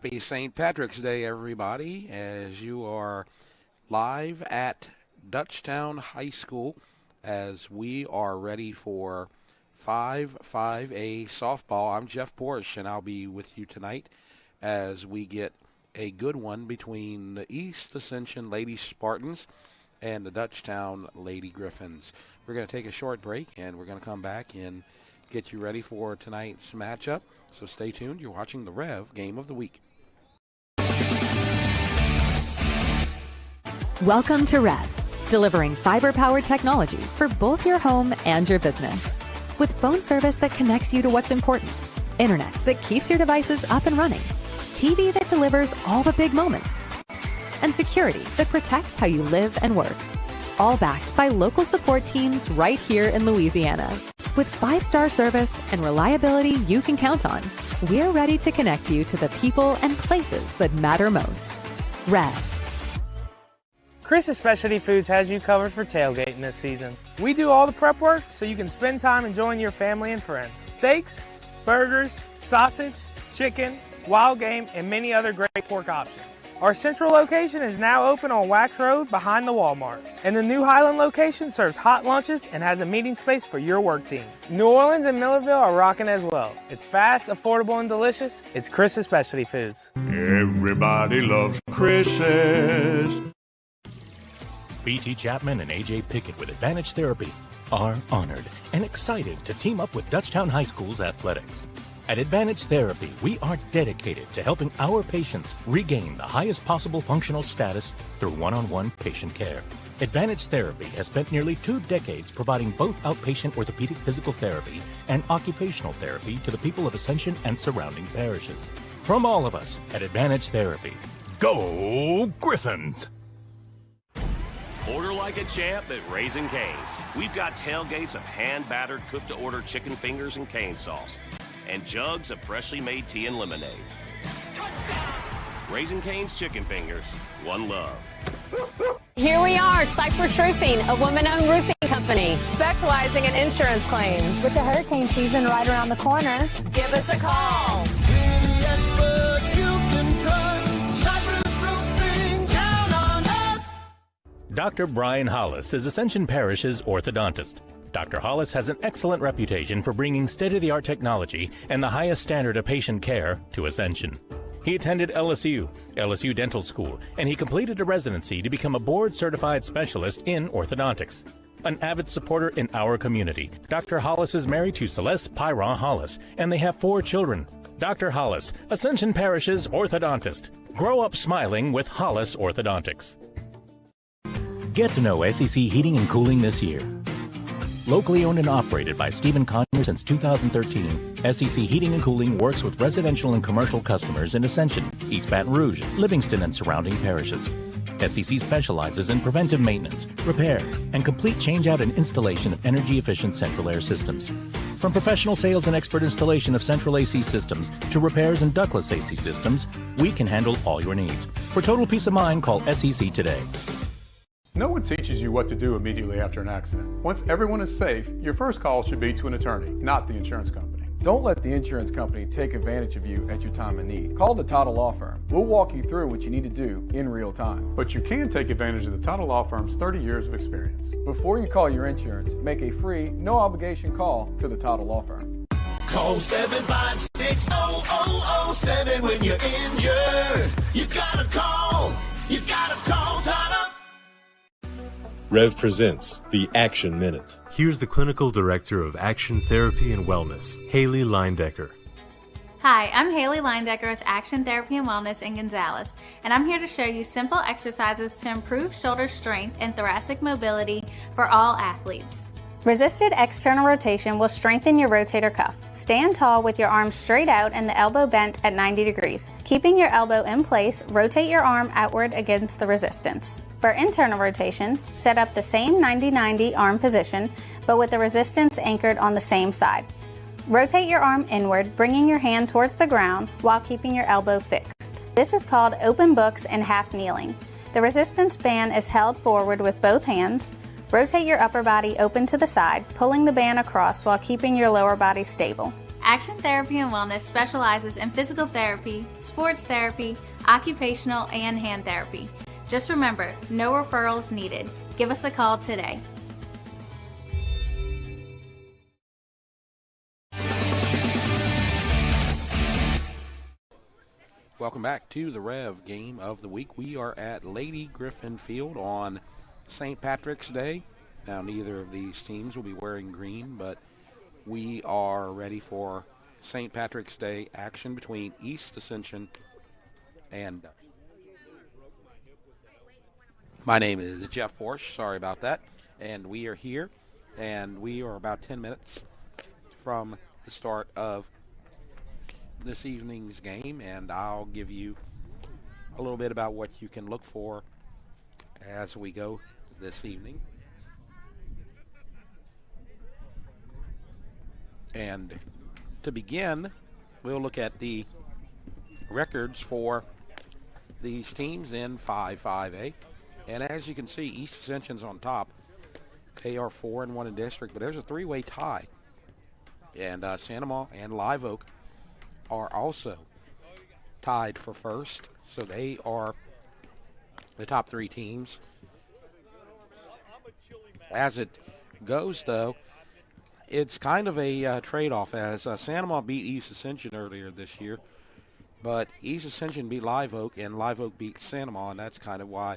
Happy St. Patrick's Day, everybody, as you are live at DUTCHTOWN High School as we are ready for 5A softball. I'm Jeff Porsche, and I'll be with you tonight as we get a good one between the East Ascension Lady Spartans and the DUTCHTOWN Lady Griffins. We're going to take a short break, and we're going to come back and get you ready for tonight's matchup. So stay tuned. You're watching the REV Game of the Week. Welcome to REV, delivering fiber-powered technology for both your home and your business. With phone service that connects you to what's important, internet that keeps your devices up and running, TV that delivers all the big moments, and security that protects how you live and work. All backed by local support teams right here in Louisiana. With 5-star service and reliability you can count on, we're ready to connect you to the people and places that matter most. REV. Chris's Specialty Foods has you covered for tailgating this season. We do all the prep work so you can spend time enjoying your family and friends. Steaks, burgers, sausage, chicken, wild game, and many other great pork options. Our central location is now open on Wax Road behind the Walmart. And the new Highland location serves hot lunches and has a meeting space for your work team. New Orleans and Millerville are rocking as well. It's fast, affordable, and delicious. It's Chris's Specialty Foods. Everybody loves Chris's. B.T. Chapman and A.J. Pickett with Advantage Therapy are honored and excited to team up with DUTCHTOWN High School's athletics. At Advantage Therapy, we are dedicated to helping our patients regain the highest possible functional status through one-on-one patient care. Advantage Therapy has spent nearly 2 decades providing both outpatient orthopedic physical therapy and occupational therapy to the people of Ascension and surrounding parishes. From all of us at Advantage Therapy, go Griffins! Order like a champ at Raising Cane's. We've got tailgates of hand-battered, cooked-to-order chicken fingers and cane sauce, and jugs of freshly made tea and lemonade. Raising Cane's Chicken Fingers, one love. Here we are, Cypress Roofing, a woman-owned roofing company specializing in insurance claims. With the hurricane season right around the corner, give us a call. Dr. Brian Hollis is Ascension Parish's orthodontist. Dr. Hollis has an excellent reputation for bringing state-of-the-art technology and the highest standard of patient care to Ascension. He attended LSU Dental School, and he completed a residency to become a board-certified specialist in orthodontics. An avid supporter in our community, Dr. Hollis is married to Celeste Pyron Hollis, and they have 4 children. Dr. Hollis, Ascension Parish's orthodontist. Grow up smiling with Hollis Orthodontics. Get to know SEC Heating and Cooling this year. Locally owned and operated by Stephen Conner since 2013, SEC Heating and Cooling works with residential and commercial customers in Ascension, East Baton Rouge, Livingston, and surrounding parishes. SEC specializes in preventive maintenance, repair, and complete changeout and installation of energy-efficient central air systems. From professional sales and expert installation of central AC systems to repairs and ductless AC systems, we can handle all your needs. For total peace of mind, call SEC today. No one teaches you what to do immediately after an accident. Once everyone is safe, your first call should be to an attorney, not the insurance company. Don't let the insurance company take advantage of you at your time of need. Call the Title Law Firm. We'll walk you through what you need to do in real time. But you can take advantage of the Title Law Firm's 30 years of experience. Before you call your insurance, make a free, no-obligation call to the Title Law Firm. Call 756-0007 when you're injured. You gotta call Title. REV presents the Action Minute. Here's the Clinical Director of Action Therapy and Wellness, Haley Leindecker. Hi, I'm Haley Leindecker with Action Therapy and Wellness in Gonzales, and I'm here to show you simple exercises to improve shoulder strength and thoracic mobility for all athletes. Resisted external rotation will strengthen your rotator cuff. Stand tall with your arms straight out and the elbow bent at 90 degrees. Keeping your elbow in place, rotate your arm outward against the resistance. For internal rotation, set up the same 90-90 arm position, but with the resistance anchored on the same side. Rotate your arm inward, bringing your hand towards the ground while keeping your elbow fixed. This is called open books and half kneeling. The resistance band is held forward with both hands. Rotate your upper body open to the side, pulling the band across while keeping your lower body stable. Action Therapy and Wellness specializes in physical therapy, sports therapy, occupational, and hand therapy. Just remember, no referrals needed. Give us a call today. Welcome back to the Rev Game of the Week. We are at Lady Griffin Field on St. Patrick's Day. Now, neither of these teams will be wearing green, but we are ready for St. Patrick's Day action between East Ascension and Dutch. My name is Jeff Porsche. Sorry about that. And we are here, and we are about 10 minutes from the start of this evening's game, and I'll give you a little bit about what you can look for as we go this evening. And to begin, we'll look at the records for these teams in 5A. And as you can see, East Ascension's on top. They are 4-1 in district, but there's a three-way tie. And Santa Ma and Live Oak are also tied for first. So they are the top three teams. As it goes, though, it's kind of a trade-off, as Santa Ma beat East Ascension earlier this year, but East Ascension beat Live Oak, and Live Oak beat Santa Ma, and that's kind of why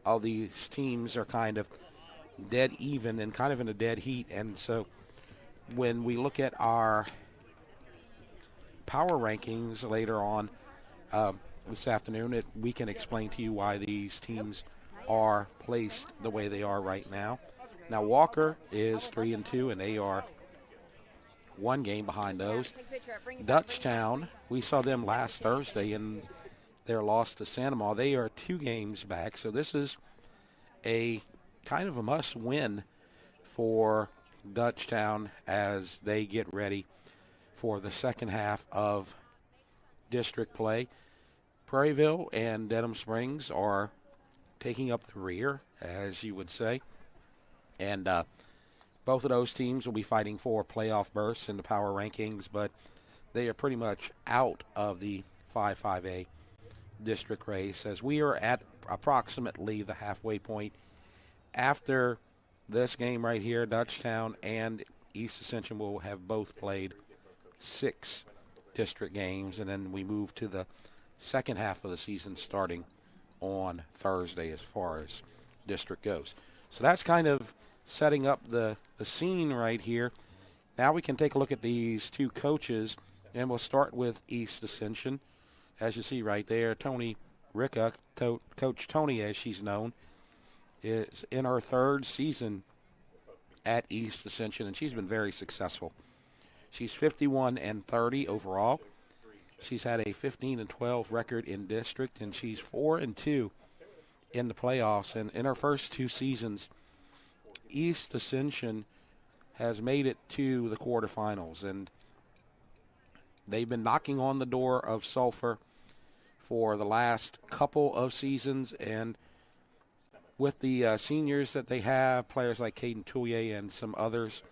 all these teams are kind of dead even and kind of in a dead heat. And so when we look at our power rankings later on this afternoon, we can explain to you why these teams are placed the way they are right now. Now, Walker is 3-2, and they are one game behind those. Dutchtown, we saw them last Thursday in their loss to Santa Ma. They are 2 games back, so this is a kind of a must-win for Dutchtown as they get ready for the second half of district play. Prairieville and Dedham Springs are taking up the rear, as you would say. And both of those teams will be fighting for playoff berths in the power rankings, but they are pretty much out of the 5A district race, as we are at approximately the halfway point. After this game right here, Dutchtown and East Ascension will have both played 6 district games, and then we move to the second half of the season starting on Thursday as far as district goes. So that's kind of setting up the scene right here. Now we can take a look at these two coaches, and we'll start with East Ascension. As you see right there, Tony Ricka, Coach Tony as she's known, is in her 3rd season at East Ascension, and she's been very successful. She's 51-30 overall. She's had a 15-12 record in district, and she's 4-2 in the playoffs. And in her first 2 seasons, East Ascension has made it to the quarterfinals, and they've been knocking on the door of Sulphur for the last couple of seasons. And with the seniors that they have, players like Caden Touye and some others,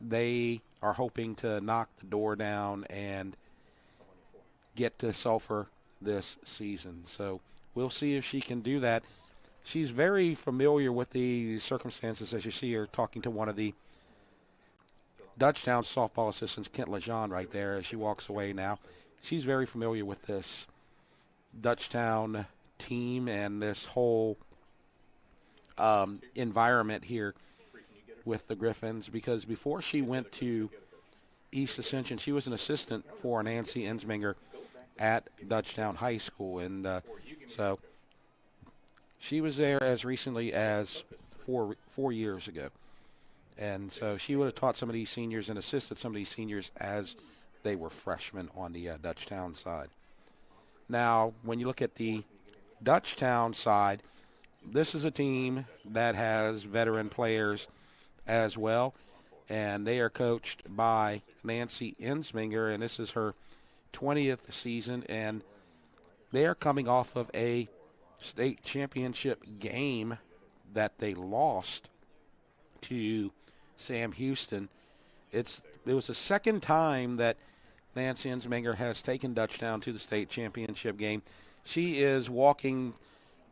they are hoping to knock the door down and get to Sulphur this season. So we'll see if she can do that. She's very familiar with the circumstances, as you see her talking to one of the Dutchtown softball assistants, Kent Lejean, right there as she walks away now. She's very familiar with this Dutchtown team and this whole environment here with the Griffins, because before she went to East Ascension, she was an assistant for Nancy Ensminger at Dutchtown High School, and so she was there as recently as four years ago. And so she would have taught some of these seniors and assisted some of these seniors as they were freshmen on the Dutchtown side. Now, when you look at the Dutchtown side, this is a team that has veteran players as well, and they are coached by Nancy Ensminger, and this is her 20th season, and they are coming off of a state championship game that they lost to Sam Houston it was the second time that Nancy Ensminger has taken Dutchtown to the state championship game. She is walking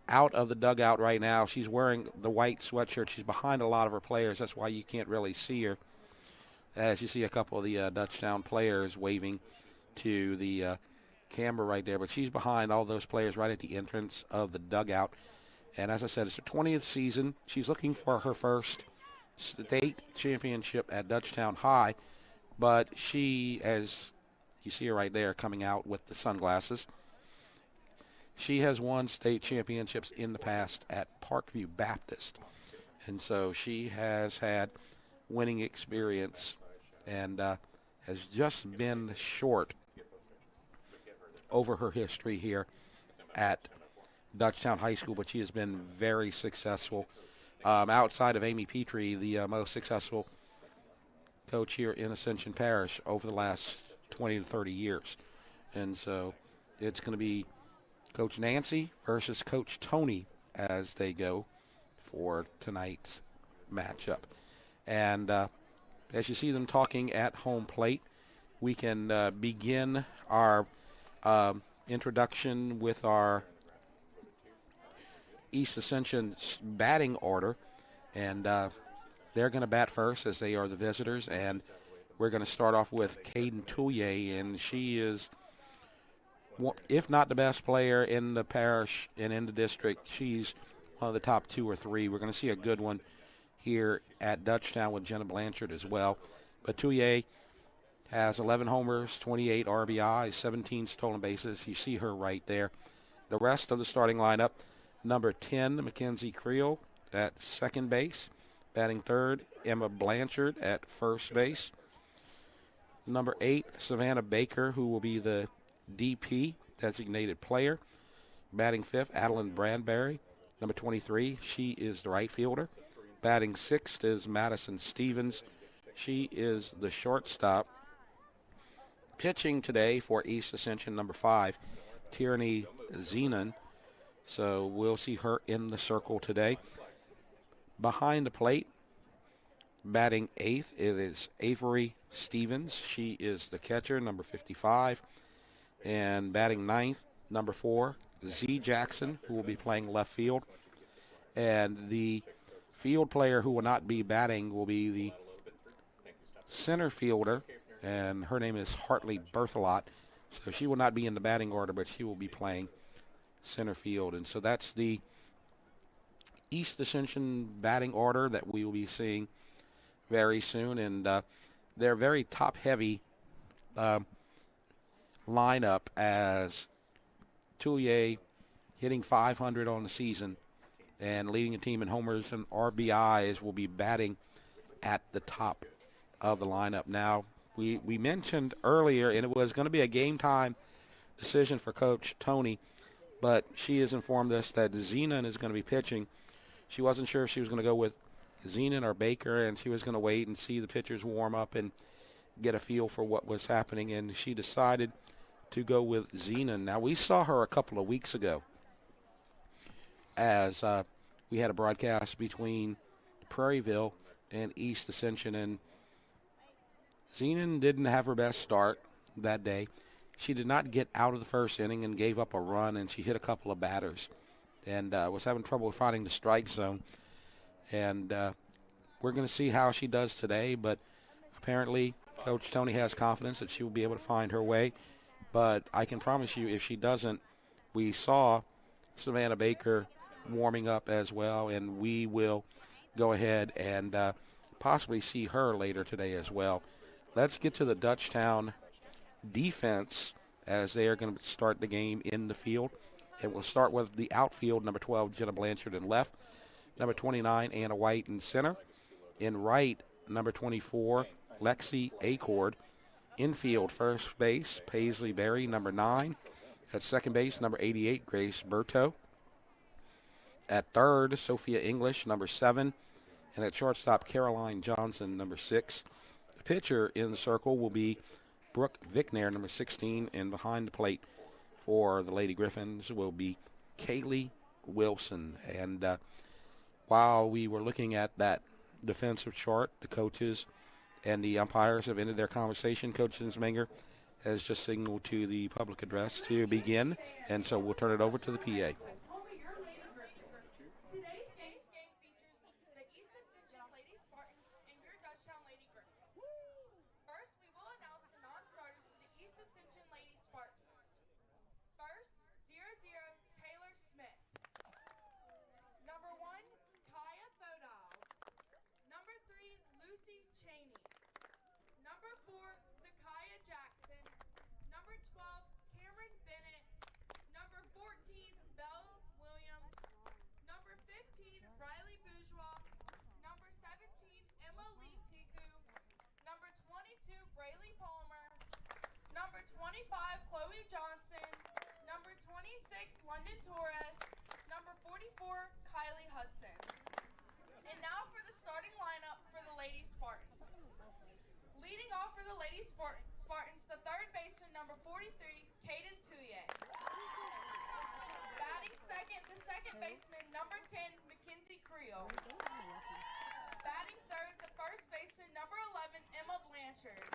out of the dugout right now. She's wearing the white sweatshirt. She's behind a lot of her players. That's why you can't really see her. As you see a couple of the Dutchtown players waving to the camera right there. But she's behind all those players right at the entrance of the dugout. And as I said, it's her 20th season. She's looking for her first state championship at Dutchtown High. But she, as you see her right there coming out with the sunglasses, she has won state championships in the past at Parkview Baptist. And so she has had winning experience and has just been short over her history here at Dutchtown High School, but she has been very successful. Outside of Amy Petrie, the most successful coach here in Ascension Parish over the last 20 to 30 years. And so it's going to be Coach Nancy versus Coach Tony as they go for tonight's matchup. And as you see them talking at home plate, we can begin our introduction with our East Ascension batting order. And they're going to bat first as they are the visitors. And we're going to start off with Caden Touye, and she is, if not the best player in the parish and in the district, she's one of the top 2 or 3. We're going to see a good one here at Dutchtown with Jenna Blanchard as well. But Touye has 11 homers, 28 RBIs, 17 stolen bases. You see her right there. The rest of the starting lineup, number 10, Mackenzie Creel at second base. Batting third, Emma Blanchard at first base. Number 8, Savannah Baker, who will be the DP, designated player. Batting fifth, Adeline Bradbury. Number 23, she is the right fielder. Batting sixth is Madison Stevens. She is the shortstop. Pitching today for East Ascension, number 5, Tierney Zenon. So we'll see her in the circle today. Behind the plate, batting eighth, it is Avery Stevens. She is the catcher, number 55. And batting ninth, number 4, Z Jackson, who will be playing left field. And the field player who will not be batting will be the center fielder, and her name is Hartley Berthelot. So she will not be in the batting order, but she will be playing center field. And so that's the East Ascension batting order that we will be seeing very soon. And they're very top-heavy lineup, as Touye hitting .500 on the season and leading the team in homers and RBIs will be batting at the top of the lineup. Now, we mentioned earlier, and it was going to be a game-time decision for Coach Tony, but she has informed us that Zenon is going to be pitching. She wasn't sure if she was going to go with Zenon or Baker, and she was going to wait and see the pitchers warm up and get a feel for what was happening, and she decided to go with Zenon. Now, we saw her a couple of weeks ago as we had a broadcast between Prairieville and East Ascension, and Zenon didn't have her best start that day. She did not get out of the first inning and gave up a run, and she hit a couple of batters and was having trouble finding the strike zone. And we're going to see how she does today, but apparently Coach Tony has confidence that she will be able to find her way. But I can promise you, if she doesn't, we saw Savannah Baker warming up as well, and we will go ahead and possibly see her later today as well. Let's get to the Dutchtown defense as they are going to start the game in the field. And we'll start with the outfield, number 12, Jenna Blanchard in left. Number 29, Anna White in center. In right, number 24, Lexi Acord. Infield, first base, Paisley Berry, number 9. At second base, number 88, Grace Berto. At third, Sophia English, number 7. And at shortstop, Caroline Johnson, number 6. The pitcher in the circle will be Brooke Vicknair, number 16. And behind the plate for the Lady Griffins will be Kaylee Wilson. And while we were looking at that defensive chart, the coaches and the umpires have ended their conversation. Coach Zinsminger has just signaled to the public address to begin, and so we'll turn it over to the PA. Today's game features the East Ascension Lady Spartans and your Dutchtown Lady Griffins. First, we will announce the non-starters for the East Ascension Lady Spartans. First, 00 Taylor Smith. Number 1, Kaya Thodile. Number 3, Lucy Cheney. Number 4, Zakaya Jackson. Number 12, Cameron Bennett. Number 14, Belle Williams. Number 15, Riley Bourgeois. Number 17, Emma Lee Piku. Number 22, Brayley Palmer. Number 25, Chloe Johnson. Number 26, London Torres. Number 44, Kylie Hudson. And now for the starting lineup for the Lady Spartans. Leading off for the Lady Spartans, the third baseman, number 43, Caden Touye. Batting second, the second baseman, number 10, Mackenzie Creel. Batting third, the first baseman, number 11, Emma Blanchard.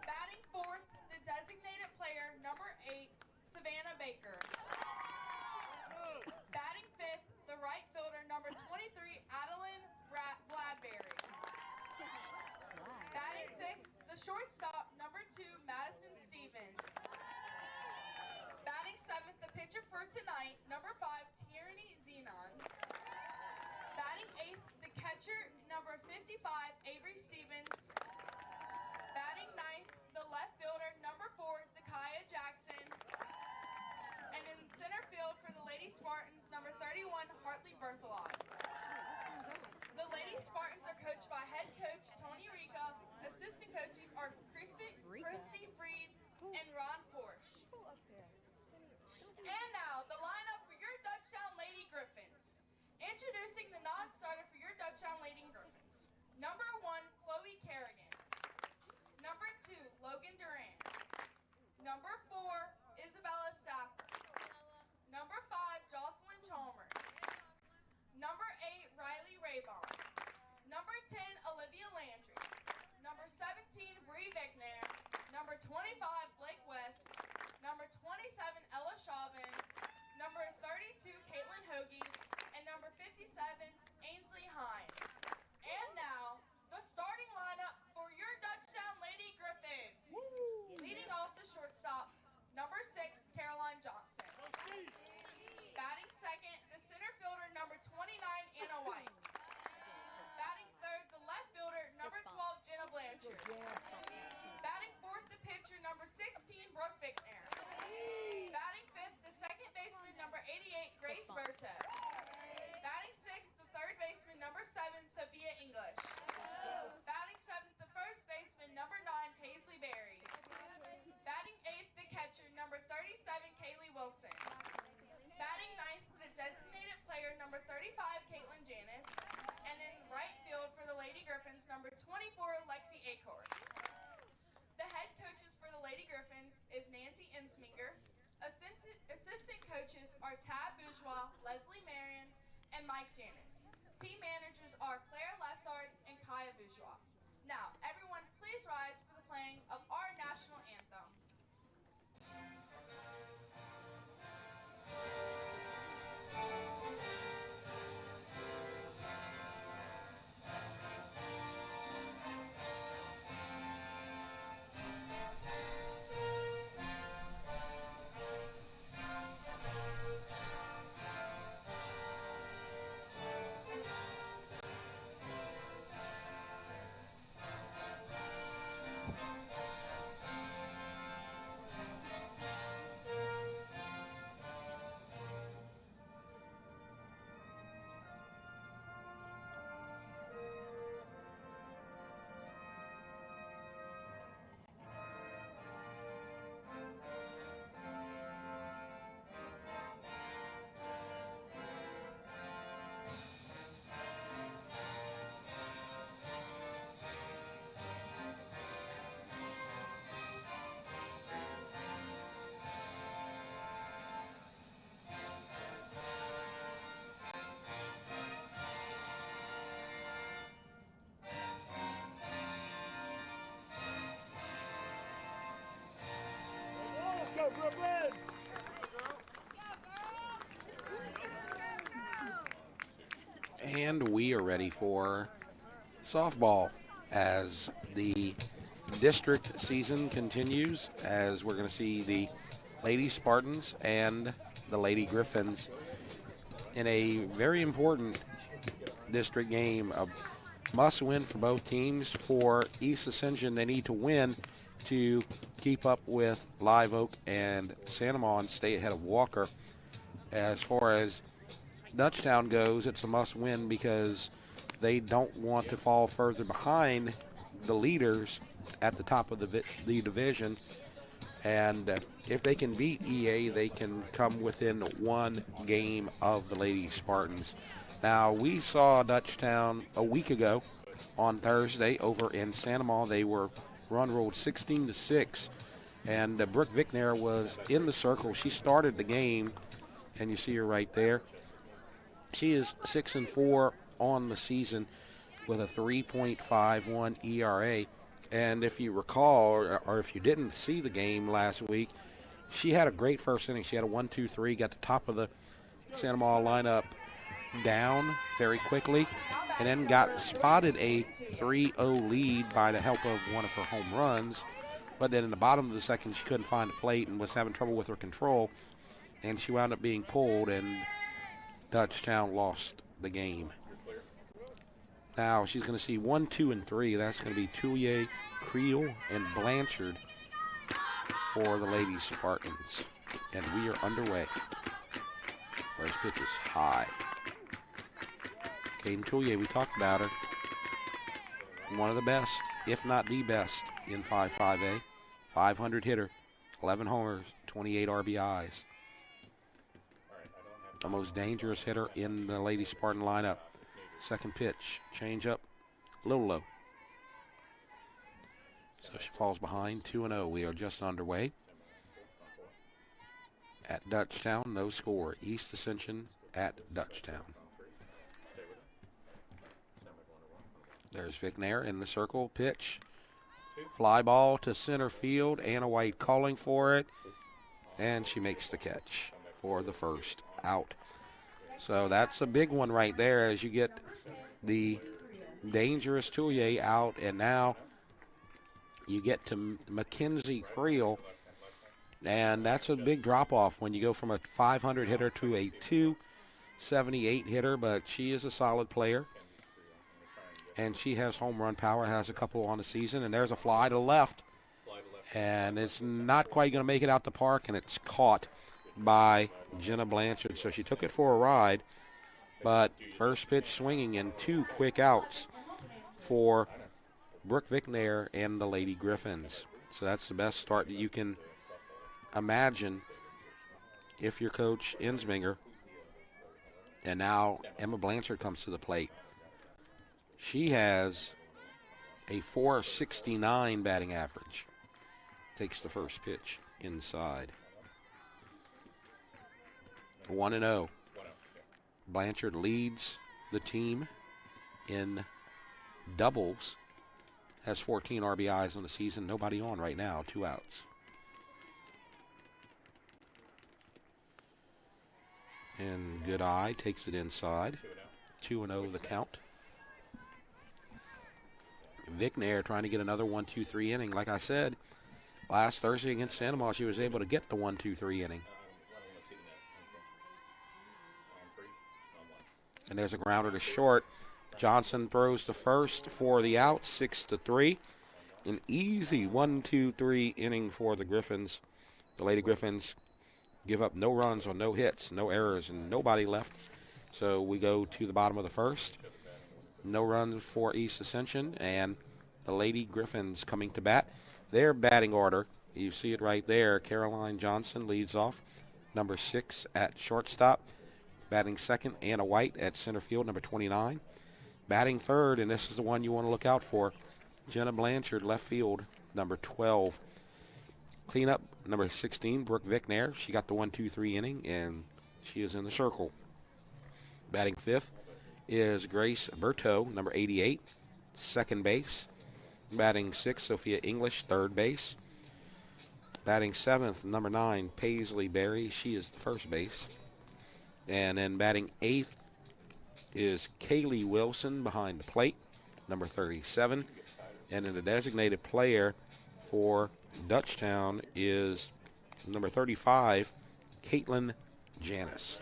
Batting fourth, the designated player, number 8, Savannah Baker. Batting fifth, the right fielder, number 23, Adeline Bladberry. Batting sixth, the shortstop, number 2, Madison Stevens. Batting seventh, the pitcher for tonight, number 5, Tierney Zenon. Batting eighth, the catcher, number 55, Avery Stevens. Batting ninth, the left fielder, number 4, Zakaya Jackson. And in center field for the Lady Spartans, number 31, Hartley Berthelot. The Lady Spartans are coached by head coach Tony Rica. Assistant coaches are Christy Freed and Ron Porsche. And now, the lineup for your Dutchtown Lady Griffins. Introducing the non-starter for your Dutchtown Lady Griffins. Number 1, Chloe Kerrigan. Number 2, Logan Durant. Number 4, Isabella Stafford. Number 5, Jocelyn Chalmers. Number 8, Riley Raybon. Number 10, Olivia Landry. Number 17, Bree Vickner. Number 25, Blake West. Number 27, Ella Chauvin. Number 32, Caitlin Hoagie. And number 57, Ainsley Hines. And now, the starting lineup for your Dutchtown Lady Griffins. Leading off the shortstop, number 6, Caroline Johnson. Batting second, the center fielder, number 29, Anna White. Batting third, the left fielder, number 12, Jenna Blanchard. Batting fourth, the pitcher, number 16, Brooke Vickner. Batting fifth, the second baseman, number 88, Grace Berto. Batting sixth, the third baseman, number 7, Sophia English. Batting seventh, the first baseman, number 9, Paisley Berry. Batting eighth, the catcher, number 37, Kaylee Wilson. Batting ninth, the designated player, number 35, Caitlin Janis. And in right field for the Lady Griffins, number 24, Lexi Acorn. The head coaches for the Lady Griffins is Nancy Insminger. Assistant coaches are Tab Bourgeois, Leslie Marion, and Mike Janis. Team managers are Claire Lessard and Kaya Bourgeois. Now, everyone, please rise for the playing of our national anthem. And we are ready for softball as the district season continues, as we're going to see the Lady Spartans and the Lady Griffins in a very important district game. A must win for both teams. For East Ascension, they need to win to keep up with Live Oak and Santamon and stay ahead of Walker. As far as Dutchtown goes, it's a must win because they don't want to fall further behind the leaders at the top of the division. And if they can beat EA, they can come within one game of the Lady Spartans. Now, we saw Dutchtown a week ago on Thursday over in Santamon. They were run-ruled 16-6, and Brooke Vickner was in the circle. She started the game, and you see her right there. She is 6-4 on the season with a 3.51 ERA. And if you recall, or if you didn't see the game last week, she had a great first inning. She had a 1-2-3, got the top of the Santamon lineup down very quickly, and then got spotted a 3-0 lead by the help of one of her home runs. But then in the bottom of the second, she couldn't find the plate and was having trouble with her control, and she wound up being pulled, and Dutchtown lost the game. Now she's going to see 1, 2, and 3. That's going to be Touye, Creel, and Blanchard for the Lady Spartans. And we are underway. First pitch is high. Caden Touye, we talked about her. One of the best, if not the best, in 5-5A. 500 hitter, 11 homers, 28 RBIs. The most dangerous hitter in the Lady Spartan lineup. Second pitch, change up, a little low. So she falls behind, 2-0. We are just underway. At Dutchtown, no score. East Ascension at Dutchtown. There's Vickner in the circle, pitch. Fly ball to center field. Anna White calling for it. And she makes the catch for the first out. So that's a big one right there as you get the dangerous Touye out, and now you get to Mackenzie Creel, and that's a big drop-off when you go from a 500 hitter to a 278 hitter, but she is a solid player, and she has home run power, has a couple on the season, and there's a fly to the left, and it's not quite going to make it out the park, and it's caught by Jenna Blanchard. So she took it for a ride, but first pitch swinging and 2 quick outs for Brooke Vickner and the Lady Griffins. So that's the best start that you can imagine if you're Coach Insminger. And now Emma Blanchard comes to the plate. She has a .469 batting average. Takes the first pitch inside. 1-0. Blanchard leads the team in doubles. Has 14 RBIs on the season. Nobody on right now. 2 outs. And Good Eye takes it inside. 2-0 the count. Vickner trying to get another 1-2-3 inning. Like I said, last Thursday against Santamon, she was able to get the 1-2-3 inning. And there's a grounder to short. Johnson throws the first for the out, 6-3. An easy 1-2-3 inning for the Griffins. The Lady Griffins give up no runs on no hits, no errors, and nobody left. So we go to the bottom of the first. No runs for East Ascension, and the Lady Griffins coming to bat. Their batting order, you see it right there. Caroline Johnson leads off, number 6 at shortstop. Batting second, Anna White at center field, number 29. Batting third, and this is the one you want to look out for, Jenna Blanchard, left field, number 12. Cleanup, number 16, Brooke Vickner. She got the 1-2-3 inning, and she is in the circle. Batting fifth is Grace Berto, number 88, second base. Batting sixth, Sophia English, third base. Batting 7th, number 9, Paisley Berry. She is the first base. And then batting 8th is Kaylee Wilson behind the plate, number 37. And then the designated player for Dutchtown is number 35, Caitlin Janis.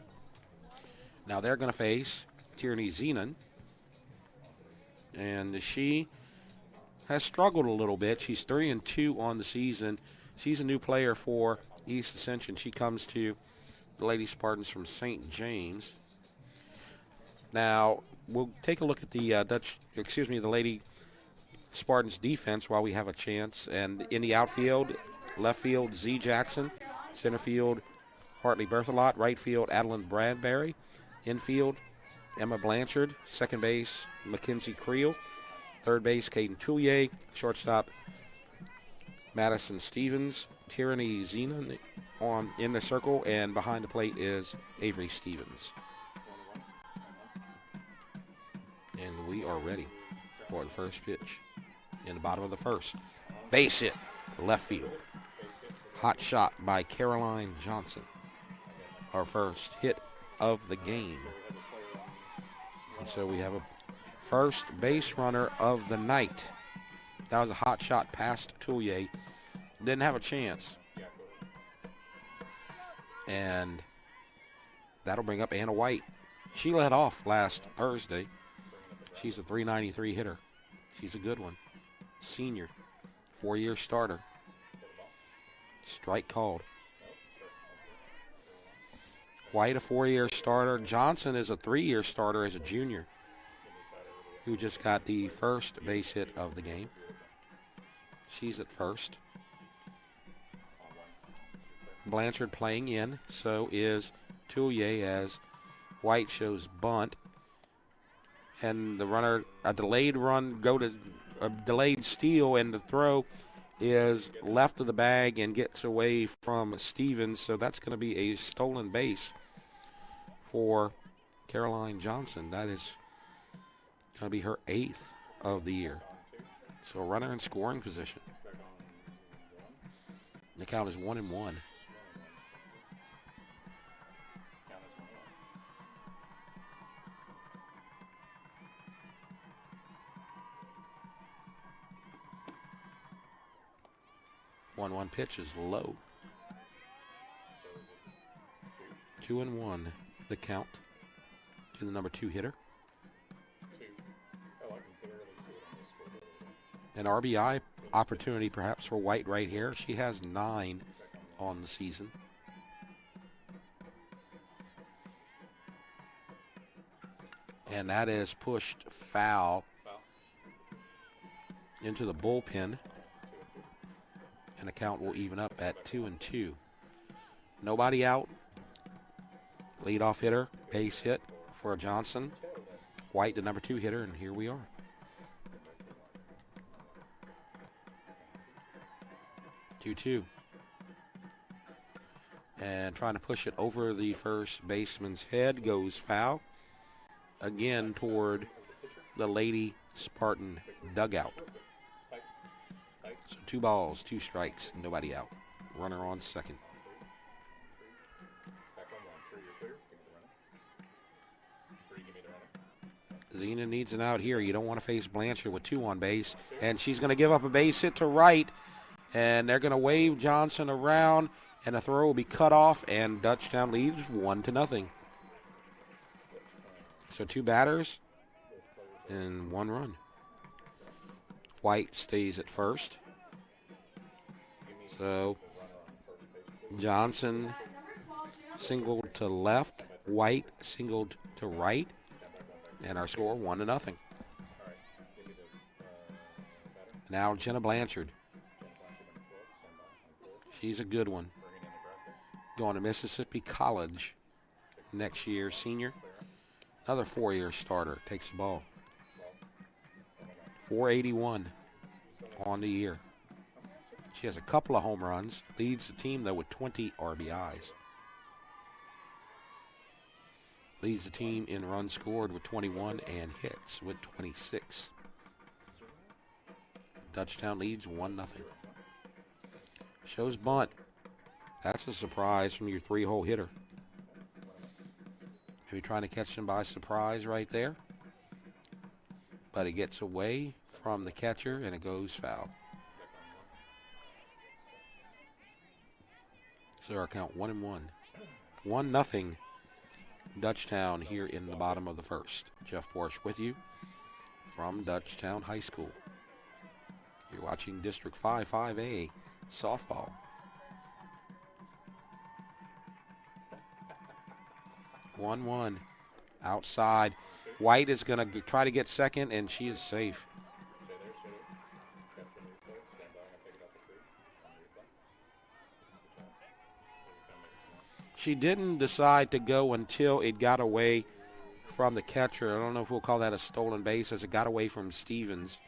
Now they're going to face Tierney Zenon. And she has struggled a little bit. She's 3-2 on the season. She's a new player for East Ascension. She comes to the Lady Spartans from St. James. Now, we'll take a look at the the Lady Spartans defense while we have a chance. And in the outfield, left field, Z. Jackson. Center field, Hartley Berthelot. Right field, Adeline Bradbury. Infield, Emma Blanchard. Second base, Mackenzie Creel. Third base, Caden Toulier. Shortstop, Madison Stevens. Tyranny Zenon in the circle, and behind the plate is Avery Stevens. And we are ready for the first pitch. In the bottom of the first. Base hit, left field. Hot shot by Caroline Johnson. Our first hit of the game. And so we have a first base runner of the night. That was a hot shot past Toulier. Didn't have a chance. And that'll bring up Anna White. She led off last Thursday. She's a .393 hitter. She's a good one. Senior. 4-year starter. Strike called. White, a 4-year starter. Johnson is a 3-year starter as a junior, who just got the first base hit of the game. She's at first. Blanchard playing in, so is Toulier as White shows bunt. And the runner, a delayed run, a delayed steal, and the throw is left of the bag and gets away from Stevens. So that's going to be a stolen base for Caroline Johnson. That is going to be her 8th of the year. So a runner in scoring position. The count is 1-1. One pitch is low. 2-1, the count to the number 2 hitter. An RBI opportunity perhaps for White right here. She has 9 on the season. And that is pushed foul into the bullpen. And the count will even up at 2-2. Nobody out. Leadoff hitter, base hit for Johnson. White, the number 2 hitter, and here we are. 2-2. And trying to push it over the first baseman's head, goes foul. Again toward the Lady Spartan dugout. So 2 balls, 2 strikes, nobody out. Runner on second. Zenon needs an out here. You don't want to face Blanchard with 2 on base. And she's going to give up a base hit to right. And they're going to wave Johnson around. And the throw will be cut off. And Dutchtown leads 1-0. So 2 batters and 1 run. White stays at first. So Johnson singled to left. White singled to right. And our score 1-0. Now Jenna Blanchard. She's a good one. Going to Mississippi College next year, senior. Another 4-year starter. Takes the ball. 481 on the year. She has a couple of home runs. Leads the team, though, with 20 RBIs. Leads the team in runs scored with 21 and hits with 26. Dutchtown leads 1-0. Shows bunt. That's a surprise from your 3-hole hitter. Maybe trying to catch him by surprise right there. But it gets away from the catcher, and it goes foul. So our count 1-1. 1-0 Dutchtown here in the bottom of the first. Jeff Porsche with you from Dutchtown High School. You're watching District 5 5A softball. One outside. White is going to try to get second, and she is safe. She didn't decide to go until it got away from the catcher. I don't know if we'll call that a stolen base, as it got away from Stevens.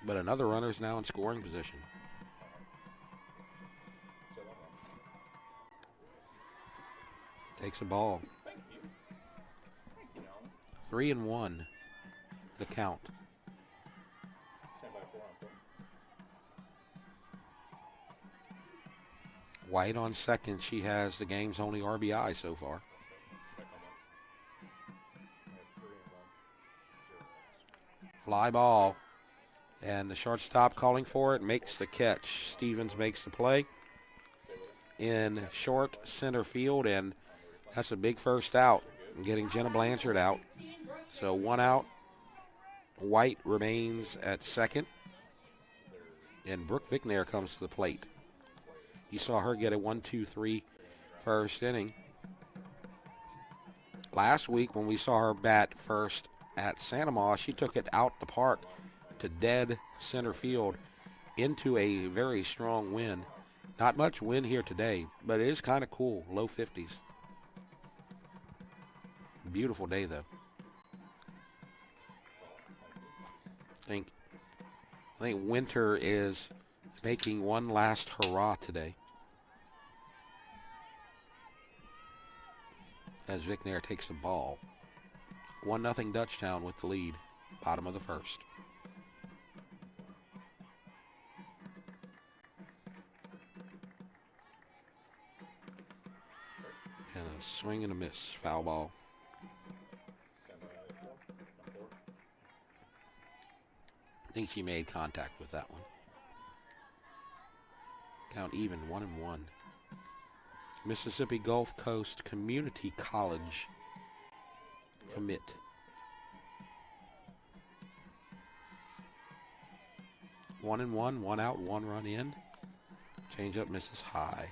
But another runner is now in scoring position. Takes a ball. 3-1, the count. White on second. She has the game's only RBI so far. Fly ball. And the shortstop calling for it, makes the catch. Stevens makes the play in short center field, and that's a big first out, getting Jenna Blanchard out. So 1 out. White remains at second, and Brooke Vicknair comes to the plate. You saw her get a 1-2-3 first inning. Last week when we saw her bat first at Santa Maria, she took it out the park to dead center field into a very strong wind. Not much wind here today, but it is kind of cool, low 50s. Beautiful day, though. I think winter is making one last hurrah today, as Vicknair takes a ball. 1-0 Dutchtown with the lead, bottom of the first. And a swing and a miss, foul ball. I think she made contact with that one. Count even, 1-1. Mississippi Gulf Coast Community College commit. One and one out, 1 run in. Change up misses high.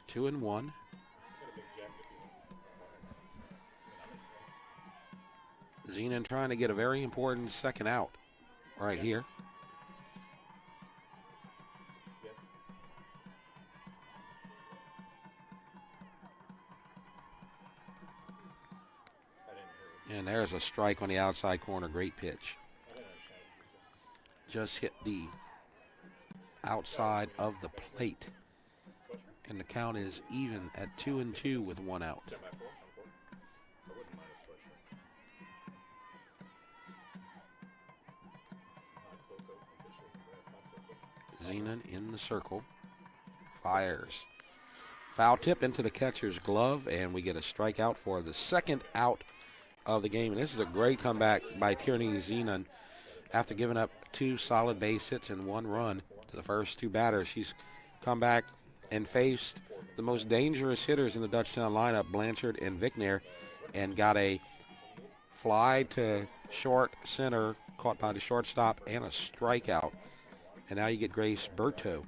2-1. Zenon trying to get a very important second out right here. And there's a strike on the outside corner. Great pitch. Just hit the outside of the plate. And the count is even at 2-2 with 1 out. Zenon in the circle. Fires. Foul tip into the catcher's glove, and we get a strikeout for the second out of the game. And this is a great comeback by Tierney Zenon. After giving up 2 solid base hits and 1 run to the first 2 batters, she's come back and faced the most dangerous hitters in the Dutchtown lineup, Blanchard and Vicknair, and got a fly to short center, caught by the shortstop, and a strikeout. And now you get Grace Berto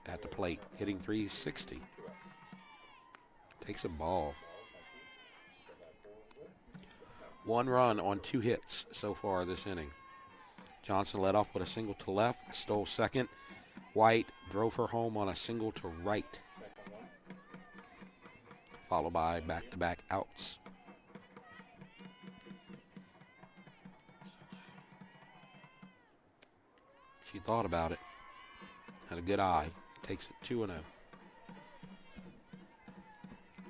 at the plate, hitting .360. Takes a ball. 1 run on 2 hits so far this inning. Johnson led off with a single to left, stole second. White drove her home on a single to right, followed by back-to-back outs. She thought about it, had a good eye, takes it 2-0.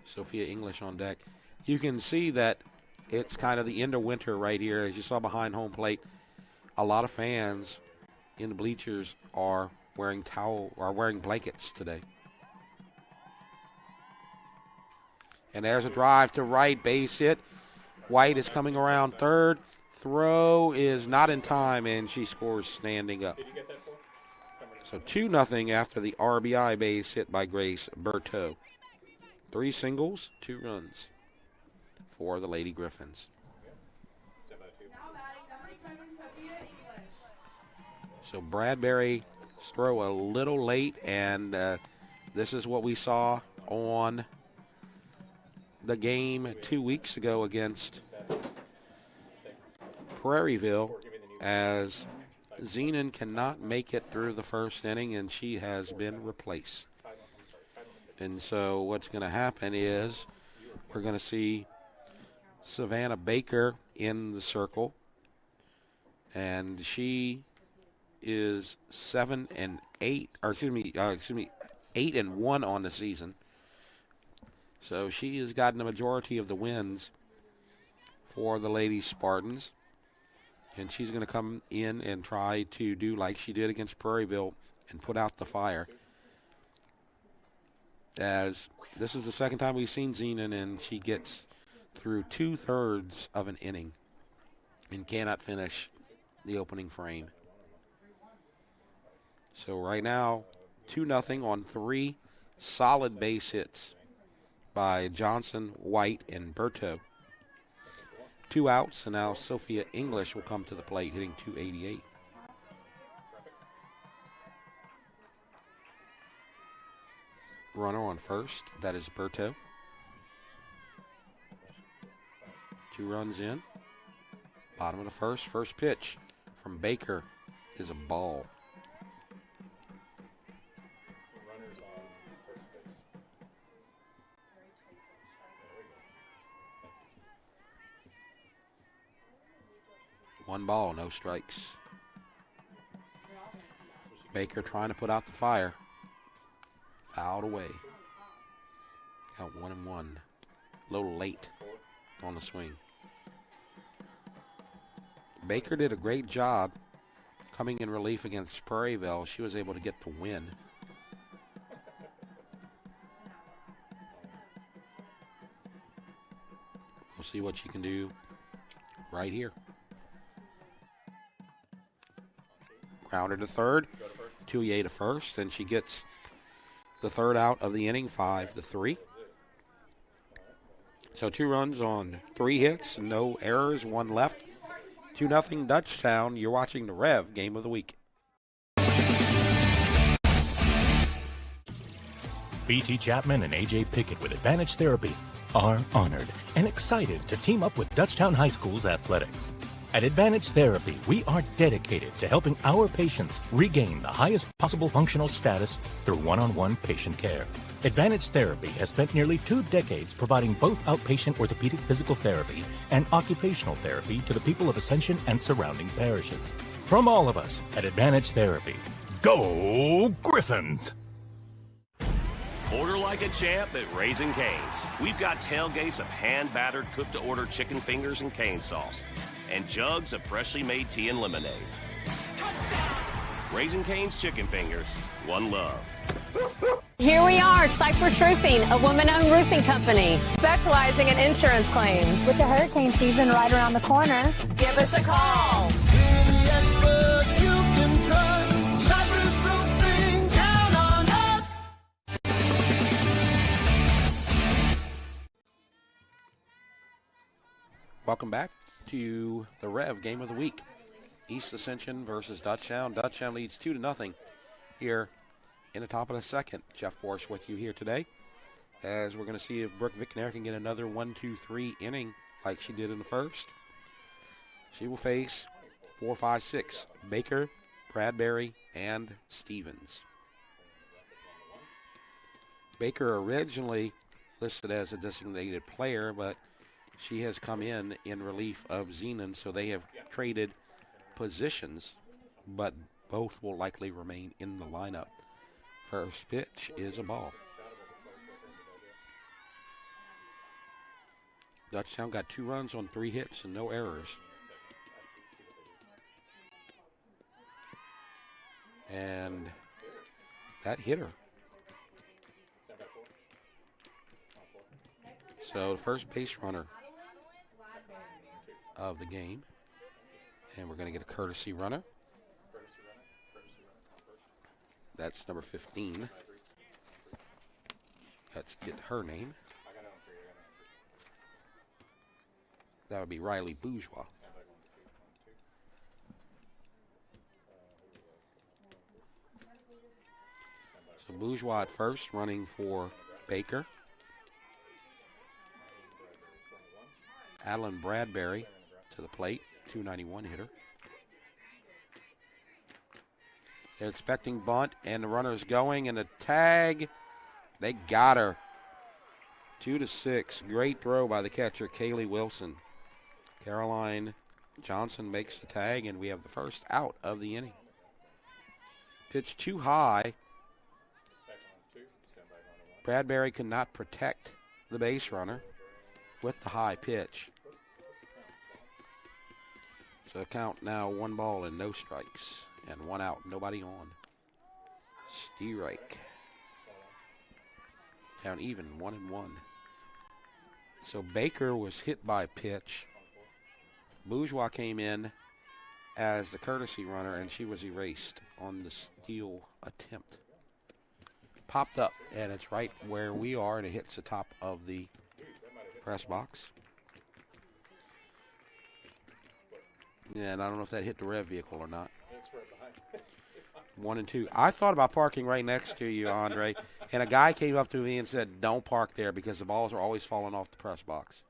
Sophia English on deck. You can see that It's kind of the end of winter right here. As you saw behind home plate, a lot of fans in the bleachers are wearing blankets today. And there's a drive to right, base hit. White is coming around third. Throw is not in time, and she scores standing up. So 2-0 after the RBI base hit by Grace Berteau. 3 singles, 2 runs for the Lady Griffins. So Bradbury's throw a little late, and this is what we saw on the game 2 weeks ago against Prairieville, as Zenon cannot make it through the first inning, and she has been replaced. And so what's going to happen is we're going to see Savannah Baker in the circle, and she is 8-1 on the season. So she has gotten a majority of the wins for the Lady Spartans. And she's going to come in and try to do like she did against Prairieville and put out the fire. As this is the second time we've seen Zenon, and she gets through 2/3 of an inning and cannot finish the opening frame. So right now, 2-0 on 3 solid base hits by Johnson, White, and Berteau. 2 outs, and now Sophia English will come to the plate, hitting .288. Runner on first, that is Berteau. 2 runs in. Bottom of the first pitch from Baker is a ball. One ball, no strikes. Baker trying to put out the fire. Fouled away. Got 1-1. A little late on the swing. Baker did a great job coming in relief against Prairieville. She was able to get the win. We'll see what she can do right here. Grounder to third, Touye to first, and she gets the third out of the inning, 5-3. So 2 runs on 3 hits, no errors, 1 left. 2-0 Dutchtown. You're watching the REV Game of the Week. B.T. Chapman and A.J. Pickett with Advantage Therapy are honored and excited to team up with Dutchtown High School's athletics. At Advantage Therapy, we are dedicated to helping our patients regain the highest possible functional status through one-on-one patient care. Advantage Therapy has spent nearly 2 decades providing both outpatient orthopedic physical therapy and occupational therapy to the people of Ascension and surrounding parishes. From all of us at Advantage Therapy, go Griffins! Order like a champ at Raising Cane's. We've got tailgates of hand-battered, cooked-to-order chicken fingers and cane sauce, and jugs of freshly made tea and lemonade. Raising Cane's Chicken Fingers, one love. Here we are, Cypress Roofing, a woman-owned roofing company specializing in insurance claims. With the hurricane season right around the corner, Give us a call. Welcome back to the REV Game of the Week. East Ascension versus Dutchtown. Dutchtown leads 2-0 here in the top of the second. Jeff Borsch with you here today, as we're going to see if Brooke Vicknair can get another 1-2-3 inning like she did in the first. She will face 4, 5, 6, Baker, Bradbury, and Stevens. Baker originally listed as a designated player, but she has come in relief of Zenon, so they have traded positions, but both will likely remain in the lineup. First pitch is a ball. Dutchtown got 2 runs on 3 hits and no errors. And that hit her. So the first base runner of the game. And we're going to get a courtesy runner. That's number 15. Let's get her name. That would be Riley Bourgeois. So Bourgeois at first, running for Baker. Adeline Bradbury to the plate, 291 hitter. They're expecting bunt, and the runner's going, and the tag, they got her. 2-6. Great throw by the catcher, Kaylee Wilson. Caroline Johnson makes the tag, and we have the first out of the inning. Pitch too high. Bradbury could not protect the base runner with the high pitch. So count now 1 ball and no strikes. And 1 out, nobody on. Strike. Down even, 1-1. So Baker was hit by a pitch. Bourgeois came in as the courtesy runner, and she was erased on the steal attempt. Popped up, and it's right where we are, and it hits the top of the press box. Yeah, and I don't know if that hit the REV vehicle or not. 1 and 2. I thought about parking right next to you, Andre, and a guy came up to me and said, don't park there because the balls are always falling off the press box.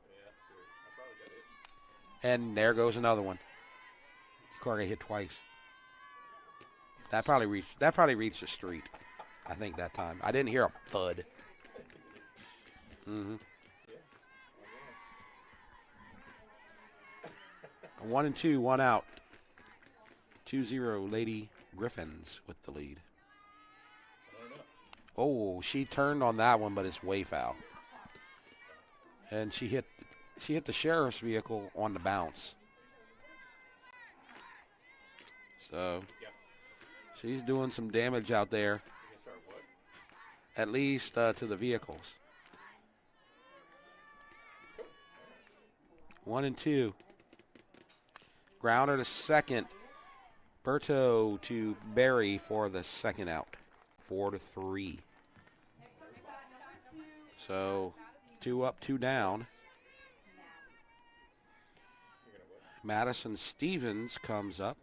And there goes another one. The car got hit twice. That probably reached the street, I think, that time. I didn't hear a thud. 1 and 2, 1 out. 2-0 Lady Griffins with the lead. Oh, she turned on that one, but it's way foul. And she hit the sheriff's vehicle on the bounce. So she's doing some damage out there, at least to the vehicles. 1 and 2. Grounder to second. Berto to Barry for the second out. 4-3. So 2 up, 2 down. Madison Stevens comes up.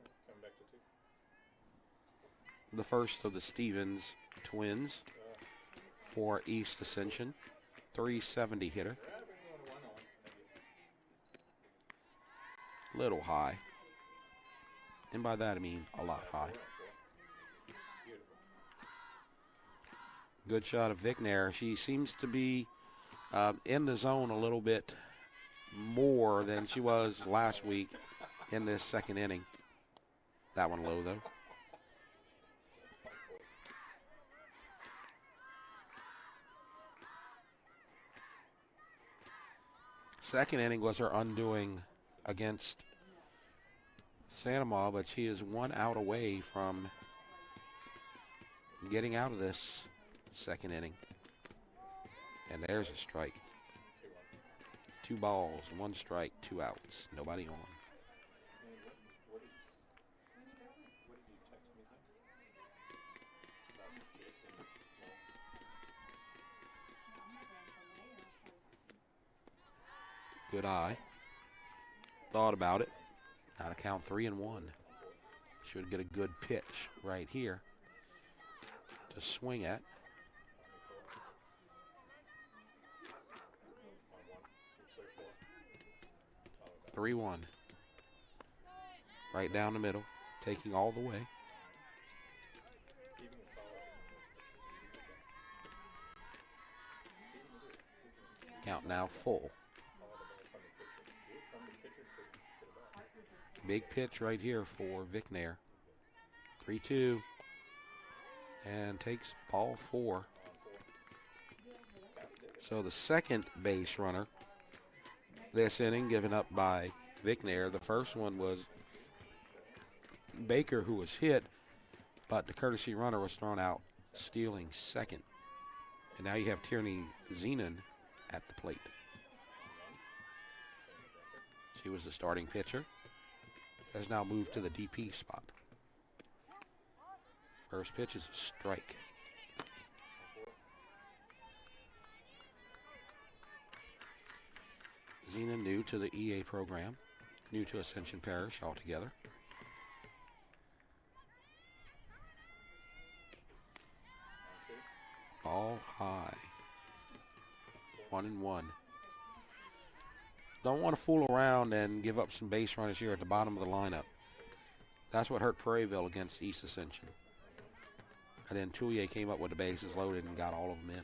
The first of the Stevens twins for East Ascension. 370 hitter. Little high. And by that I mean a lot high. Good shot of Vicknair. She seems to be in the zone a little bit more than she was last week in this second inning. That one low, though. Second inning was her undoing against Sanamaw, but she is 1 out away from getting out of this second inning. And there's a strike. 2 balls, 1 strike, 2 outs. Nobody on. Good eye. Thought about it. Now to count 3-1. Should get a good pitch right here to swing at. Three one. Right down the middle, taking all the way. Count now full. Big pitch right here for Vicknair. 3-2. And takes ball 4. So the second base runner this inning given up by Vicknair. The first one was Baker, who was hit, but the courtesy runner was thrown out, stealing second. And now you have Tierney Zenon at the plate. She was the starting pitcher. Has now moved to the DP spot. First pitch is a strike. Zenon new to the EA program, new to Ascension Parish altogether. Ball high. 1-1. Don't want to fool around and give up some base runners here at the bottom of the lineup. That's what hurt Prairieville against East Ascension. And then Touye came up with the bases loaded and got all of them in.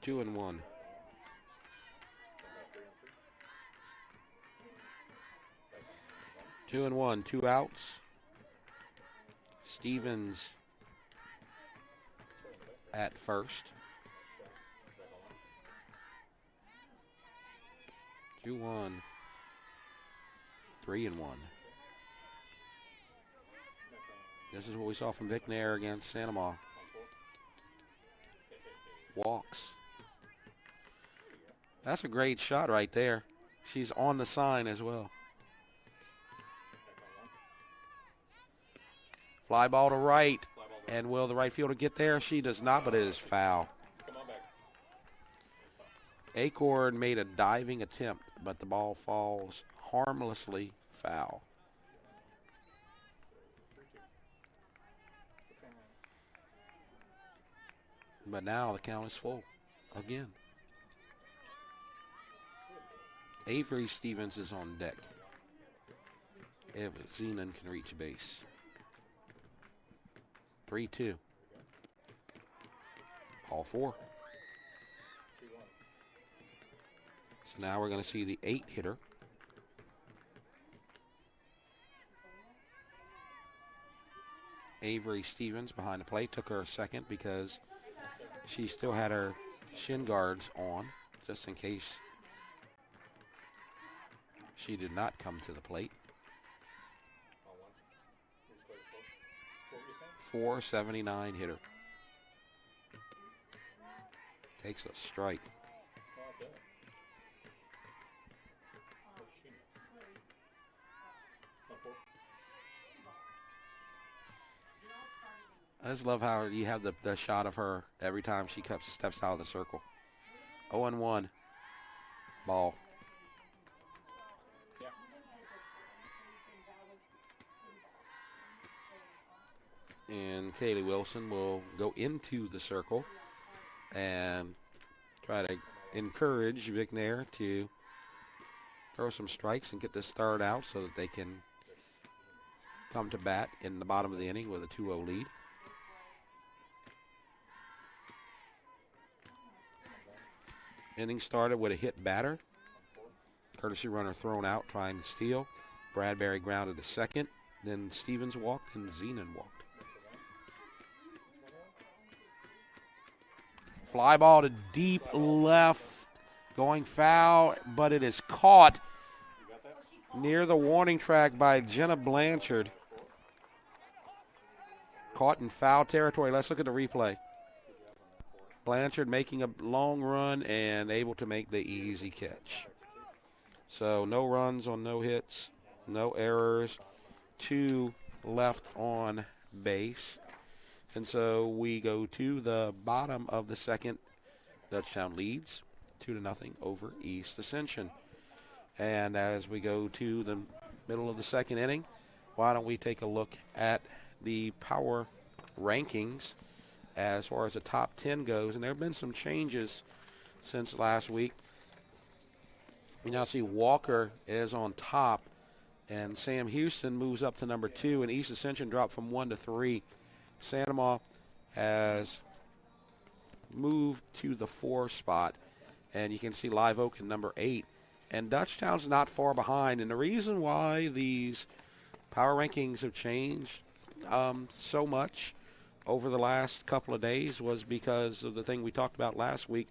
2-1. Two and one, 2 outs. Stevens at first. 2-1. 3-1. This is what we saw from Vicknair against Santa Ma. Walks. That's a great shot right there. She's on the sign as well. Fly ball to right. And will the right fielder get there? She does not, but it is foul. Acorn made a diving attempt, but the ball falls harmlessly foul. But now the count is full again. Avery Stevens is on deck. If Zenon can reach base. 3-2. All 4. So now we're going to see the 8 hitter. Avery Stevens behind the plate. Took her a second because she still had her shin guards on, just in case she did not come to the plate. 479 hitter. Takes a strike. I just love how you have the shot of her every time she steps out of the circle. 0-1. Ball. And Kaylee Wilson will go into the circle and try to encourage Vicknair to throw some strikes and get this third out so that they can come to bat in the bottom of the inning with a 2-0 lead. Inning started with a hit batter. Courtesy runner thrown out trying to steal. Bradbury grounded to second. Then Stevens walked and Zenon walked. Fly ball to deep left, going foul, but it is caught near the warning track by Jenna Blanchard. Caught in foul territory. Let's look at the replay. Blanchard making a long run and able to make the easy catch. So no runs on no hits, no errors, 2 left on base. And so we go to the bottom of the second. Dutchtown leads 2-0 over East Ascension. And as we go to the middle of the second inning, why don't we take a look at the power rankings as far as the top 10 goes. And there have been some changes since last week. You now see Walker is on top, and Sam Houston moves up to number 2, and East Ascension dropped from 1 to 3. Santa Ma has moved to the 4 spot, and you can see Live Oak in number 8. And Dutchtown's not far behind. And the reason why these power rankings have changed so much over the last couple of days was because of the thing we talked about last week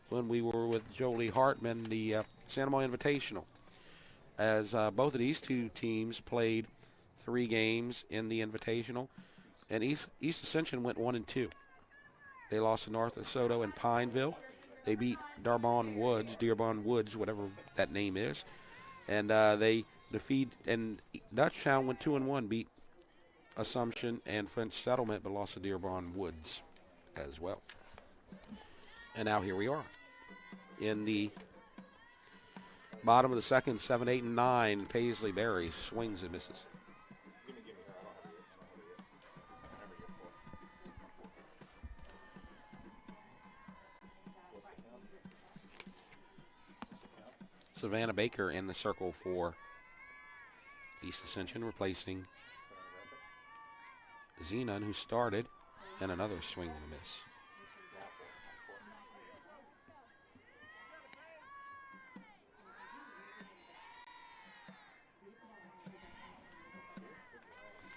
when we were with Jolie Hartman, the Santa Monica Invitational, as both of these two teams played 3 games in the Invitational, and East Ascension went 1-2. They lost to North DeSoto and Pineville. They beat Dearborn Woods, whatever that name is, and they and Dutchtown went 2-1, beat Assumption and French Settlement, but lost to Dearborn Woods as well. And now here we are in the bottom of the second, 7, 8, and 9. Paisley Berry swings and misses. Savannah Baker in the circle for East Ascension, replacing Zenon, who started, and another swing and a miss.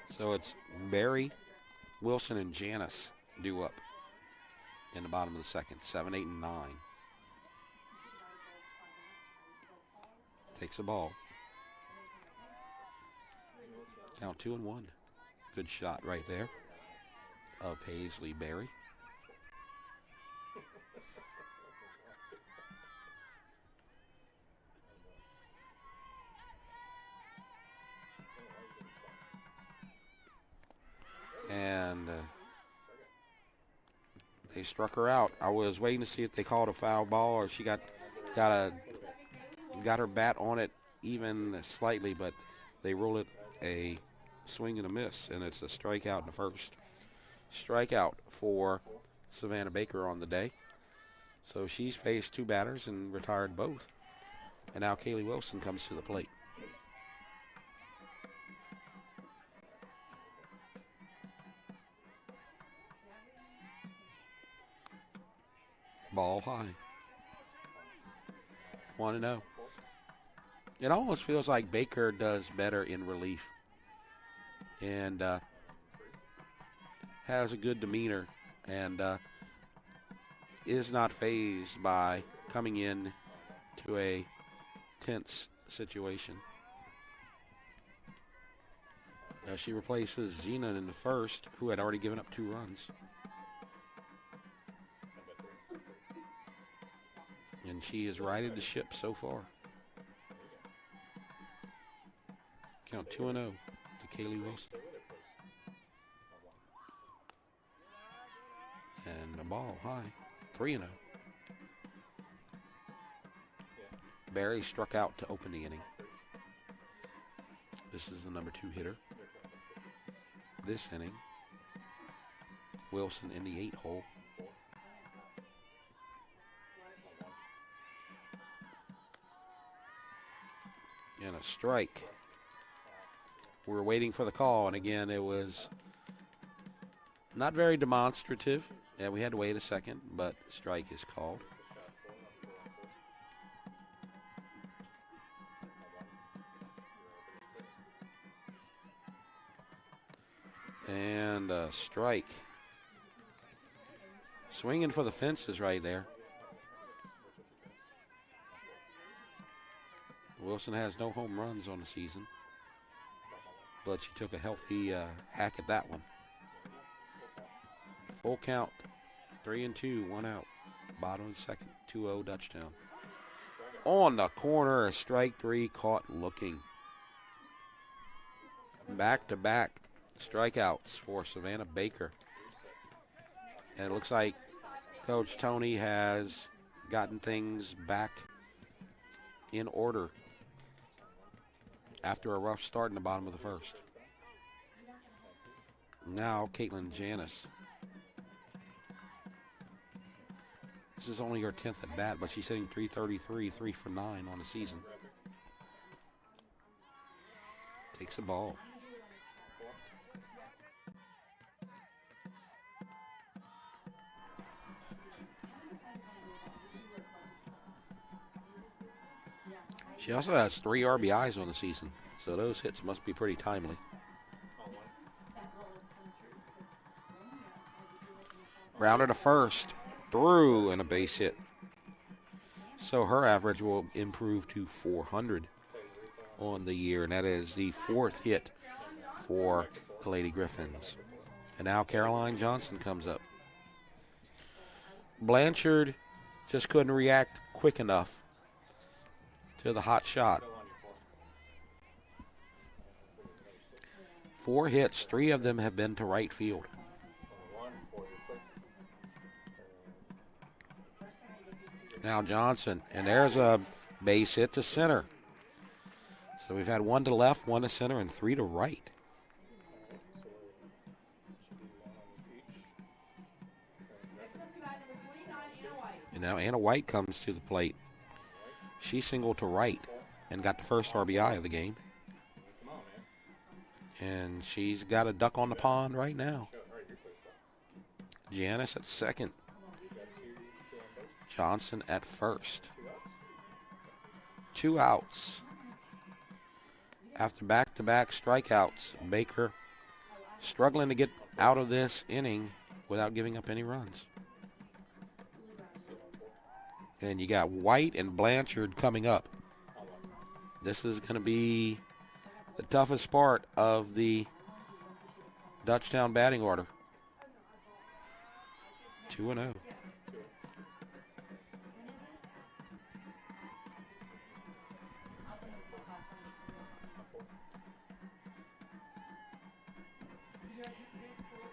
So it's Barry, Wilson, and Janice due up in the bottom of the second, 7, 8, and 9. Takes a ball. Count 2-1. Good shot right there of Paisley Berry. And they struck her out. I was waiting to see if they called a foul ball or she got her bat on it even slightly, but they ruled it a swing and a miss, and it's a strikeout in the first. Strikeout for Savannah Baker on the day. So she's faced 2 batters and retired both. And now Kaylee Wilson comes to the plate. Ball high. 1-0. It almost feels like Baker does better in relief and has a good demeanor and is not fazed by coming in to a tense situation. She replaces Zenon in the first, who had already given up 2 runs. And she has righted the ship so far. Count 2-0 to Kaylee Wilson. And the ball high, 3-0. Barry struck out to open the inning. This is the number 2 hitter. This inning, Wilson in the 8 hole. And a strike. We're waiting for the call, and again, it was not very demonstrative, and we had to wait a second, but strike is called. And a strike. Swinging for the fences right there. Wilson has no home runs on the season, but she took a healthy hack at that one. Full count, 3-2, 1 out. Bottom of the second, 2-0 Dutchtown. On the corner, a strike 3 caught looking. Back-to-back strikeouts for Savannah Baker. And it looks like Coach Tony has gotten things back in order after a rough start in the bottom of the first. Now Caitlin Janis. This is only her 10th at bat, but she's hitting .333, 3 for 9 on the season. Takes a ball. She also has 3 RBIs on the season, so those hits must be pretty timely. Grounded to first, through, and a base hit So her average will improve to 400 on the year, and that is the 4th hit for the Lady Griffins. And now Caroline Johnson comes up. Blanchard just couldn't react quick enough to the hot shot. 4 hits, 3 of them have been to right field. Now Johnson, and there's a base hit to center. So we've had 1 to left, 1 to center, and 3 to right. And now Anna White comes to the plate. She singled to right and got the first RBI of the game. And she's got a duck on the pond right now. Janice at second. Johnson at first. 2 outs. After back-to-back strikeouts, Baker struggling to get out of this inning without giving up any runs. And you got White and Blanchard coming up. This is going to be the toughest part of the Dutchtown batting order. 2-0.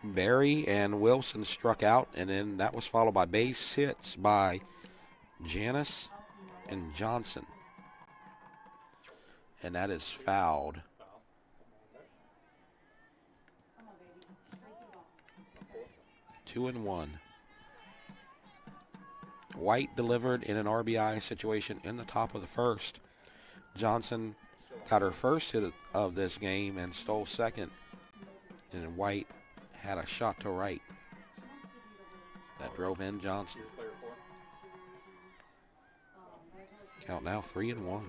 Barry and Wilson struck out, and then that was followed by base hits by Janice and Johnson. And that is fouled. Two and one. White delivered in an RBI situation in the top of the first. Johnson got her first hit of this game and stole second. And White had a shot to right that drove in Johnson. Count now 3-1.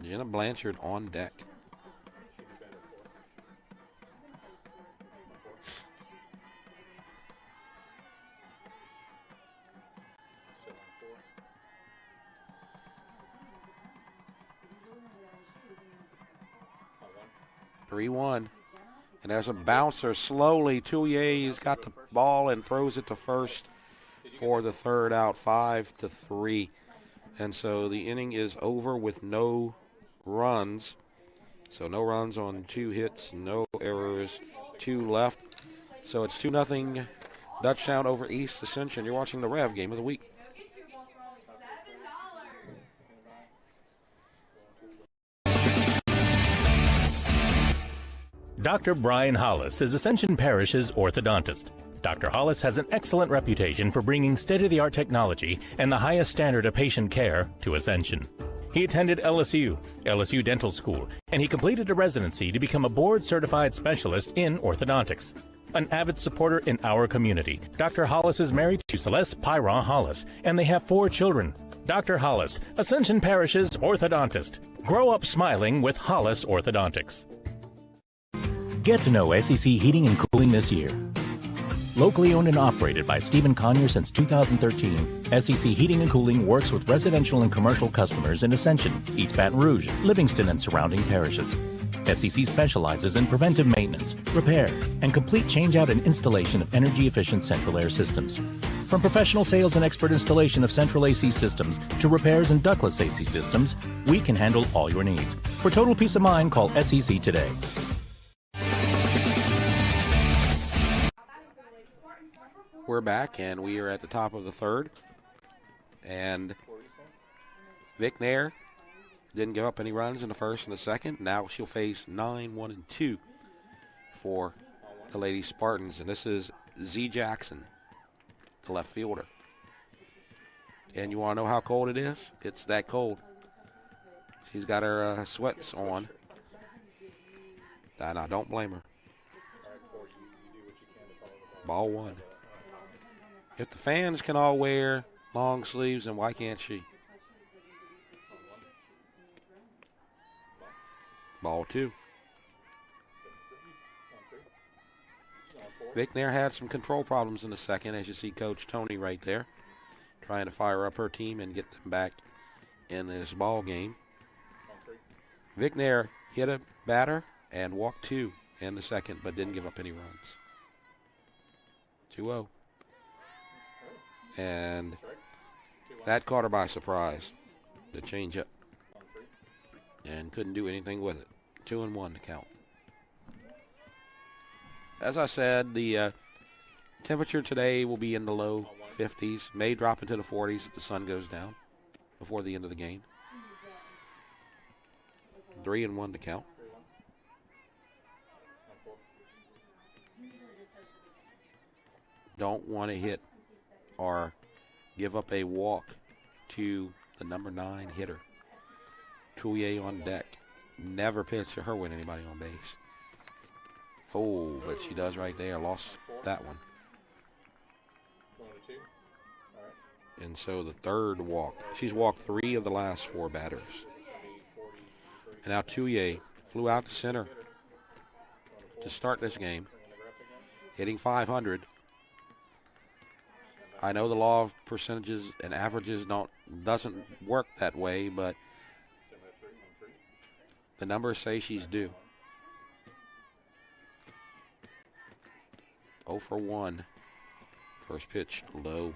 Jenna Blanchard on deck. Three-one. And there's a bouncer slowly. Touye's got the ball and throws it to first for the third out, 5-3. And so the inning is over with no runs. So no runs on 2 hits, no errors, 2 left. So it's 2-0 Dutchtown over East Ascension. You're watching the REV Game of the Week. Dr. Brian Hollis is Ascension Parish's orthodontist. Dr. Hollis has an excellent reputation for bringing state-of-the-art technology and the highest standard of patient care to Ascension. He attended LSU Dental School, and he completed a residency to become a board-certified specialist in orthodontics. An avid supporter in our community, Dr. Hollis is married to Celeste Pyron Hollis, and they have 4 children. Dr. Hollis, Ascension Parish's orthodontist. Grow up smiling with Hollis Orthodontics. Get to know SEC Heating and Cooling this year. Locally owned and operated by Stephen Conyer since 2013, SEC Heating and Cooling works with residential and commercial customers in Ascension, East Baton Rouge, Livingston, and surrounding parishes. SEC specializes in preventive maintenance, repair, and complete changeout and installation of energy-efficient central air systems. From professional sales and expert installation of central AC systems to repairs and ductless AC systems, we can handle all your needs. For total peace of mind, call SEC today. We're back, and we are at the top of the third. And Vic Nair didn't give up any runs in the first and the second. Now she'll face 9-1-2 for the Lady Spartans. And this is Z Jackson, the left fielder. And you want to know how cold it is? It's that cold. She's got her sweats on. I don't blame her. Ball 1. If the fans can all wear long sleeves, then why can't she? Ball 2. Vic Nair had some control problems in the second, as you see Coach Tony right there. trying to fire up her team and get them back in this ball game. Vic Nair hit a batter and walked 2 in the second, but didn't give up any runs. 2-0. And that caught her by surprise, the changeup, and couldn't do anything with it. 2-1 to count. As I said, the temperature today will be in the low 50s, may drop into the 40s if the sun goes down before the end of the game. 3-1 to count. Don't want to hit or give up a walk to the number 9 hitter. Touye on deck. Never pitch to her with anybody on base. Oh, but she does right there. Lost that one. And so the third walk. She's walked 3 of the last 4 batters. And now Touye flew out to center to start this game, hitting .500. I know the law of percentages and averages doesn't work that way, but the numbers say she's due. 0 for 1. First pitch low.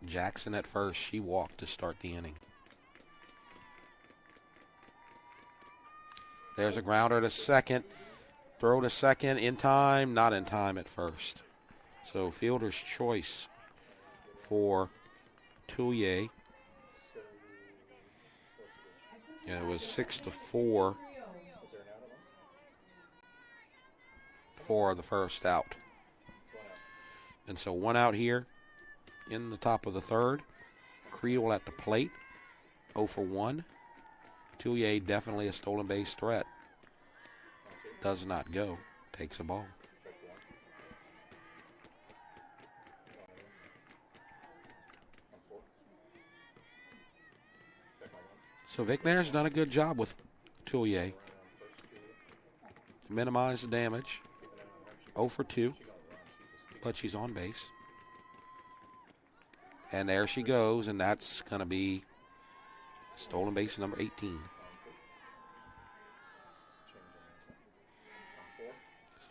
Jackson at first. She walked to start the inning. There's a grounder to second. Throw to second in time. Not in time at first. So fielder's choice for Touye. And it was 6-4 for the first out. And so 1 out here in the top of the third. Creel at the plate. 0 for 1. Touye definitely a stolen base threat. Does not go. Takes a ball. So Vic Nair's done a good job with Touye to minimize the damage. 0 for 2. But she's on base. And there she goes, and that's going to be stolen base number 18.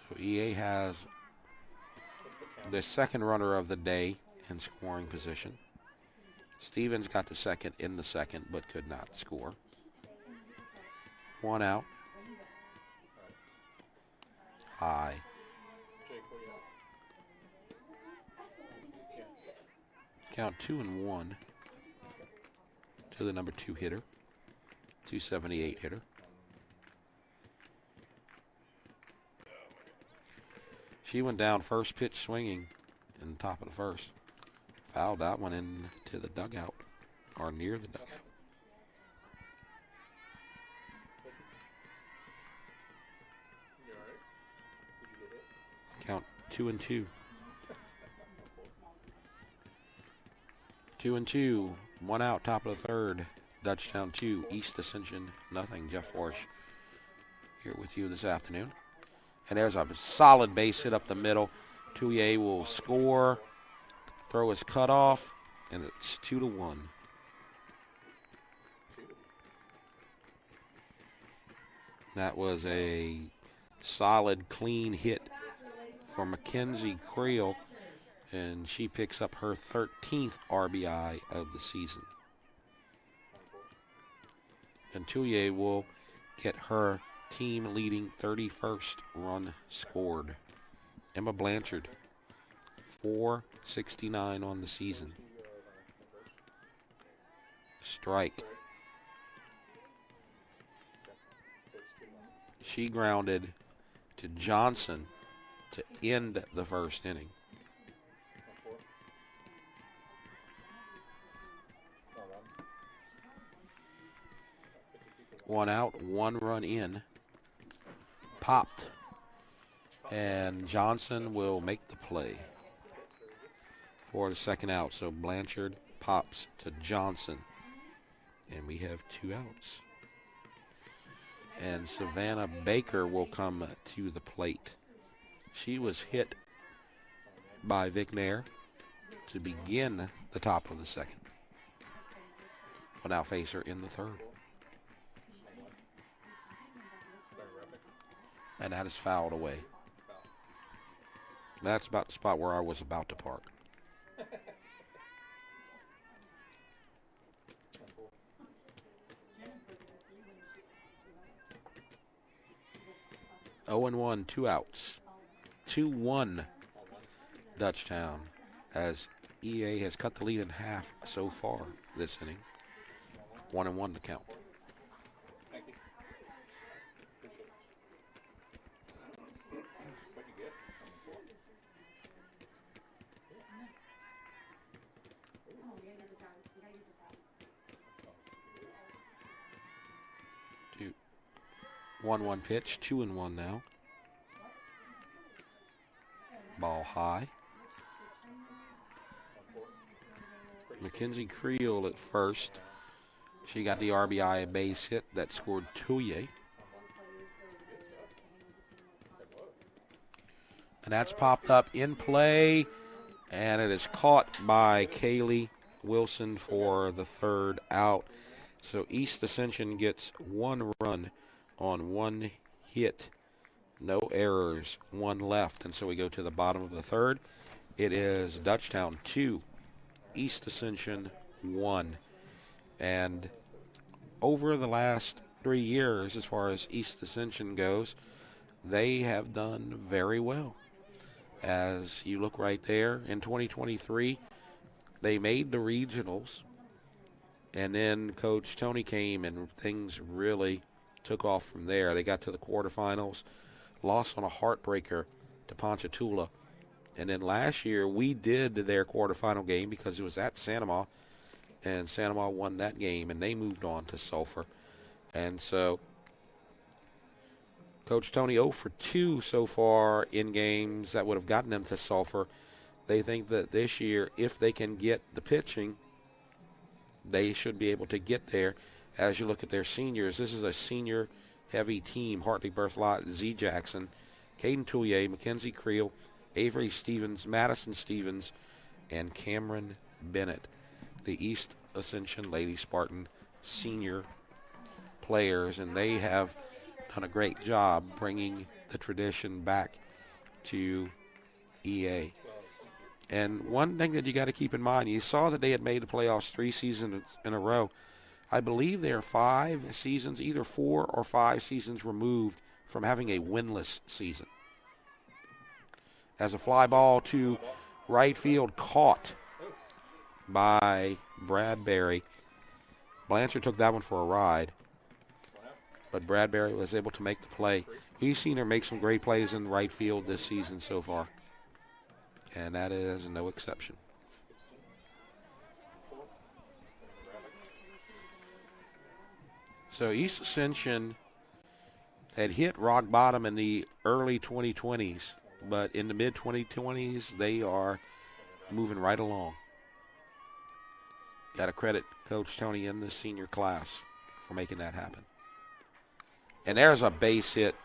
So EA has the second runner of the day in scoring position. Stevens got the second in the second, but could not score. 1 out. High. Count 2-1 to the number 2 hitter, 278 hitter. She went down first pitch swinging in the top of the first. Fouled that one into the dugout, or near the dugout. Count 2-2. 2-2, 1 out, top of the third. Dutchtown 2, East Ascension nothing. Jeff Warsh here with you this afternoon. And there's a solid base hit up the middle. Touye will score. Throw is cut off, and it's 2-1. That was a solid, clean hit for Mackenzie Creel. And she picks up her 13th RBI of the season. And Touye will get her team-leading 31st run scored. Emma Blanchard, 469 on the season. Strike. She grounded to Johnson to end the first inning. 1 out, 1 run in. Popped. And Johnson will make the play for the second out. So Blanchard pops to Johnson. And we have 2 outs. And Savannah Baker will come to the plate. She was hit by Vic Nair to begin the top of the second. We'll now face her in the third. And that is fouled away. That's about the spot where I was about to park. 0-1, 2 outs. 2-1 Dutchtown, as EA has cut the lead in half so far this inning. 1-1 to count. Thank you. Appreciate it. 1-1 pitch, 2-1 now. Ball high. Mackenzie Creel at first. She got the RBI base hit that scored Touye. And that's popped up in play, and it is caught by Kaylee Wilson for the third out. So East Ascension gets 1 run on 1 hit. No errors, 1 left. And so we go to the bottom of the third. It is Dutchtown 2, East Ascension 1. And over the last 3 years, as far as East Ascension goes, they have done very well. As you look right there, in 2023, they made the regionals. And then Coach Tony came and things really took off from there. They got to the quarterfinals, lost on a heartbreaker to Ponchatoula. And then last year, we did their quarterfinal game because it was at Sanoma, and Sanoma won that game, and they moved on to Sulphur. And so Coach Tony 0 for 2 so far in games that would have gotten them to Sulphur. They think that this year, if they can get the pitching, they should be able to get there. As you look at their seniors, this is a senior-heavy team. Hartley Berthelot, Z. Jackson, Caden Touye, Mackenzie Creel, Avery Stevens, Madison Stevens, and Cameron Bennett, the East Ascension Lady Spartan senior players, and they have done a great job bringing the tradition back to EA. And one thing that you got to keep in mind, you saw that they had made the playoffs 3 seasons in a row. I believe they are 5 seasons, either 4 or 5 seasons removed from having a winless season. As a fly ball to right field, caught by Bradbury. Blanchard took that one for a ride, but Bradbury was able to make the play. We've seen her make some great plays in right field this season so far, and that is no exception. So East Ascension had hit rock bottom in the early 2020s, but in the mid-2020s, they are moving right along. Got to credit Coach Tony and the senior class for making that happen. And there's a base hit.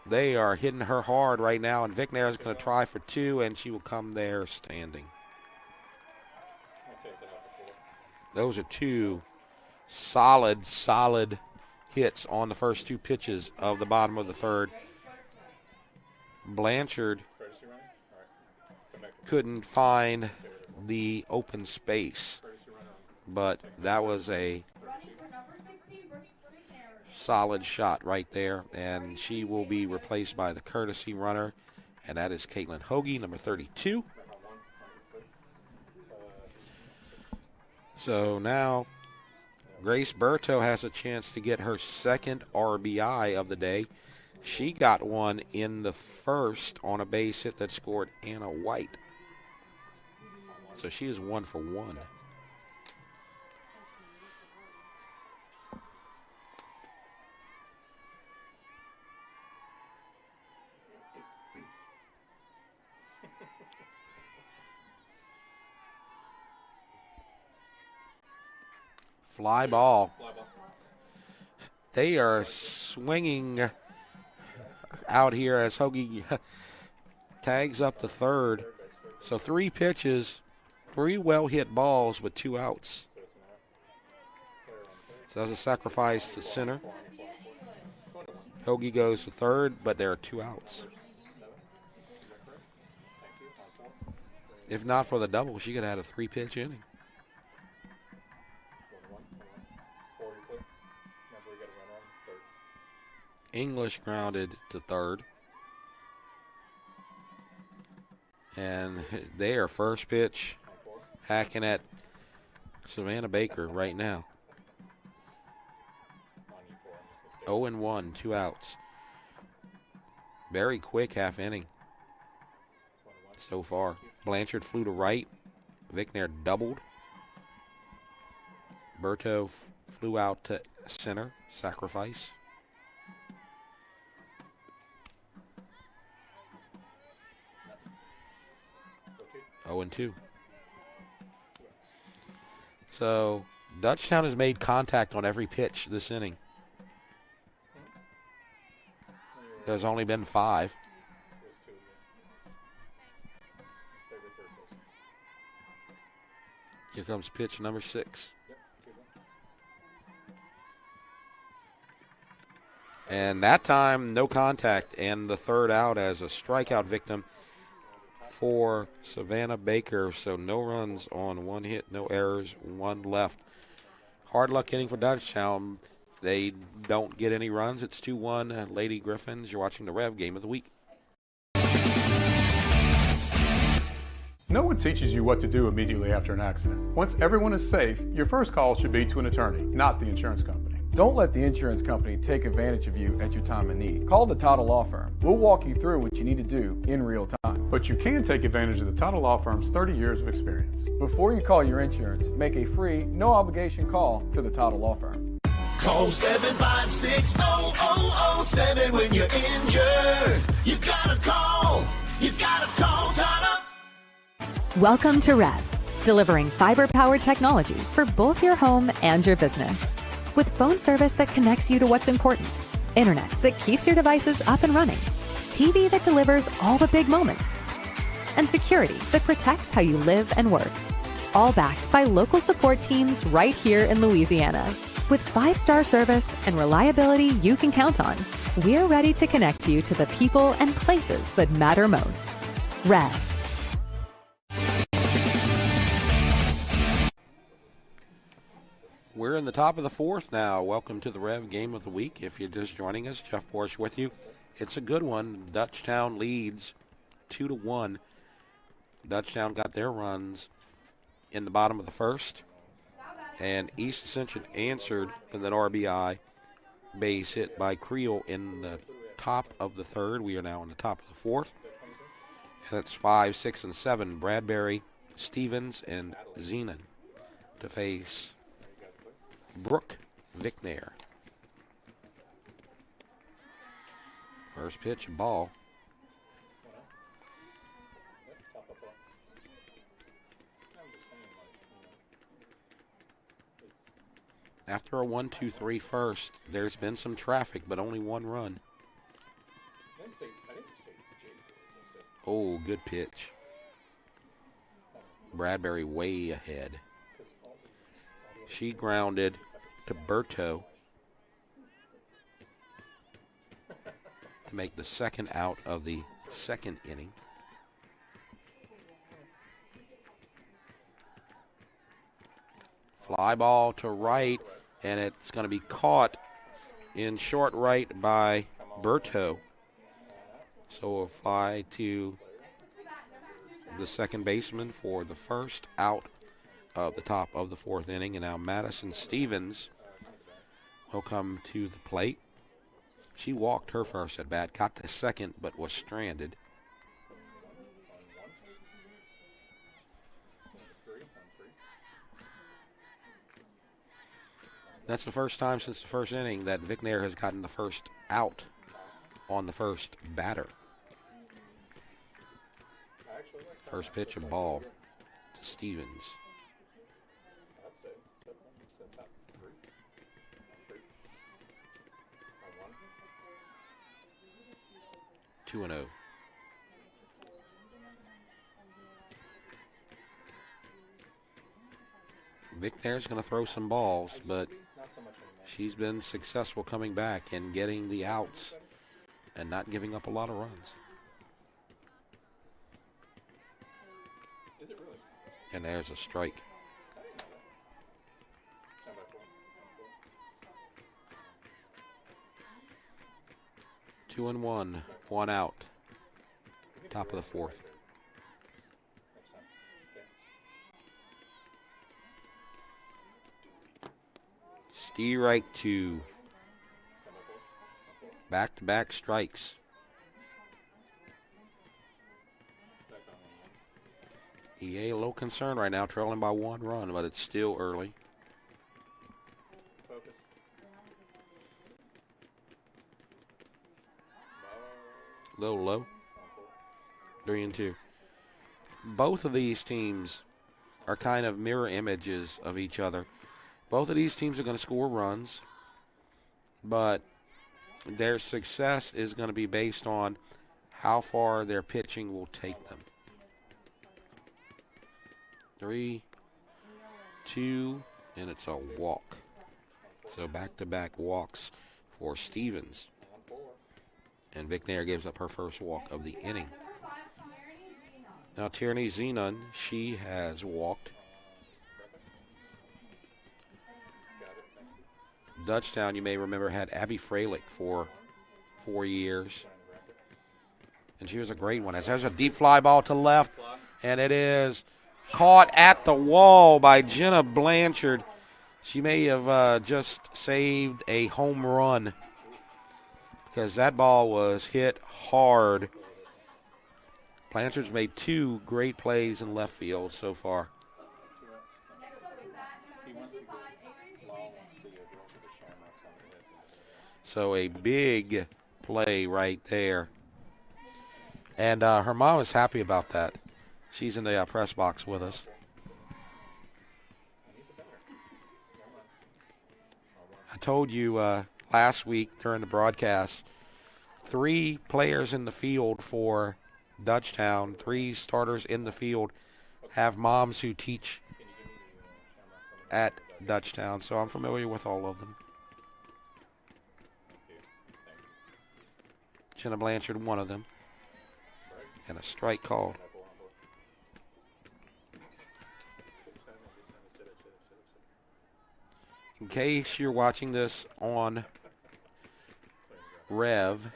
They are hitting her hard right now, and Vic Nair is going to try for 2, and she will come there standing. Those are 2 solid hits on the first 2 pitches of the bottom of the third. Blanchard couldn't find the open space, but that was a solid shot right there, and she will be replaced by the courtesy runner, and that is Caitlin Hoagie, number 32. So now Grace Berto has a chance to get her second RBI of the day. She got one in the first on a base hit that scored Anna White. So she is 1 for 1. Fly ball. They are swinging out here as Hoagie tags up the third. So 3 pitches, 3 well-hit balls with 2 outs. So that's a sacrifice to center. Hoagie goes to third, but there are 2 outs. If not for the double, she could have had a 3-pitch inning. English grounded to third. And they are first pitch hacking at Savannah Baker right now. 0-1, 2 outs. Very quick half inning so far. Blanchard flew to right. Vicknair doubled. Berto flew out to center. Sacrifice. Oh, and 2. So Dutchtown has made contact on every pitch this inning. There's only been 5. Here comes pitch number 6. And that time, no contact, and the third out as a strikeout victim for Savannah Baker. So no runs on 1 hit, no errors, 1 left. Hard luck inning for Dutchtown. They don't get any runs. It's 2-1 Lady Griffins. You're watching the Rev Game of the Week. No one teaches you what to do immediately after an accident. Once everyone is safe, your first call should be to an attorney, not the insurance company. Don't let the insurance company take advantage of you at your time of need. Call the Tuttle Law Firm. We'll walk you through what you need to do in real time. But you can take advantage of the Tuttle Law Firm's 30 years of experience. Before you call your insurance, make a free, no-obligation call to the Tuttle Law Firm. Call 756-0007 when you're injured. You gotta call. You gotta call Tuttle. Welcome to REV, delivering fiber-powered technology for both your home and your business. With phone service that connects you to what's important, internet that keeps your devices up and running, TV that delivers all the big moments, and security that protects how you live and work. All backed by local support teams right here in Louisiana. With 5-star service and reliability you can count on, we're ready to connect you to the people and places that matter most. REV. We're in the top of the 4th now. Welcome to the Rev Game of the Week. If you're just joining us, Jeff Porsche with you. It's a good one. Dutchtown leads 2-1. Dutchtown got their runs in the bottom of the 1st. And East Ascension answered with an RBI base hit by Creel in the top of the 3rd. We are now in the top of the 4th. And it's 5, 6, and 7. Bradbury, Stevens, and Zenon to face Brooke Vicknair. First pitch, ball. After a 1-2-3 first, there's been some traffic, but only 1 run. Oh, good pitch. Bradbury way ahead. She grounded to Berto to make the 2nd out of the 2nd inning. Fly ball to right, and it's going to be caught in short right by Berto. So a fly to the second baseman for the first out of the top of the 4th inning. And now Madison Stevens will come to the plate. She walked her first at bat, got to second, but was stranded. That's the first time since the 1st inning that Vicknair has gotten the first out on the first batter. First pitch, a ball to Stevens. 2-0. McNair's going to throw some balls, but she's been successful coming back and getting the outs and not giving up a lot of runs. Is it really? And there's a strike. Two and one out. Top of the fourth. Strike two. Back-to-back strikes. EA a little concerned right now, trailing by 1 run, but it's still early. Focus. Low. 3-2. Both of these teams are kind of mirror images of each other. Both of these teams are going to score runs, but their success is going to be based on how far their pitching will take them. 3, 2, and it's a walk. So back-to-back walks for Stevens. And McNair gives up her first walk of the inning. Now Tierney Zenon, she has walked. Dutchtown, you may remember, had Abby Freilich for 4 years. And she was a great one. As there's a deep fly ball to left, and it is caught at the wall by Jenna Blanchard. She may have just saved a home run because that ball was hit hard. Blanchard's made 2 great plays in left field so far. So a big play right there. And her mom is happy about that. She's in the press box with us. I told you last week during the broadcast, 3 players in the field for Dutchtown, 3 starters in the field, have moms who teach at Dutchtown. So I'm familiar with all of them. Jenna Blanchard, one of them. And a strike called. In case you're watching this on REV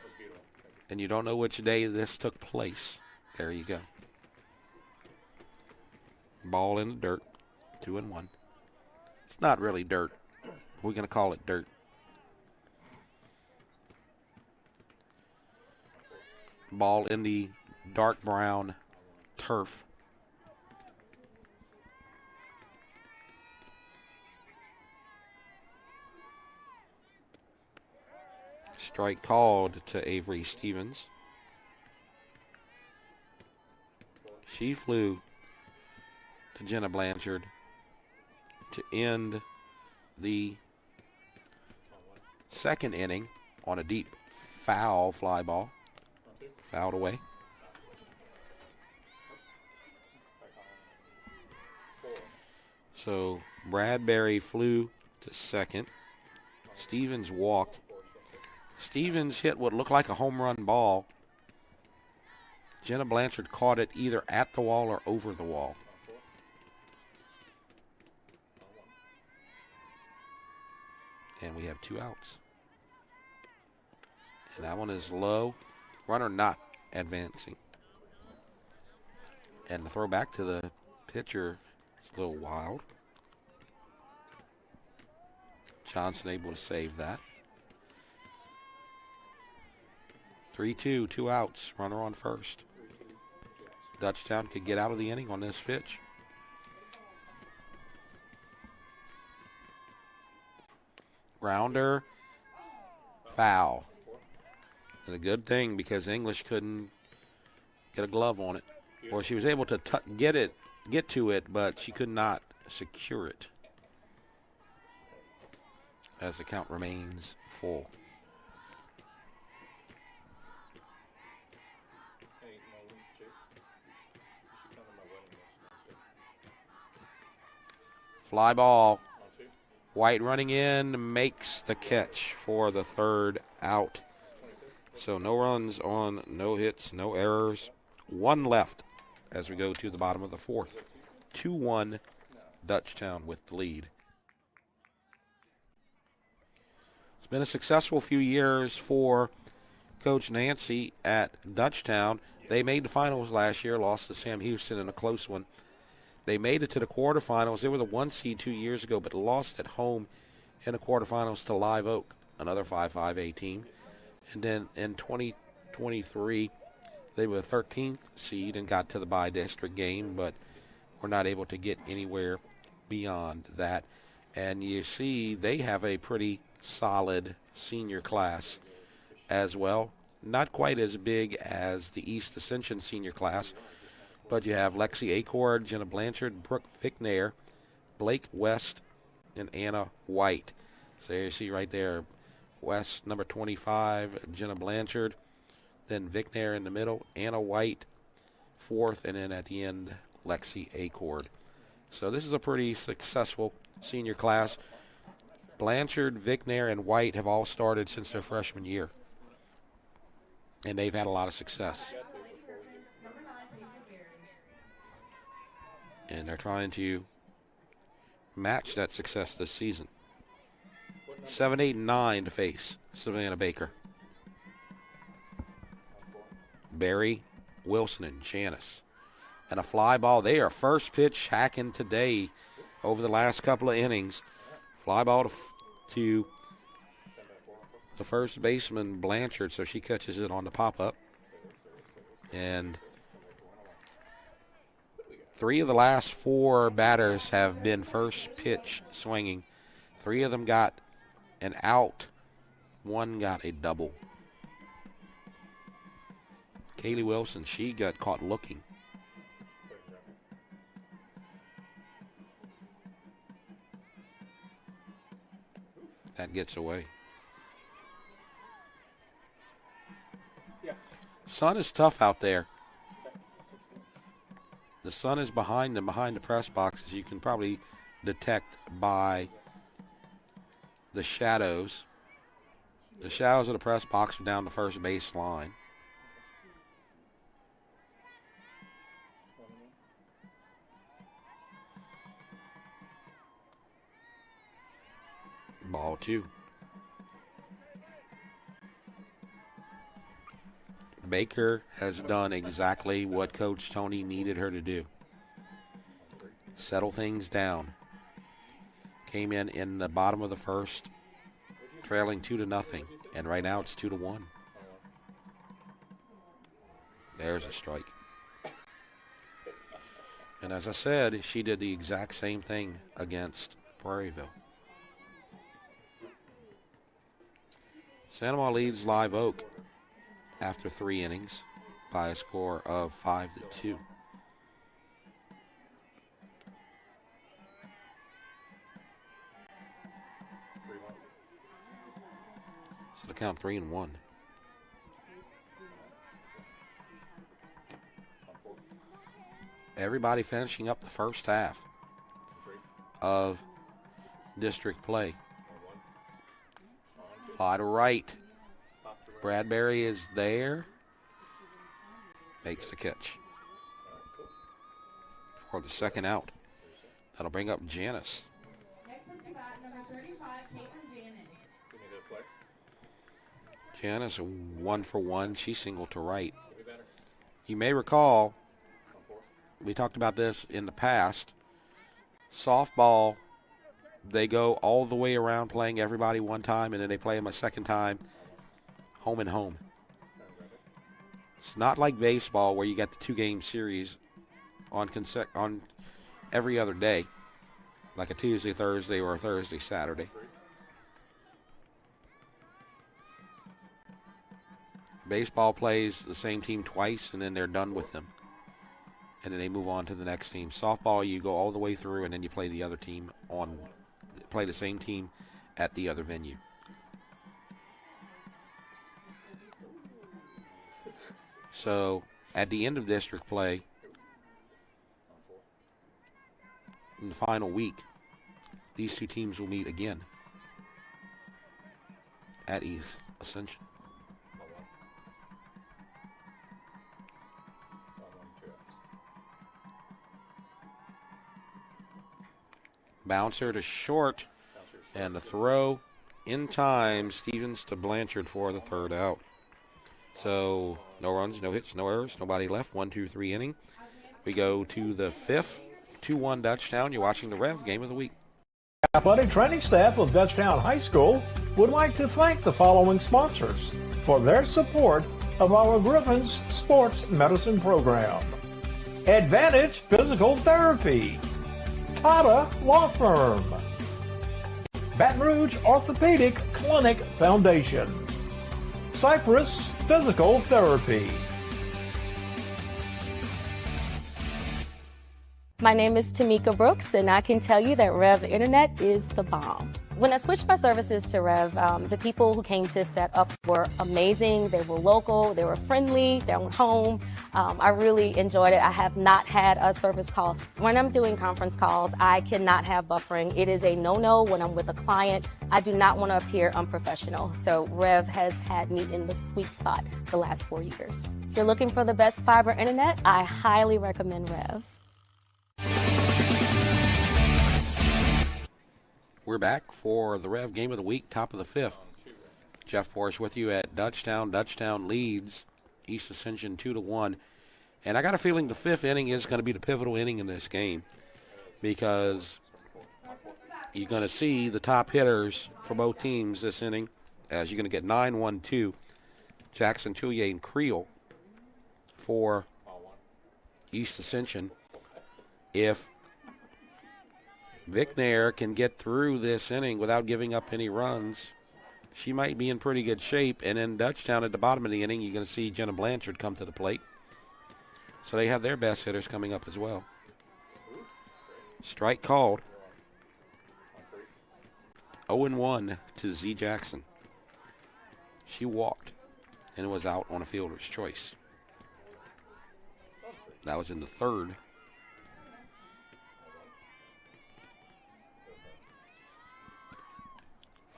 and you don't know which day this took place, there you go. Ball in the dirt, 2 and 1. It's not really dirt. We're going to call it dirt. Ball in the dark brown turf. Strike called to Avery Stevens. She flew to Jenna Blanchard to end the second inning on a deep foul fly ball. Fouled away. So Bradbury flew to second. Stevens walked. Stevens hit what looked like a home run ball. Jenna Blanchard caught it either at the wall or over the wall. And we have 2 outs. And that one is low. Runner not advancing. And the throw back to the pitcher is a little wild. Johnson able to save that. 3-2, 2 outs, runner on first. Dutchtown could get out of the inning on this pitch. Grounder, foul. And a good thing because English couldn't get a glove on it. Or she was able to get to it, but she could not secure it. As the count remains full. Fly ball. White running in, makes the catch for the 3rd out. So no runs on, no hits, no errors. 1 left as we go to the bottom of the 4th. 2-1 Dutchtown with the lead. It's been a successful few years for Coach Nancy at Dutchtown. They made the finals last year, lost to Sam Houston in a close one. They made it to the quarterfinals. They were the 1 seed 2 years ago, but lost at home in the quarterfinals to Live Oak, another 5-5A team. And then in 2023, they were the 13th seed and got to the bi-district game, but were not able to get anywhere beyond that. And you see they have a pretty solid senior class as well. Not quite as big as the East Ascension senior class, but you have Lexi Acord, Jenna Blanchard, Brooke Ficknair, Blake West, and Anna White. So you see right there, West, number 25, Jenna Blanchard, then Vicknair in the middle, Anna White, 4th, and then at the end, Lexi Acord. So this is a pretty successful senior class. Blanchard, Vicknair, and White have all started since their freshman year, and they've had a lot of success. And they're trying to match that success this season. 7, 8, and 9 to face Savannah Baker. Barry, Wilson, and Janice. And a fly ball there. First pitch hacking today over the last couple of innings. Fly ball to the first baseman, Blanchard, so she catches it on the pop-up. And 3 of the last 4 batters have been first pitch swinging. 3 of them got an out. 1 got a double. Kaylee Wilson, she got caught looking. That gets away. Sun is tough out there. The sun is behind them, behind the press boxes. You can probably detect by the shadows. The shadows of the press box are down the first base line. Ball 2. Baker has done exactly what Coach Tony needed her to do. Settle things down. Came in the bottom of the first, trailing 2-0, and right now it's 2-1. There's a strike. And as I said, she did the exact same thing against Prairieville. Santa Maria leads Live Oak after 3 innings by a score of 5-2. So the count 3-1. Everybody finishing up the first half of district play. Fly to right. Bradbury is there. Makes the catch for the second out. That'll bring up Janice. Next up to bat, number 35, Caitlin Janice. Janice, 1 for 1. She singled to right. You may recall, we talked about this in the past. Softball, they go all the way around playing everybody one time, and then they play them a second time, home and home. It's not like baseball where you got the 2-game series on every other day, like a Tuesday, Thursday, or a Thursday, Saturday. Baseball plays the same team twice, and then they're done with them. And then they move on to the next team. Softball, you go all the way through, and then you play the other team play the same team at the other venue. So at the end of district play, in the final week, these two teams will meet again at East Ascension. Bouncer to short, and the throw in time. Stevens to Blanchard for the third out. So no runs, no hits, no errors, nobody left. 1-2-3 inning. We go to the fifth. 2-1 Dutchtown. You're watching the Rev Game of the Week. Athletic training staff of Dutchtown High School would like to thank the following sponsors for their support of our Griffins Sports Medicine Program. Advantage Physical Therapy, Tata Law Firm, Baton Rouge Orthopedic Clinic Foundation, Cypress Physical Therapy. My name is Tamika Brooks, and I can tell you that REV Internet is the bomb. When I switched my services to REV, the people who came to set up were amazing. They were local, they were friendly, they were home. I really enjoyed it. I have not had a service call. When I'm doing conference calls, I cannot have buffering. It is a no-no when I'm with a client. I do not want to appear unprofessional. So REV has had me in the sweet spot the last 4 years. If you're looking for the best fiber internet, I highly recommend REV. We're back for the Rev Game of the Week, top of the fifth. Jeff Porras with you at Dutchtown. Dutchtown leads East Ascension 2-1. And I got a feeling the fifth inning is going to be the pivotal inning in this game, because you're going to see the top hitters for both teams this inning, as you're going to get 9-1-2, Jackson, Tullier, and Creel for East Ascension. If Vic Nair can get through this inning without giving up any runs, she might be in pretty good shape. And then Dutchtown at the bottom of the inning, you're going to see Jenna Blanchard come to the plate. So they have their best hitters coming up as well. Strike called. 0-1 to Z Jackson. She walked and was out on a fielder's choice. That was in the third.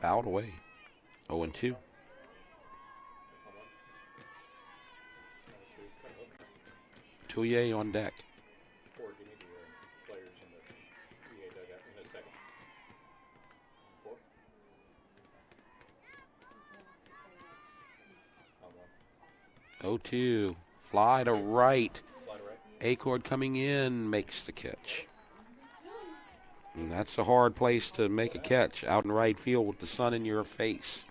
Fouled away. 0-2. Tullier on deck. Oh, 2. Fly to right. Acord coming in makes the catch. And that's a hard place to make a catch, out in right field with the sun in your face.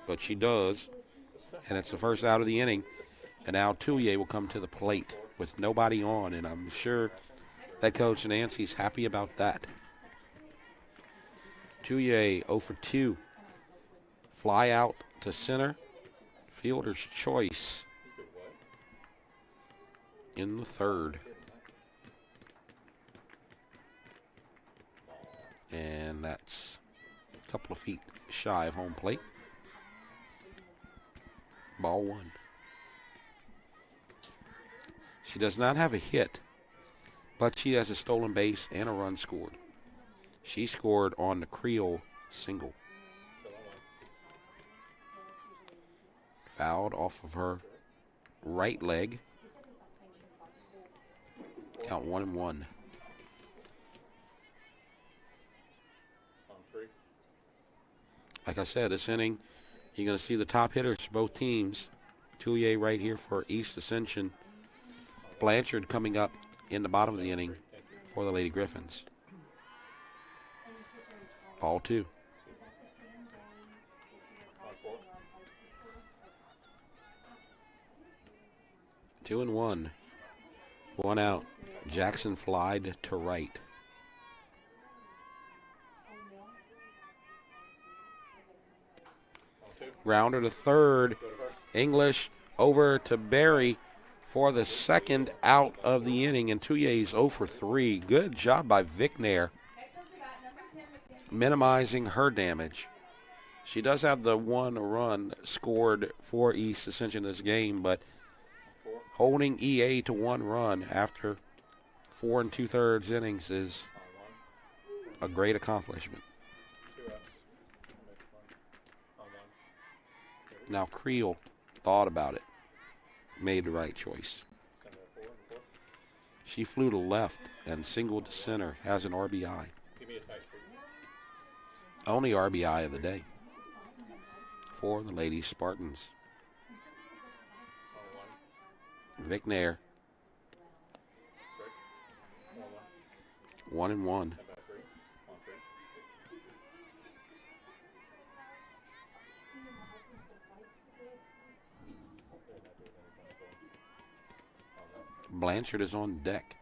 But she does, and it's the first out of the inning. And now Tullier will come to the plate with nobody on, and I'm sure that Coach Nancy's happy about that. Tullier 0-2. Fly out to center. Fielder's choice in the third. And that's a couple of feet shy of home plate. Ball 1. She does not have a hit, but she has a stolen base and a run scored. She scored on the Creel single. Fouled off of her right leg. Count 1-1. Like I said, this inning, you're going to see the top hitters for both teams. Tullier right here for East Ascension. Blanchard coming up in the bottom of the inning for the Lady Griffins. Ball 2. Two and 1. 1 out. Jackson flied to right. Grounder to third. English over to Barry for the second out of the inning. And Tullier's 0-3. Good job by Vic Nair, minimizing her damage. She does have the one run scored for East Ascension this game, but holding EA to 1 run after 4 2/3 innings is a great accomplishment. Now Creel thought about it, made the right choice. She flew to left and singled to center, has an RBI. Only RBI of the day for the Lady Spartans. Vic Nair. 1-1. Blanchard is on deck.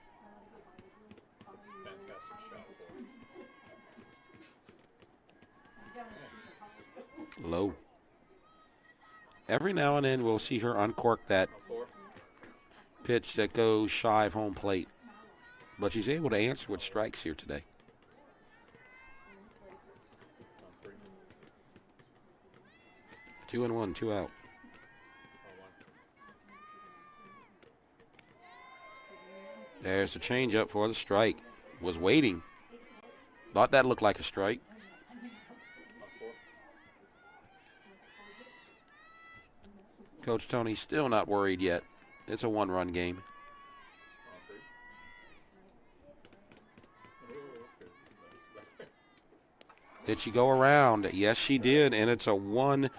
Low. Every now and then we'll see her uncork that pitch that goes shy of home plate. But she's able to answer with strikes here today. Two and one, 2 out. There's the changeup for the strike. Was waiting. Thought that looked like a strike. Coach Tony's still not worried yet. It's a one-run game. Did she go around? Yes, she did, and it's a 1,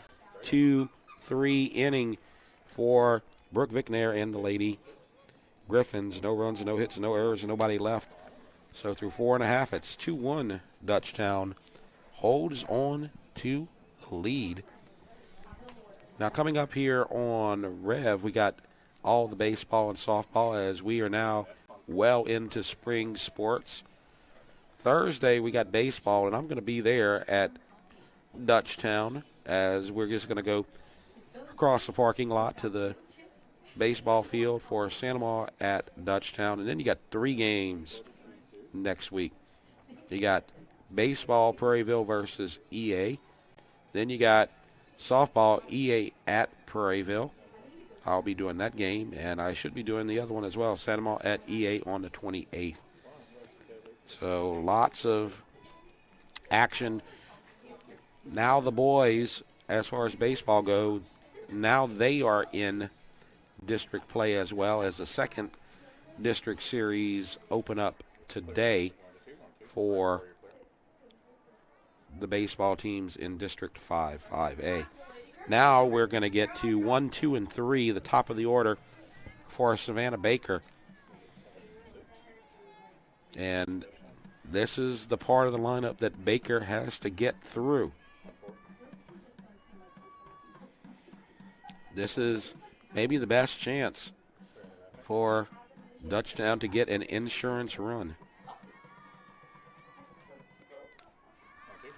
2, 3 inning for Brooke Vicknair and the Lady Griffins. No runs, no hits, no errors, and nobody left. So through 4.5, it's 2-1. Dutchtown holds on to the lead. Now coming up here on REV, we got all the baseball and softball as we are now well into spring sports. Thursday we got baseball, and I'm going to be there at Dutchtown as we're just going to go across the parking lot to the baseball field for Santa Ma at Dutchtown. And then you got 3 games next week. You got baseball, Prairieville versus EA. Then you got softball, EA at Prairieville. I'll be doing that game, and I should be doing the other one as well, Santa Ma at EA on the 28th. So lots of action. Now the boys, as far as baseball goes, now they are in district play as well, as the second district series open up today for the baseball teams in District 5, 5A. Now we're going to get to 1, 2, and 3, the top of the order for Savannah Baker. And this is the part of the lineup that Baker has to get through. This is maybe the best chance for Dutchtown to get an insurance run.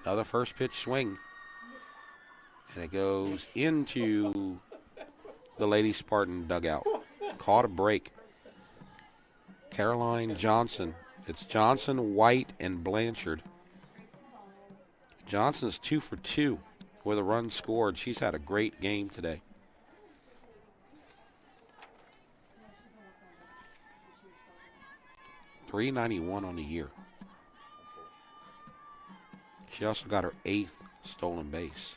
Another first pitch swing. And it goes into the Lady Spartan dugout. Caught a break. Caroline Johnson. It's Johnson, White, and Blanchard. Johnson's 2 for 2 with a run scored. She's had a great game today. .391 on the year. She also got her 8th stolen base.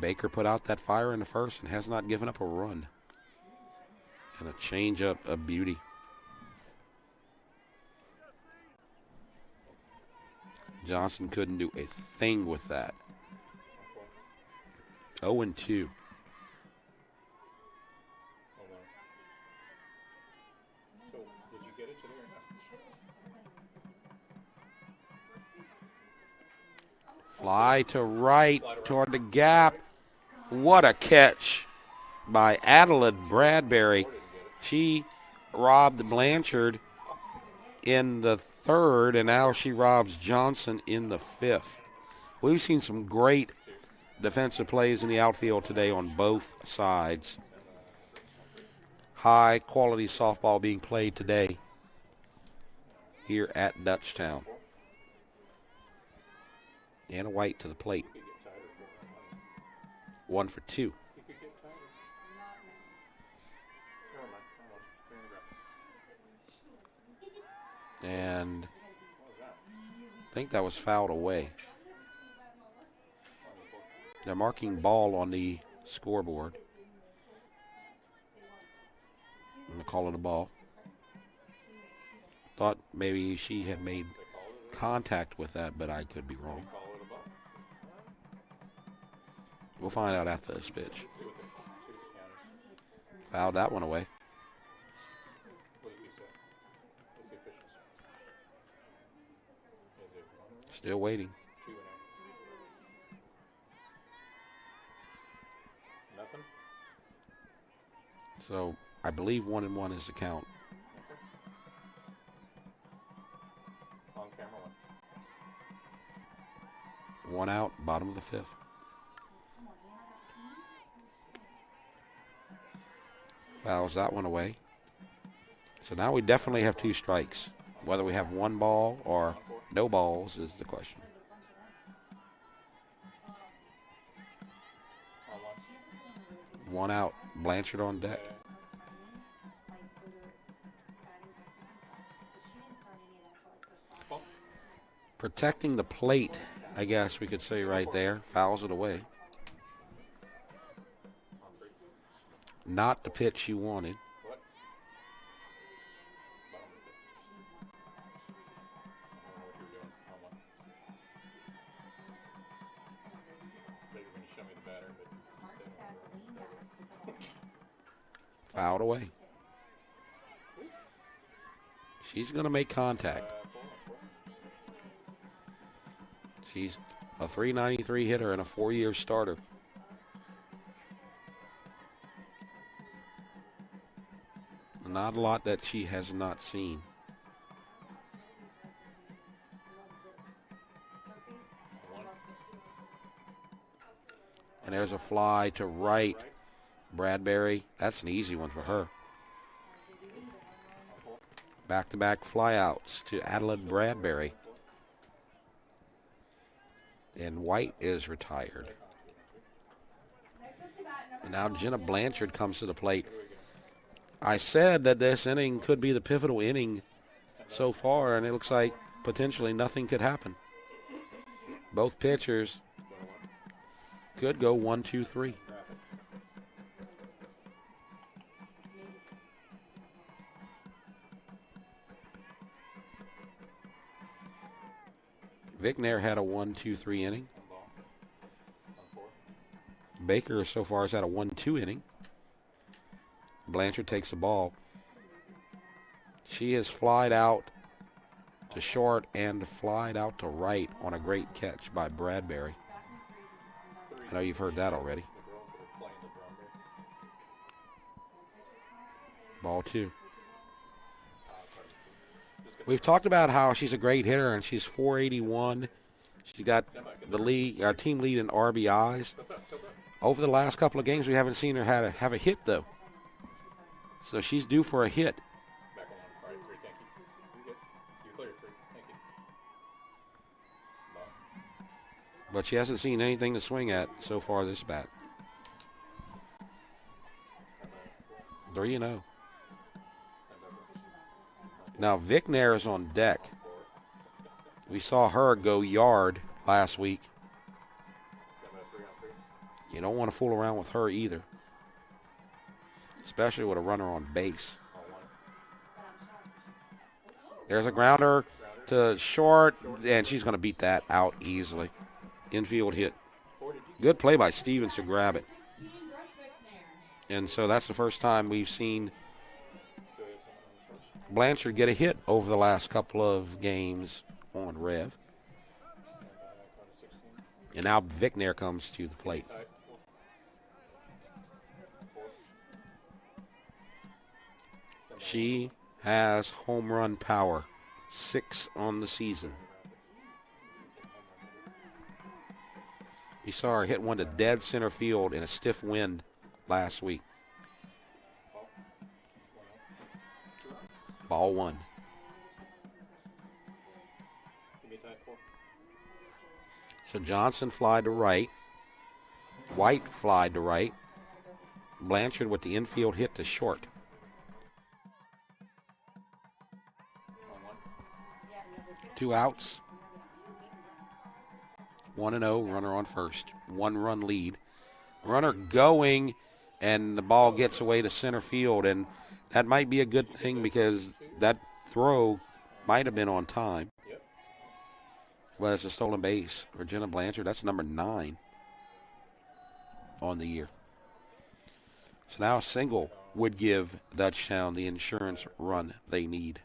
Baker put out that fire in the first and has not given up a run. And a changeup of beauty. Johnson couldn't do a thing with that. 0-2. Fly to right toward the gap. What a catch by Adelaide Bradbury. She robbed Blanchard in the 3rd, and now she robs Johnson in the 5th. We've seen some great defensive plays in the outfield today on both sides. High-quality softball being played today here at Dutchtown. Anna White to the plate. 1 for 2. And think that was fouled away. They're marking ball on the scoreboard. I'm going to call it a ball. Thought maybe she had made contact with that, but I could be wrong. We'll find out after this pitch. Fouled that one away. Still waiting. Nothing? So I believe 1-1 is the count. On camera one. One out, bottom of the fifth. Fouls that one away. So now we definitely have 2 strikes. Whether we have 1 ball or no balls is the question. One out. Blanchard on deck. Protecting the plate, I guess we could say right there. Fouls it away. Not the pitch you wanted. Fouled away. She's going to make contact. She's a .393 hitter and a 4-year starter. Not a lot that she has not seen. And there's a fly to right. Bradbury, that's an easy one for her. Back-to-back flyouts to Adelaide Bradbury. And White is retired. And now Jenna Blanchard comes to the plate. I said that this inning could be the pivotal inning so far, and it looks like potentially nothing could happen. Both pitchers could go 1, 2, 3. Vicknair had a 1, 2, 3 inning. Baker so far has had a 1-2 inning. Blanchard takes the ball. She has flied out to short and flied out to right on a great catch by Bradbury. I know you've heard that already. Ball 2. We've talked about how she's a great hitter, and she's .481. She's got the lead, our team lead in RBIs. Over the last couple of games, we haven't seen her have a hit, though. So she's due for a hit. But she hasn't seen anything to swing at so far this bat. 3-0. Now, Vicknair is on deck. We saw her go yard last week. You don't want to fool around with her either, especially with a runner on base. There's a grounder to short, and she's going to beat that out easily. Infield hit. Good play by Stevens to grab it. And so that's the first time we've seen Blanchard get a hit over the last couple of games on Rev. And now Vicknair comes to the plate. She has home run power, 6 on the season. You saw her hit one to dead center field in a stiff wind last week. Ball 1. So Johnson flied to right. White flied to right. Blanchard with the infield hit to short. Two outs. 1-0, runner on first. 1-run lead. Runner going, and the ball gets away to center field, and that might be a good thing because that throw might have been on time. Well, it's a stolen base. Regina Blanchard, that's number 9 on the year. So now a single would give Dutchtown the insurance run they need.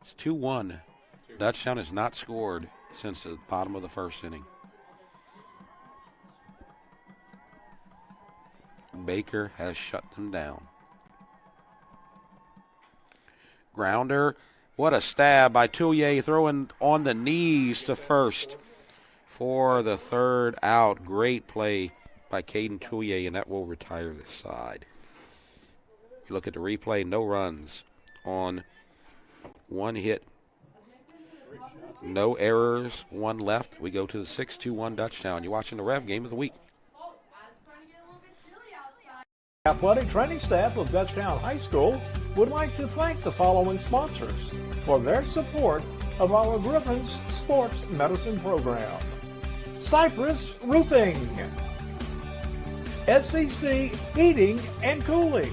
It's 2-1. Dutchtown has not scored since the bottom of the first inning. Baker has shut them down. Grounder. What a stab by Touye, throwing on the knees to first for the third out. Great play by Caden Touye, and that will retire the side. You look at the replay, no runs on one hit. No errors, one left. We go to the 6-2-1 Dutchtown. You're watching the Rev Game of the Week. Athletic training staff of Dutchtown High School would like to thank the following sponsors for their support of our Griffins Sports Medicine Program. Cypress Roofing, SCC Heating and Cooling,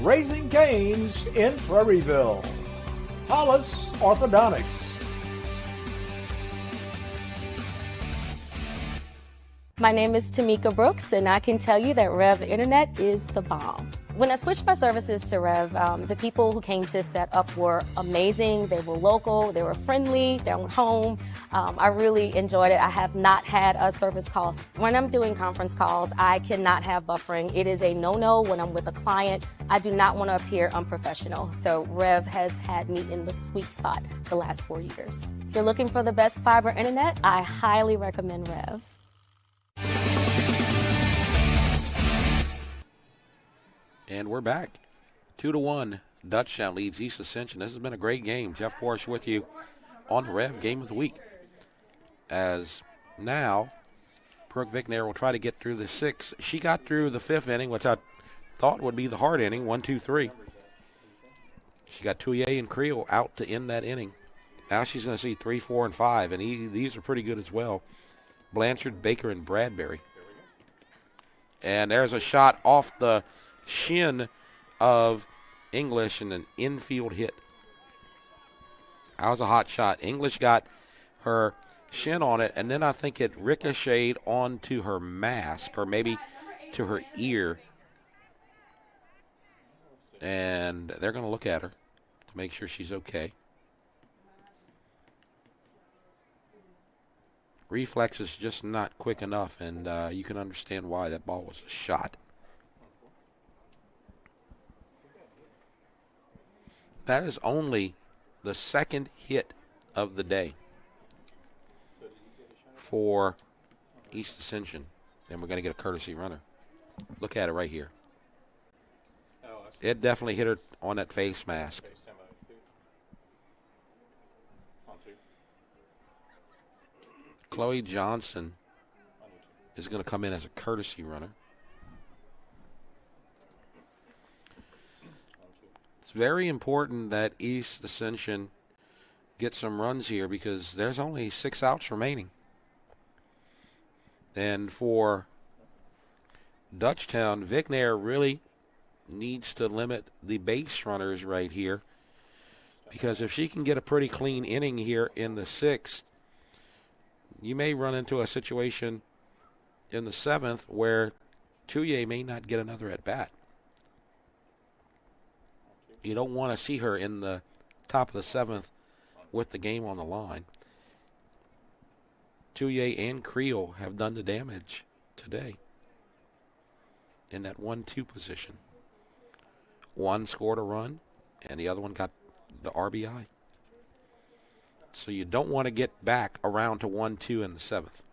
Raising Cane's in Prairieville, Hollis Orthodontics. My name is Tamika Brooks, and I can tell you that REV Internet is the bomb. When I switched my services to REV, the people who came to set up were amazing. They were local, they were friendly, they were home. I really enjoyed it. I have not had a service call. When I'm doing conference calls, I cannot have buffering. It is a no-no when I'm with a client. I do not want to appear unprofessional. So REV has had me in the sweet spot the last 4 years. If you're looking for the best fiber internet, I highly recommend REV. And we're back. 2-1. Dutchtown leads East Ascension. This has been a great game. Jeff Porsche with you on the Rev Game of the Week. As now, Brooke Vicknair will try to get through the 6th. She got through the 5th inning, which I thought would be the hard inning, 1, 2, 3. She got Touye and Creel out to end that inning. Now she's going to see 3, 4, and 5, and these are pretty good as well. Blanchard, Baker, and Bradbury. And there's a shot off the shin of English and an infield hit. That was a hot shot. English got her shin on it, and then I think it ricocheted onto her mask or maybe to her ear. And they're going to look at her to make sure she's okay. Reflex is just not quick enough, and you can understand why that ball was a shot. That is only the second hit of the day for East Ascension, and we're going to get a courtesy runner. Look at it right here. It definitely hit her on that face mask. Chloe Johnson is going to come in as a courtesy runner. It's very important that East Ascension get some runs here because there's only 6 outs remaining. And for Dutchtown, Vicknair really needs to limit the base runners right here because if she can get a pretty clean inning here in the 6th, you may run into a situation in the 7th where Touye may not get another at-bat. You don't want to see her in the top of the 7th with the game on the line. Touye and Creel have done the damage today in that 1-2 position. One scored a run, and the other one got the RBI. So you don't want to get back around to 1-2 in the 7th.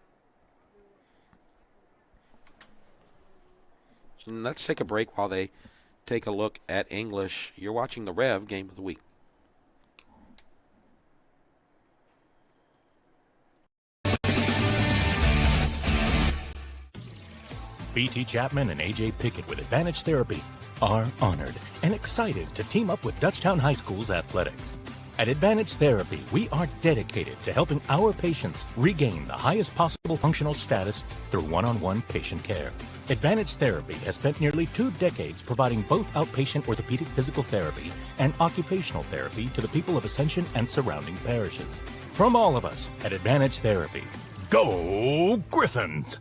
And let's take a break while they take a look at English. You're watching the Rev Game of the Week. BT Chapman and AJ Pickett with Advantage Therapy. are honored and excited to team up with Dutchtown High School's athletics. At Advantage Therapy, we are dedicated to helping our patients regain the highest possible functional status through one-on-one patient care. Advantage Therapy has spent nearly 2 decades providing both outpatient orthopedic physical therapy and occupational therapy to the people of Ascension and surrounding parishes. From all of us at Advantage Therapy, go Griffins!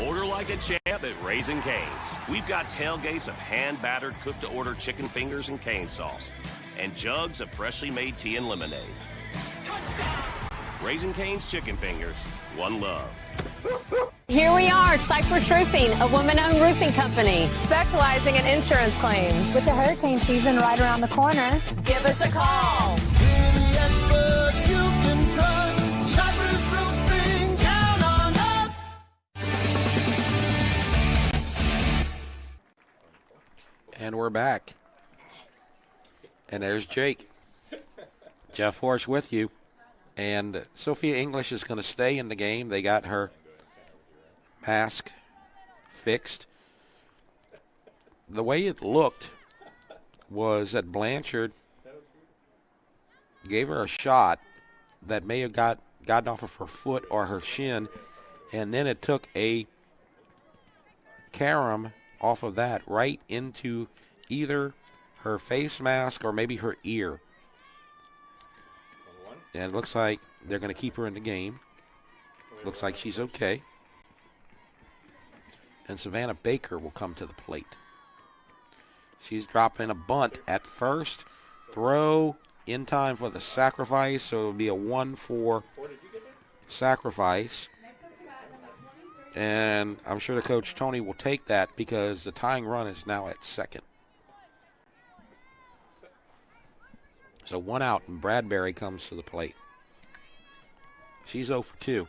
Order like a champ at Raising Cane's. We've got tailgates of hand-battered, cooked-to-order chicken fingers and cane sauce, and jugs of freshly made tea and lemonade. Raising Cane's Chicken Fingers, one love. Here we are, Cypress Roofing, a woman-owned roofing company specializing in insurance claims. With the hurricane season right around the corner, Give us a call. And we're back. And there's Jake. Jeff Horsch with you. And Sophia English is going to stay in the game. They got her mask fixed. The way it looked was that Blanchard gave her a shot that may have gotten off of her foot or her shin, and then it took a carom off of that right into either her face mask or maybe her ear. And it looks like they're going to keep her in the game. Looks like she's okay. And Savannah Baker will come to the plate. She's dropping a bunt at first. Throw in time for the sacrifice, so it'll be a 1-4 sacrifice. And I'm sure the coach, Tony, will take that because the tying run is now at second. So 1 out, and Bradbury comes to the plate. She's 0 for 2.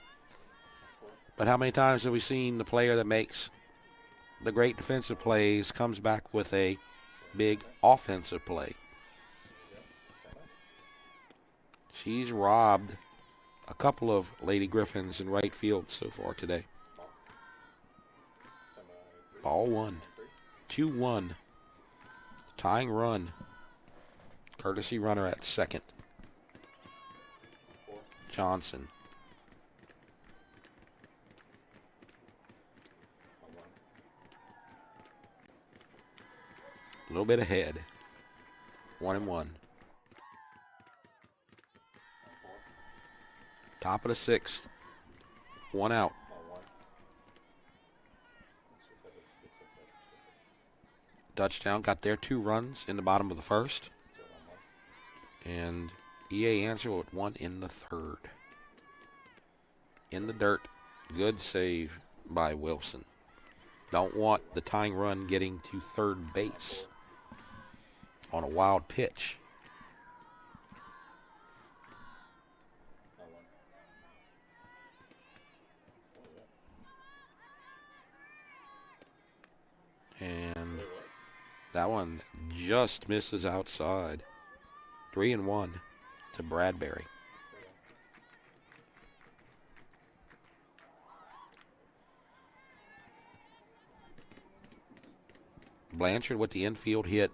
But how many times have we seen the player that makes the great defensive plays comes back with a big offensive play? She's robbed a couple of Lady Griffins in right field so far today. Ball 1. 2-1. Tying run. Courtesy runner at second. Johnson. A little bit ahead. 1-1. Top of the 6th. 1 out. Dutchtown got their 2 runs in the bottom of the first. And EA answered with 1 in the 3rd. In the dirt. Good save by Wilson. Don't want the tying run getting to third base on a wild pitch. And that one just misses outside. 3-1 to Bradbury. Blanchard with the infield hit.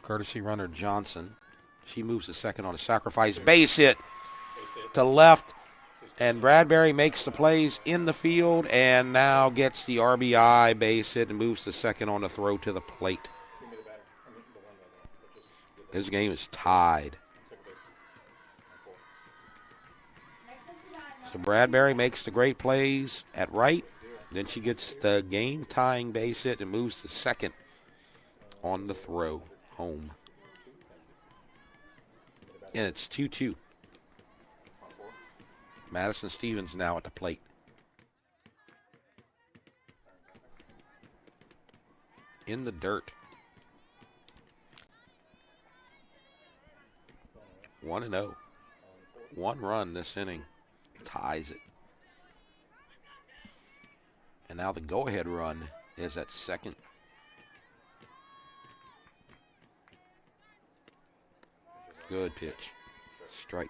Courtesy runner Johnson. She moves to second on a sacrifice. Base hit to left. And Bradbury makes the plays in the field and now gets the RBI base hit and moves to second on the throw to the plate. This game is tied. So Bradbury makes the great plays at right. Then she gets the game-tying base hit and moves to second on the throw home. And it's 2-2. Madison Stevens now at the plate. In the dirt. 1-0. 1 run this inning ties it. And now the go-ahead run is at second. Good pitch. Strike.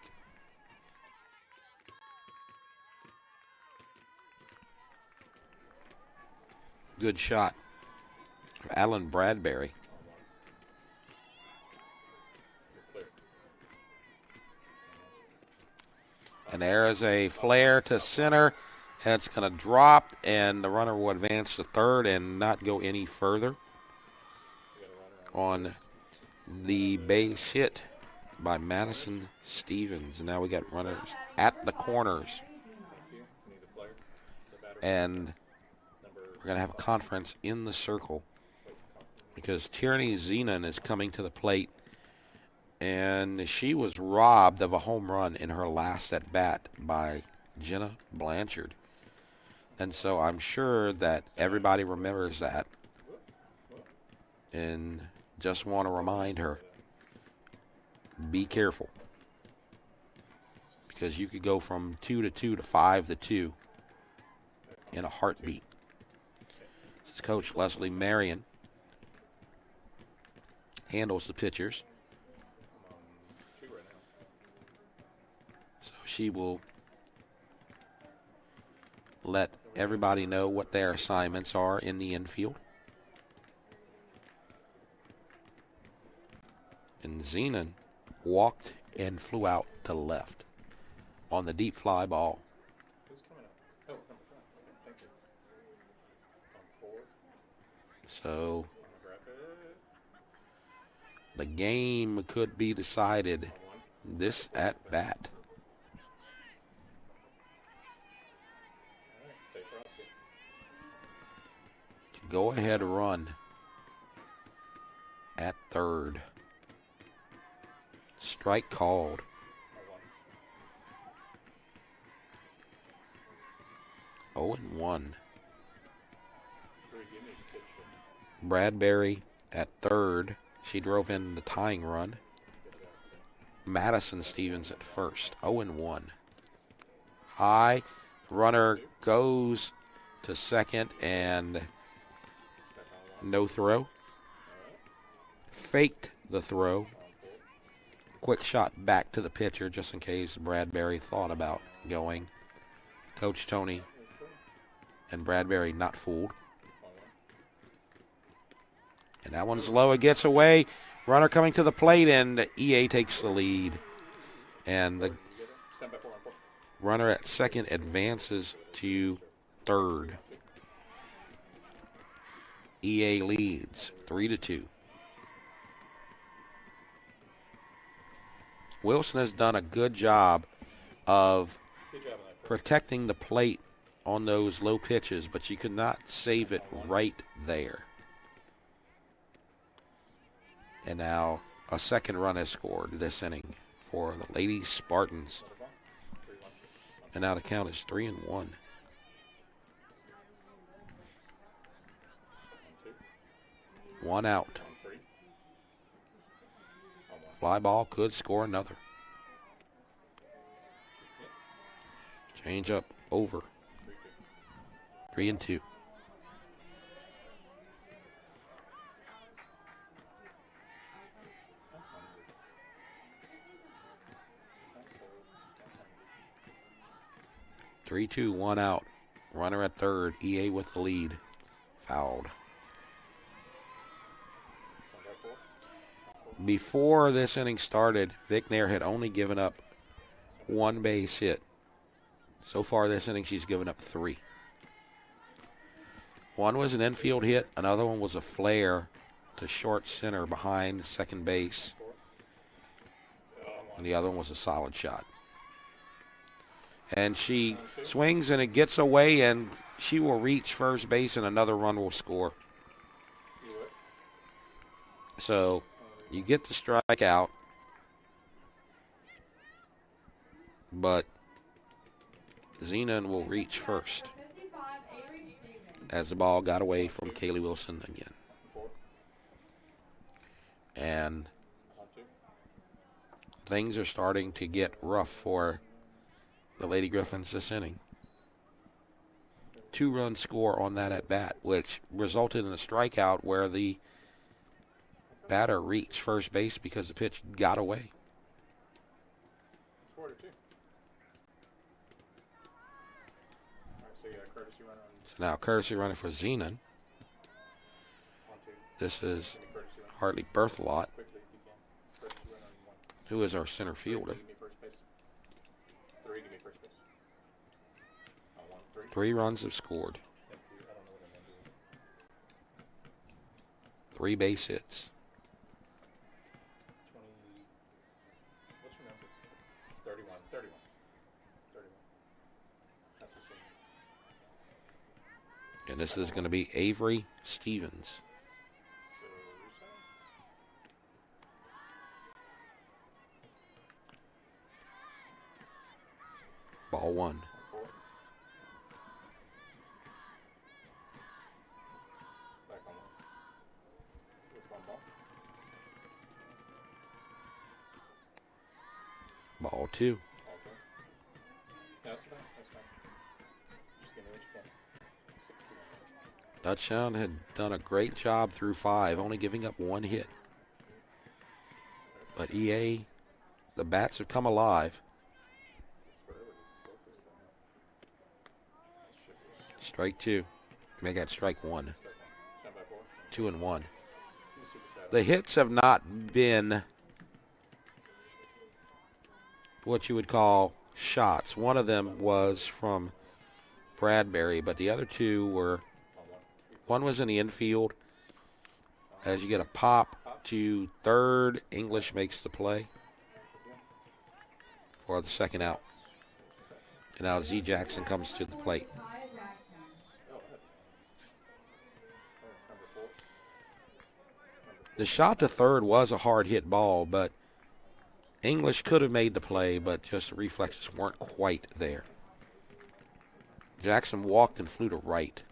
Good shot Alan Bradbury. And there is a flare to center, and it's going to drop, and the runner will advance to third and not go any further on the base hit by Madison Stevens. And now we got runners at the corners. And we're going to have a conference in the circle because Tierney Zenon is coming to the plate. And she was robbed of a home run in her last at-bat by Jenna Blanchard. And so I'm sure that everybody remembers that. And just want to remind her, be careful. Because you could go from 2-2 to 5-2 in a heartbeat. This is Coach Leslie Marion. Handles the pitchers. So she will let everybody know what their assignments are in the infield. And Zenon walked and flew out to left on the deep fly ball. So the game could be decided this at bat. Go ahead run at third. Strike called. Oh and 1. Bradbury at third. She drove in the tying run. Madison Stevens at first. 0 and 1. High. Runner goes to second and no throw. Faked the throw. Quick shot back to the pitcher just in case Bradbury thought about going. Coach Tony and Bradbury not fooled. And that one's low. It gets away. Runner coming to the plate, and EA takes the lead. And the runner at second advances to third. EA leads 3-2. Wilson has done a good job of protecting the plate on those low pitches, but she could not save it right there. And now a second run is scored this inning for the Lady Spartans. And now the count is 3-1. One out. Fly ball could score another. Change up over. 3-2. Three, two, one out. Runner at third. EA with the lead. Fouled. Before this inning started, Vic Nair had only given up one base hit. So far this inning, she's given up 3. One was an infield hit. Another one was a flare to short center behind second base. And the other one was a solid shot. And she swings and it gets away, and she will reach first base and another run will score. So you get the strike out, but Zenon will reach first as the ball got away from Kaylee Wilson again. And things are starting to get rough for the Lady Griffins this inning. 2-run score on that at bat, which resulted in a strikeout where the batter reached first base because the pitch got away. So now courtesy runner for Zenon. This is Hartley Berthelot, who is our center fielder. 3 runs have scored. 3 base hits. What's your number? 31. 31. That's the same. And this is going to be Avery Stevens. Ball 1. Ball 2. That's fine. Just give me what you can. 61. Dutchtown had done a great job through 5, only giving up 1 hit. But EA, the bats have come alive. Strike 2. Make that strike 1. 2-1. The hits have not been what you would call shots. One of them was from Bradbury, but the other 2 were, one was in the infield. As you get a pop to third, English makes the play for the second out. And now Z. Jackson comes to the plate. The shot to third was a hard hit ball, but English could have made the play, but just the reflexes weren't quite there. Jackson walked and flew to right.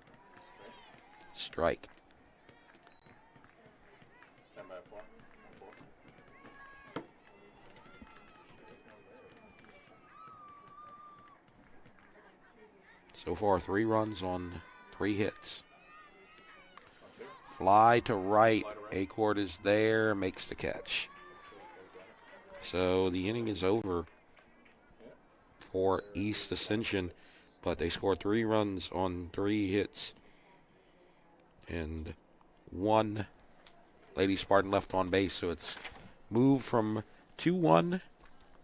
Strike. So far, 3 runs on 3 hits. Fly to right. Acord is there, makes the catch. So the inning is over for East Ascension, but they scored 3 runs on 3 hits. And 1 Lady Spartan left on base, so it's moved from 2-1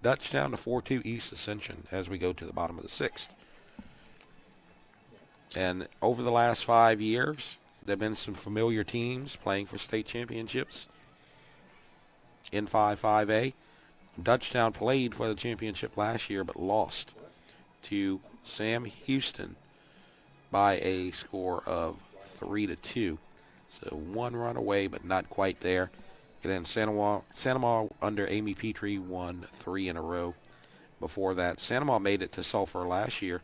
Dutchtown to 4-2 East Ascension as we go to the bottom of the 6th. And over the last 5 years, there have been some familiar teams playing for state championships in 5A. Dutchtown played for the championship last year but lost to Sam Houston by a score of 3-2. So 1 run away, but not quite there. And then Santa Maria under Amy Petrie won 3 in a row. Before that, Santa Maria made it to Sulphur last year.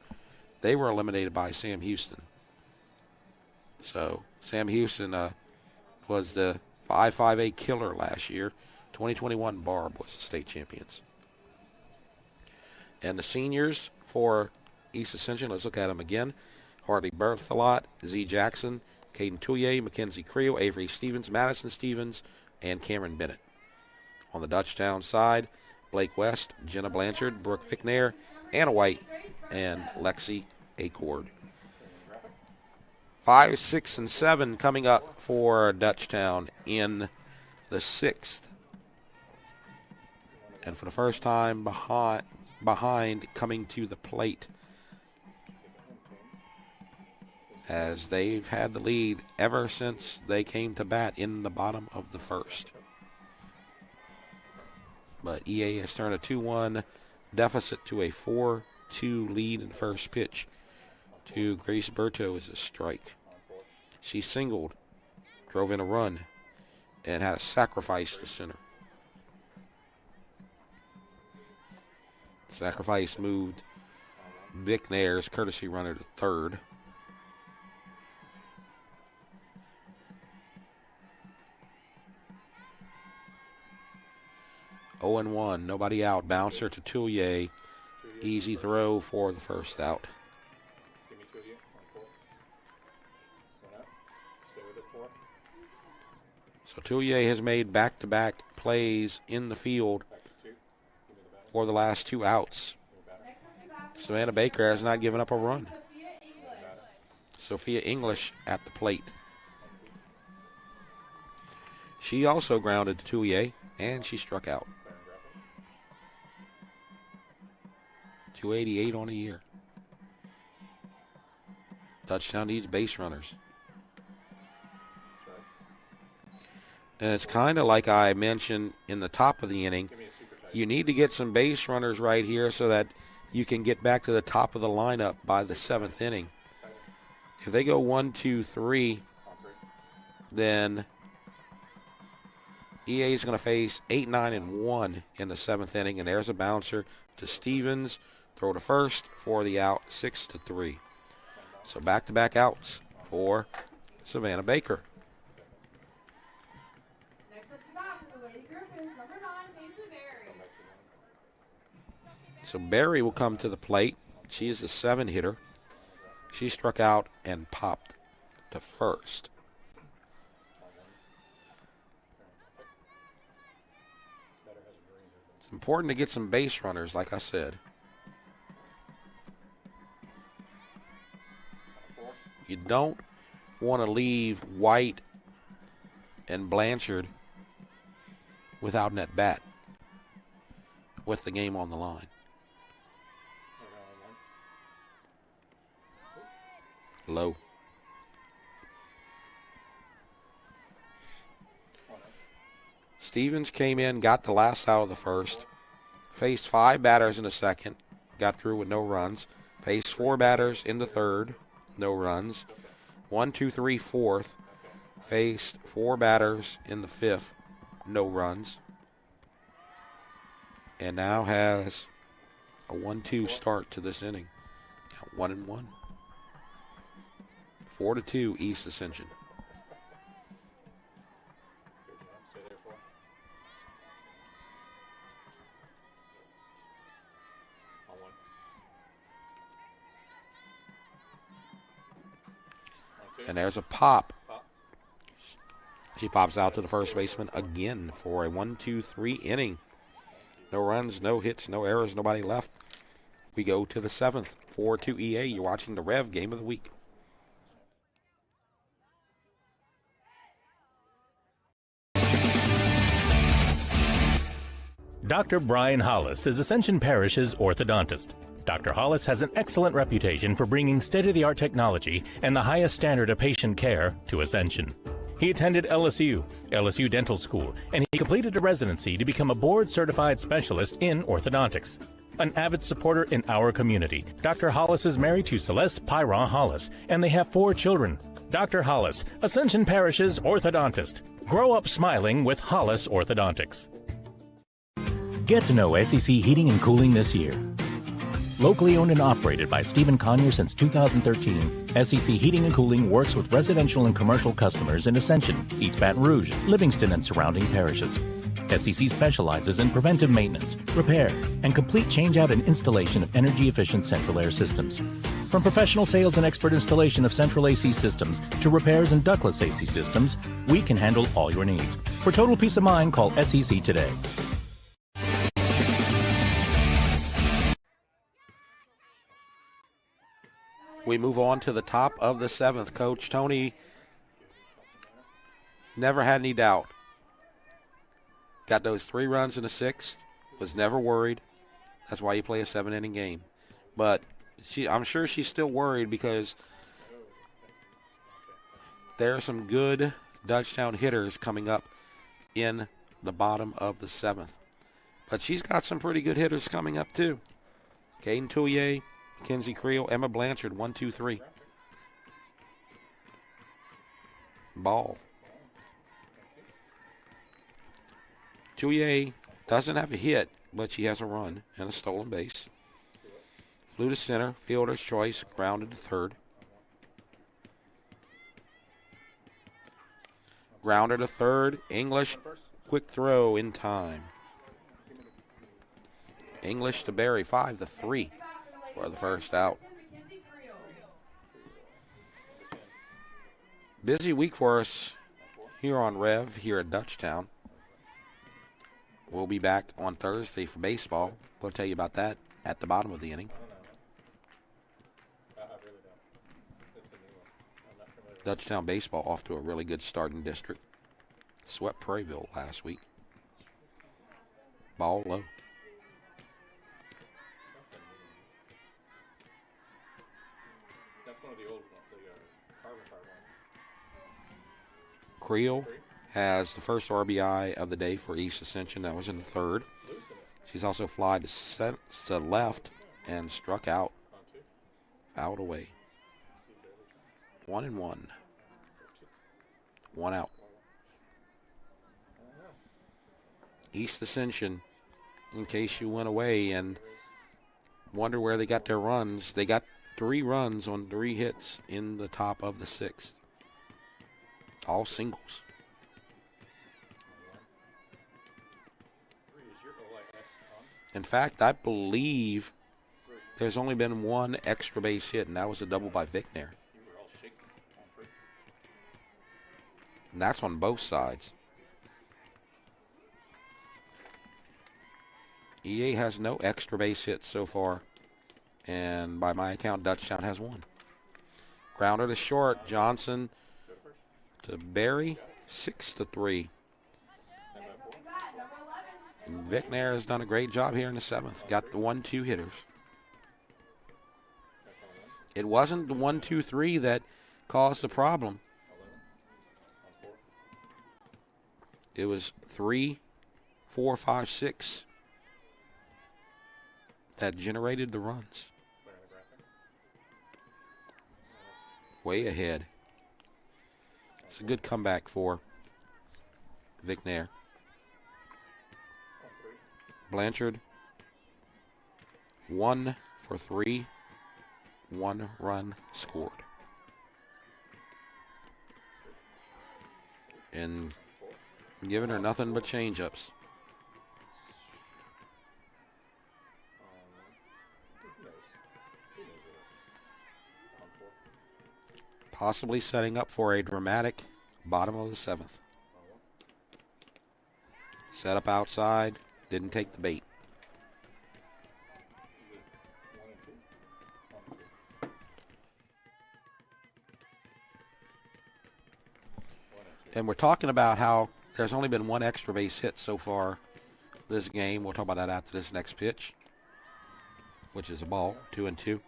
They were eliminated by Sam Houston. So Sam Houston was the 5A killer last year. 2021 Barb was the state champions. And the seniors for East Ascension, let's look at them again. Hartley Berthelot, Z. Jackson, Caden Touye, Mackenzie Creel, Avery Stevens, Madison Stevens, and Cameron Bennett. On the Dutchtown side, Blake West, Jenna Blanchard, Brooke Ficknair, Anna White, and Lexi Acord. 5, 6, and 7 coming up for Dutchtown in the 6th. And for the first time behind coming to the plate, as they've had the lead ever since they came to bat in the bottom of the 1st. But EA has turned a 2-1 deficit to a 4-2 lead in first pitch to Grace Berto as a strike. She singled, drove in a run, and had a sacrifice to center. Sacrifice moved Vic Nair's courtesy runner to third. Oh and 1, nobody out. Bouncer to Touye. Easy throw for the first out. Give me 2 of you. 1-4. 1 up. Stay with it 4. So Touye has made back-to-back plays in the field for the last 2 outs. Savannah Baker has not given up a run. Sophia English at the plate. She also grounded to Touye, and she struck out. 288 on a year. Dutchtown needs base runners. And it's kind of like I mentioned in the top of the inning. You need to get some base runners right here so that you can get back to the top of the lineup by the 7th inning. If they go 1, 2, 3, then EA is going to face 8, 9, and 1 in the 7th inning. And there's a bouncer to Stevens. Throw to first for the out, 6-3. So back-to-back outs for Savannah Baker. Next up to bat for the Lady Griffins, number 9, Mason Berry. So Barry will come to the plate. She is a 7 hitter. She struck out and popped to first. It's important to get some base runners, like I said. You don't want to leave White and Blanchard without an at-bat with the game on the line. Low. Stevens came in, got the last out of the first, faced 5 batters in the second, got through with no runs, faced 4 batters in the third, no runs, 1, 2, 3, fourth, faced 4 batters in the fifth, no runs, and now has a 1-2 start to this inning. 1-1. 4-2 East Ascension. And there's a pop. She pops out to the first baseman again for a 1-2-3 inning. No runs, no hits, no errors, nobody left. We go to the 7th, 4-2 EA. You're watching the Rev Game of the Week. Dr. Brian Hollis is Ascension Parish's orthodontist. Dr. Hollis has an excellent reputation for bringing state-of-the-art technology and the highest standard of patient care to Ascension. He attended LSU Dental School, and he completed a residency to become a board-certified specialist in orthodontics. An avid supporter in our community, Dr. Hollis is married to Celeste Pyron Hollis, and they have 4 children. Dr. Hollis, Ascension Parish's orthodontist. Grow up smiling with Hollis Orthodontics. Get to know SEC Heating and Cooling this year. Locally owned and operated by Stephen Conyer since 2013, SEC Heating and Cooling works with residential and commercial customers in Ascension, East Baton Rouge, Livingston, and surrounding parishes. SEC specializes in preventive maintenance, repair, and complete changeout and installation of energy-efficient central air systems. From professional sales and expert installation of central AC systems to repairs and ductless AC systems, we can handle all your needs. For total peace of mind, call SEC today. We move on to the top of the 7th. Coach Tony never had any doubt. Got those 3 runs in the 6th. Was never worried. That's why you play a 7-inning game. But I'm sure she's still worried because there are some good Dutchtown hitters coming up in the bottom of the 7th. But she's got some pretty good hitters coming up too. Caden Touye, Mackenzie Creel, Emma Blanchard, 1, 2, 3. Ball. Touye doesn't have a hit, but she has a run and a stolen base. Flew to center, fielder's choice, grounded to third. Grounded to third, English, quick throw in time. English to Barry, 5-3 for the first out. Busy week for us here on Rev, here at Dutchtown. We'll be back on Thursday for baseball. We'll tell you about that at the bottom of the inning. Dutchtown baseball off to a really good start in district. Swept Prairieville last week. Ball low. That's one of the old carbon fiber ones. Creel has the first RBI of the day for East Ascension. That was in the third. She's also flied to left and struck out. Fouled away. 1-1. 1 out. East Ascension, in case you went away and wonder where they got their runs, they got 3 runs on 3 hits in the top of the 6th. All singles. In fact, I believe there's only been 1 extra base hit, and that was a double by Vicknair. And that's on both sides. EA has no extra base hits so far, and by my account, Dutchtown has 1. Grounder to short, Johnson to Barry, 6-3. And Vicknair has done a great job here in the 7th. Got the 1-2 hitters. It wasn't the 1-2-3 that caused the problem. It was 3, 4, 5, 6 that generated the runs. Way ahead. It's a good comeback for Vicknair. Blanchard, 1 for 3, 1 run scored. And giving her nothing but change-ups. Possibly setting up for a dramatic bottom of the 7th. Set up outside, didn't take the bait. And we're talking about how there's only been 1 extra base hit so far this game. We'll talk about that after this next pitch, which is a ball, 2-2.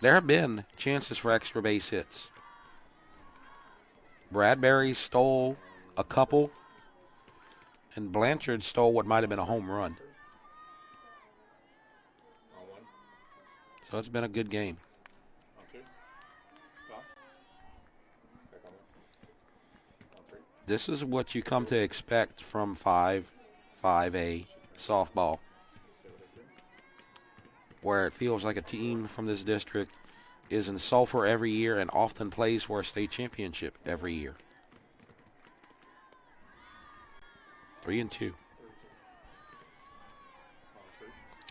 There have been chances for extra base hits. Bradbury stole a couple, and Blanchard stole what might have been a home run. So it's been a good game. This is what you come to expect from 5A softball, where it feels like a team from this district is in Sulphur every year and often plays for a state championship every year. 3-2.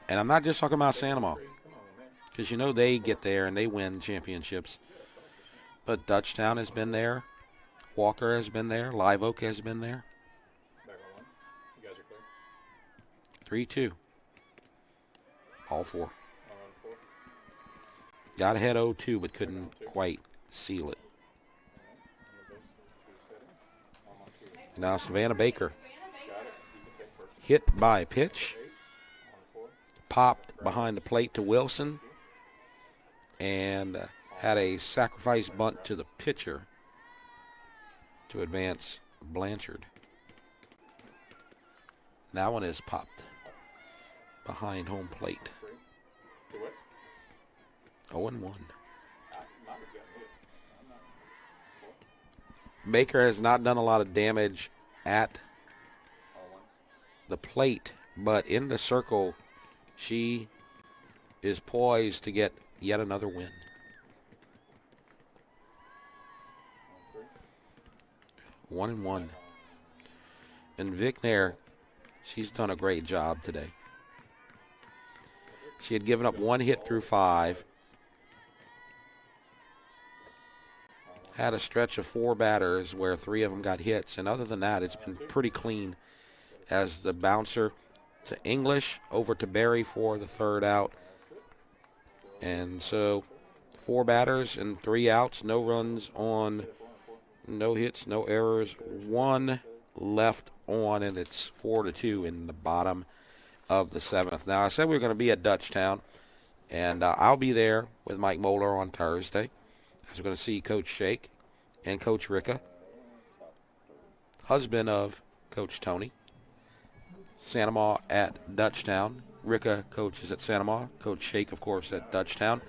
And I'm not just talking about Sanoma, because you know they get there and they win championships. But Dutchtown has been there. Walker has been there. Live Oak has been there. 3-2. All 4. Got ahead 0-2, but couldn't quite seal it. Now Savannah Baker. Hit by pitch. Popped behind the plate to Wilson. And had a sacrifice bunt to the pitcher to advance Blanchard. That one is popped behind home plate. 0-1. Baker has not done a lot of damage at the plate, but in the circle, she is poised to get yet another win. One and one. And Vicknair, she's done a great job today. She had given up 1 hit through 5. Had a stretch of 4 batters where 3 of them got hits. And other than that, it's been pretty clean as the bouncer to English, over to Barry for the 3rd out. And so 4 batters and 3 outs, no runs on, no hits, no errors, 1 left on, and it's 4-2 in the bottom of the 7th. Now, I said we were going to be at Dutchtown, and I'll be there with Mike Moeller on Thursday. As we're going to see Coach Shake and Coach Ricka, husband of Coach Tony. Santa Ma at Dutchtown. Ricka coaches at Santa Ma. Coach Shake, of course, at Dutchtown.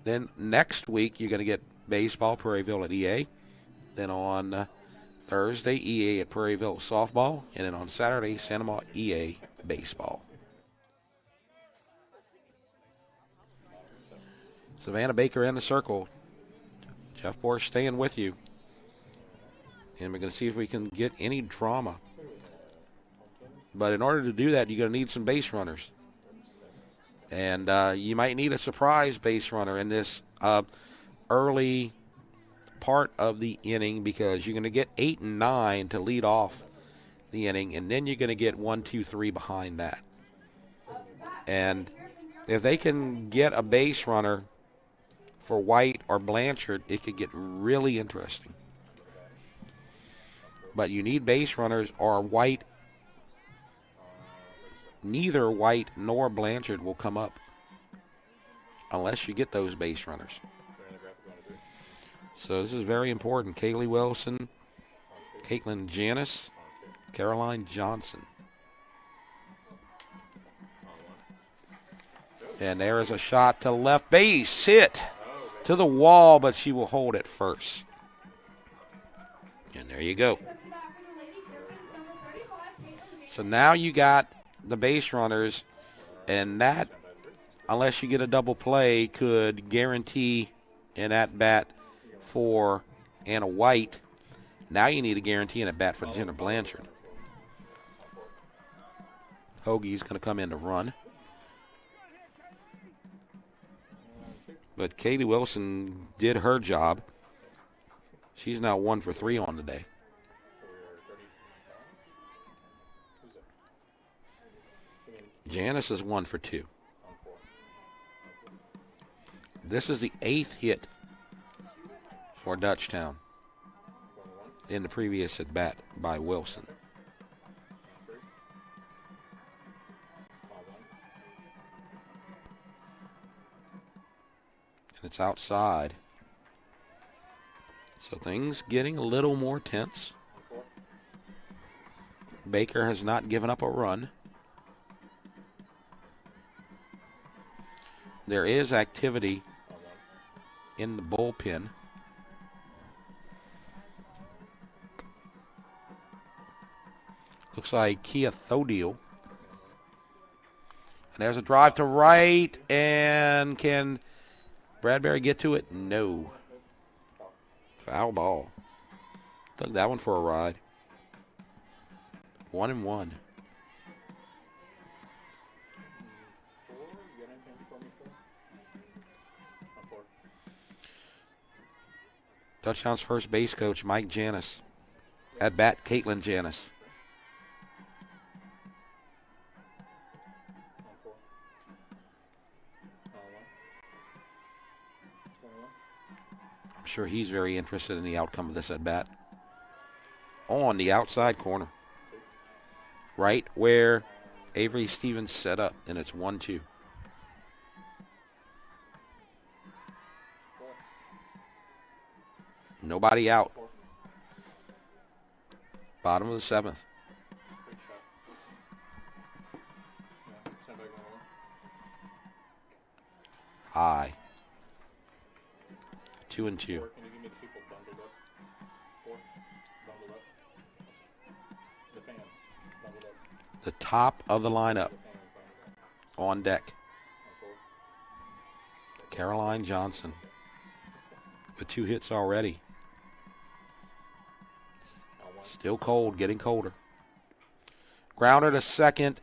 Then next week, you're going to get baseball, Prairieville at EA. Then on Thursday, EA at Prairieville softball. And then on Saturday, Santa Ma EA baseball. Savannah Baker in the circle. Jeff Borsch staying with you. And we're going to see if we can get any drama. But in order to do that, you're going to need some base runners. And you might need a surprise base runner in this early part of the inning, because you're going to get 8 and 9 to lead off the inning, and then you're going to get 1, 2, 3 behind that. And if they can get a base runner for White or Blanchard, it could get really interesting. But you need base runners, or White. Neither White nor Blanchard will come up unless you get those base runners. So this is very important. Kaylee Wilson, Caitlin Janis, Caroline Johnson. And there is a shot to left base. Hit to the wall, but she will hold it first. And there you go. So now you got the base runners, and that, unless you get a double play, could guarantee an at-bat for Anna White. Now you need a guarantee an at-bat for Jenna Blanchard. Hoagie's going to come in to run. But Katie Wilson did her job. She's now 1 for 3 on the day. Janice is 1 for 2. This is the 8th hit for Dutchtown in the previous at bat by Wilson. And it's outside. So things getting a little more tense. Baker has not given up a run. There is activity in the bullpen. Looks like Kia Thodil. And there's a drive to right, and can Bradbury get to it? No. Foul ball. Took that one for a ride. 1-1. Dutchtown's first base coach, Mike Janis. At bat, Caitlin Janis. I'm sure he's very interested in the outcome of this at bat. On the outside corner. Right where Avery Stevens set up, and it's 1-2. Nobody out. Bottom of the 7th. High. 2-2. The top of the lineup on deck. Caroline Johnson with 2 hits already. Still cold, getting colder. Grounder to second,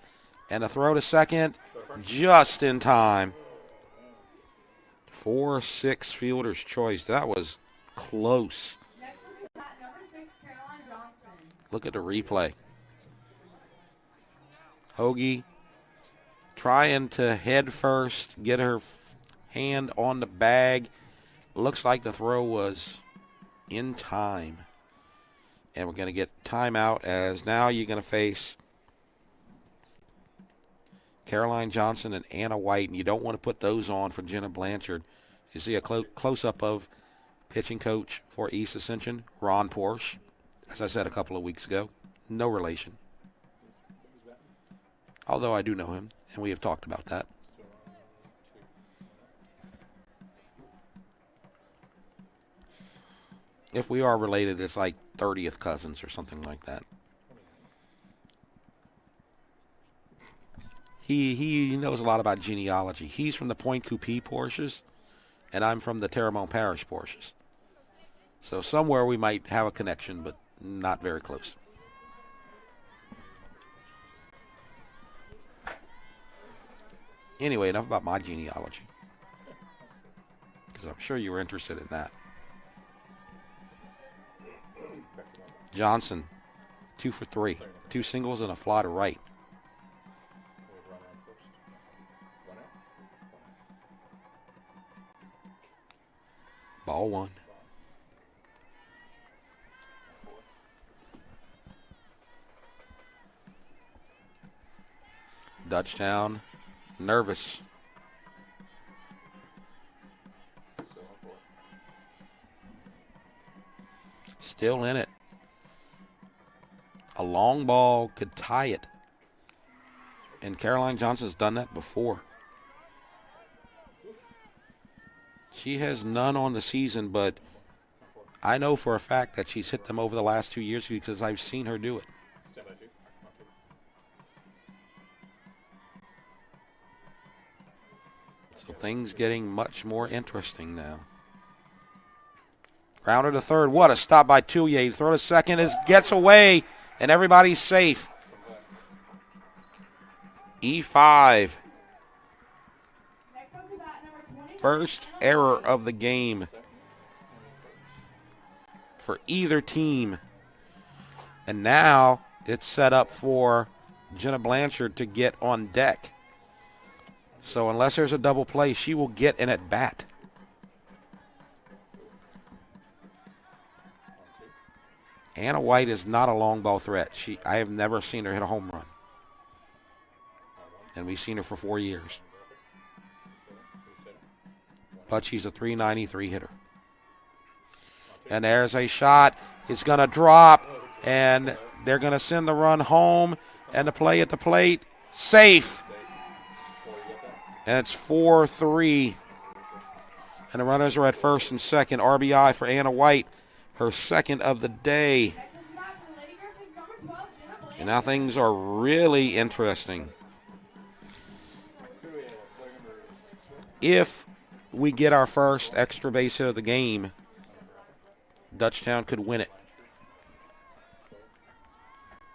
and a throw to second just in time. 4-6 fielder's choice. That was close. Look at the replay. Hoagie trying to head first, get her hand on the bag. Looks like the throw was in time. And we're going to get timeout as now you're going to face Caroline Johnson and Anna White, and you don't want to put those on for Jenna Blanchard. You see a close-up of pitching coach for East Ascension, Ron Porsche, as I said a couple of weeks ago. No relation. Although I do know him, and we have talked about that. If we are related, it's like 30th cousins or something like that. He knows a lot about genealogy. He's from the Point Coupee Porsches, and I'm from the Terrebonne Parish Porsches. So somewhere we might have a connection, but not very close. Anyway, enough about my genealogy, because I'm sure you were interested in that. Johnson, 2 for 3. 2 singles and a fly to right. Ball 1. Dutchtown, nervous. Still in it. A long ball could tie it. And Caroline Johnson's done that before. She has none on the season, but I know for a fact that she's hit them over the last 2 years because I've seen her do it. So things getting much more interesting now. Grounder to third. What a stop by Touye. Throw to second gets away, and everybody's safe. E5. First error of the game for either team. And now it's set up for Jenna Blanchard to get on deck. So unless there's a double play, she will get an at-bat. Anna White is not a long ball threat. I have never seen her hit a home run. And we've seen her for 4 years. But she's a .393 hitter. And there's a shot. It's going to drop, and they're going to send the run home, and the play at the plate, safe. And it's 4-3. And the runners are at first and second. RBI for Anna White, her second of the day. And now things are really interesting. If we get our first extra base hit of the game, Dutchtown could win it.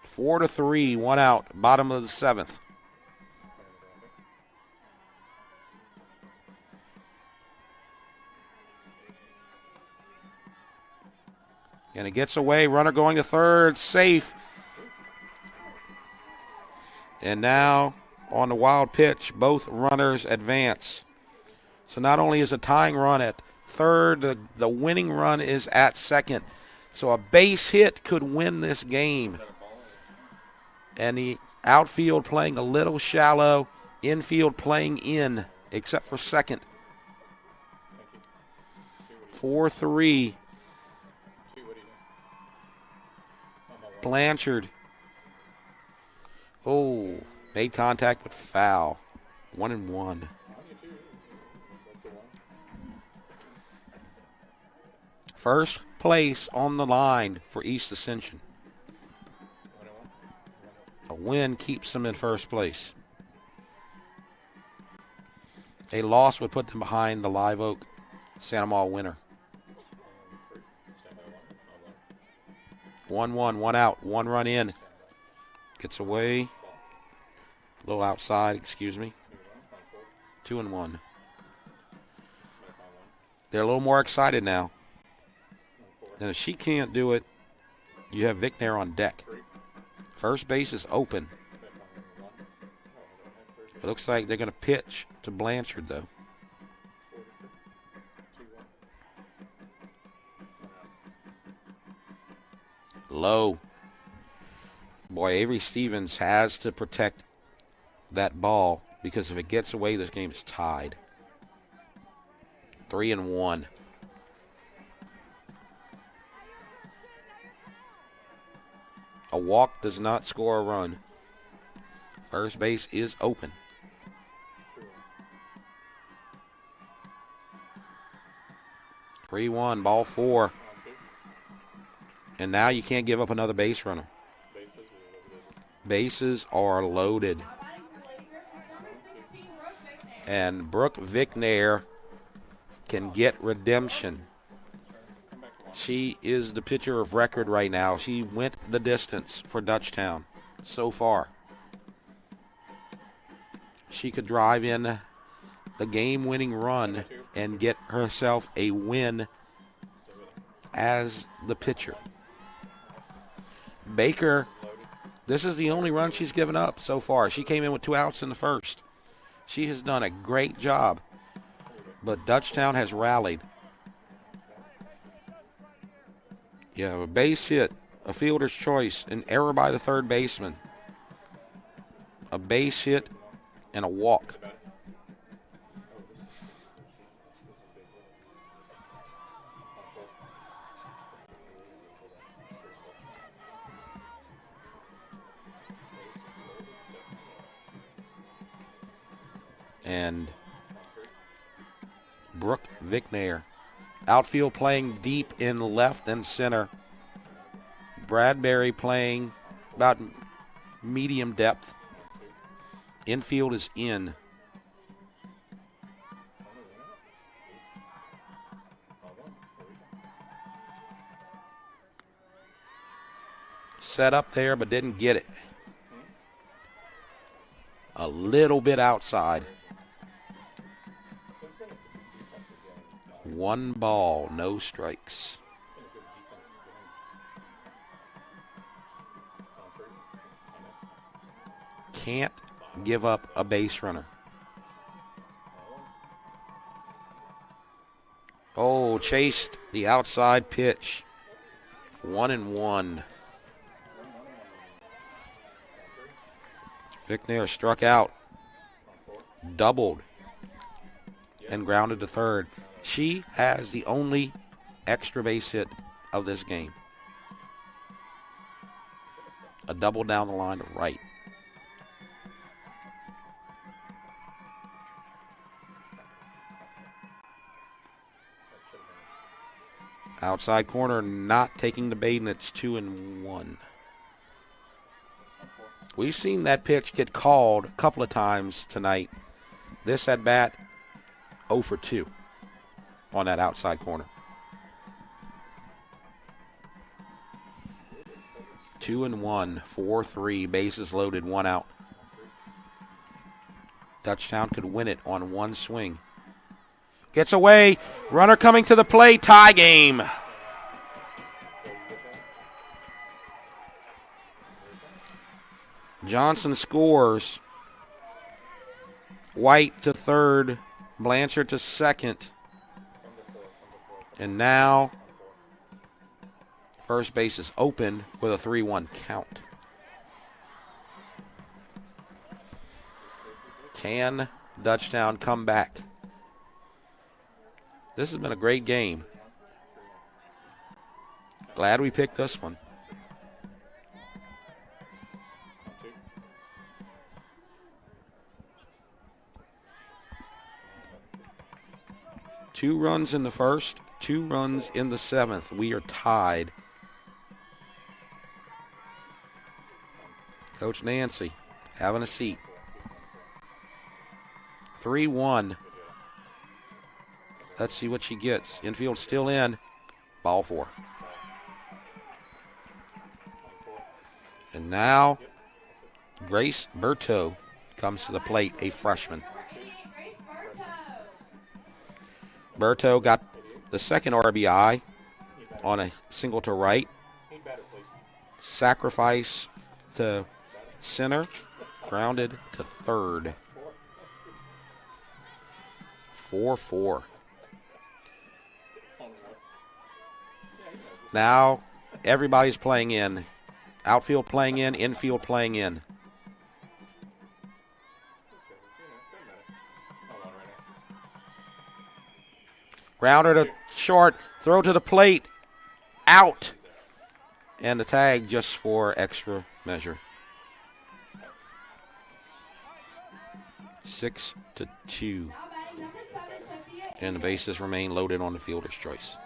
4-3, 1 out, bottom of the 7th. And it gets away, runner going to third, safe. And now on the wild pitch, both runners advance. So not only is a tying run at third, the winning run is at second. So a base hit could win this game. And the outfield playing a little shallow, infield playing in, except for second. 4-3. Blanchard. Oh, made contact but foul. 1-1. First place on the line for East Ascension. A win keeps them in first place. A loss would put them behind the Live Oak Santa Maria winner. 1-1, 1 out, 1 run in. Gets away. A little outside, excuse me. 2-1. They're a little more excited now. And if she can't do it, you have Vic Nair on deck. First base is open. It looks like they're going to pitch to Blanchard, though. Low. Boy, Avery Stevens has to protect that ball because if it gets away, this game is tied. 3-1. A walk does not score a run. First base is open. Three-one, ball four. And now you can't give up another base runner. Bases are loaded. And Brooke Vicknair can get redemption. She is the pitcher of record right now. She went the distance for Dutchtown so far. She could drive in the game-winning run and get herself a win as the pitcher. Baker, this is the only run she's given up so far. She came in with 2 outs in the first. She has done a great job, but Dutchtown has rallied. Yeah, a base hit, a fielder's choice, an error by the third baseman, a base hit, and a walk. And Brooke Vicknair. Outfield playing deep in left and center. Bradbury playing about medium depth. Infield is in. Set up there but didn't get it. A little bit outside. 1 ball, no strikes. Can't give up a base runner. Oh, chased the outside pitch. 1-1. Vicknair struck out, doubled, and grounded to third. She has the only extra base hit of this game. A double down the line to right. Outside corner, not taking the bait, and it's 2-1. We've seen that pitch get called a couple of times tonight. This at bat, 0 for 2 on that outside corner. 2-1, 4-3, bases loaded, 1 out. Dutchtown could win it on 1 swing. Gets away, runner coming to the plate, tie game. Johnson scores. White to third, Blanchard to second. And now first base is open with a 3-1 count. Can Dutchtown come back? This has been a great game. Glad we picked this one. Two runs in the first, 2 runs in the 7th. We are tied. Coach Nancy having a seat. 3-1. Let's see what she gets. Infield still in. Ball 4. And now Grace Berto comes to the plate, a freshman. Berto got the second RBI on a single to right. Sacrifice to center. Grounded to third. 4-4. Now everybody's playing in. Outfield playing in, infield playing in. Grounder to short, throw to the plate, out. And the tag just for extra measure. 6-2. And the bases remain loaded on the fielder's choice.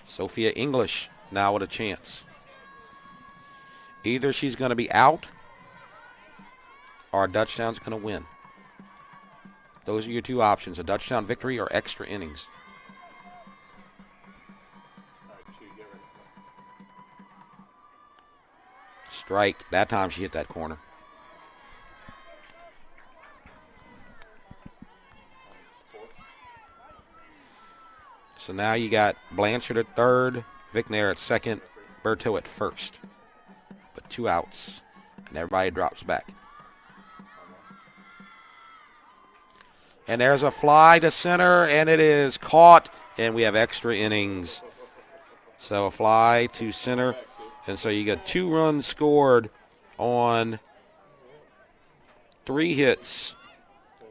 Sophia English now with a chance. Either she's going to be out or Dutchtown's going to win. Those are your two options, a Dutchtown victory or extra innings. Strike. That time she hit that corner. So now you got Blanchard at third, Vicknair at second, Berto at first. But 2 outs, and everybody drops back. And there's a fly to center, and it is caught, and we have extra innings. So a fly to center, and so you got 2 runs scored on 3 hits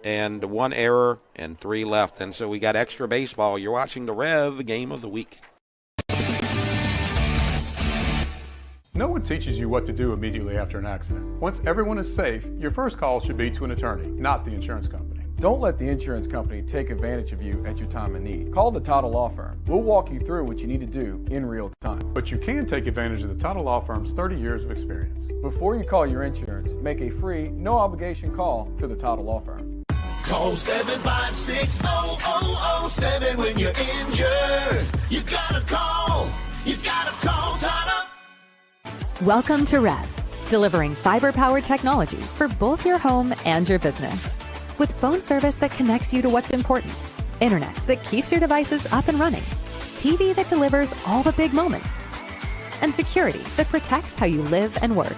and 1 error and 3 left. And so we got extra baseball. You're watching the REV Game of the Week. No one teaches you what to do immediately after an accident. Once everyone is safe, your first call should be to an attorney, not the insurance company. Don't let the insurance company take advantage of you at your time of need. Call the Tuttle Law Firm. We'll walk you through what you need to do in real time. But you can take advantage of the Tuttle Law Firm's 30 years of experience. Before you call your insurance, make a free, no-obligation call to the Tuttle Law Firm. Call 756-0007 when you're injured. You gotta call. You gotta call Tuttle. Welcome to REV, delivering fiber-powered technology for both your home and your business. With phone service that connects you to what's important, internet that keeps your devices up and running, TV that delivers all the big moments, and security that protects how you live and work.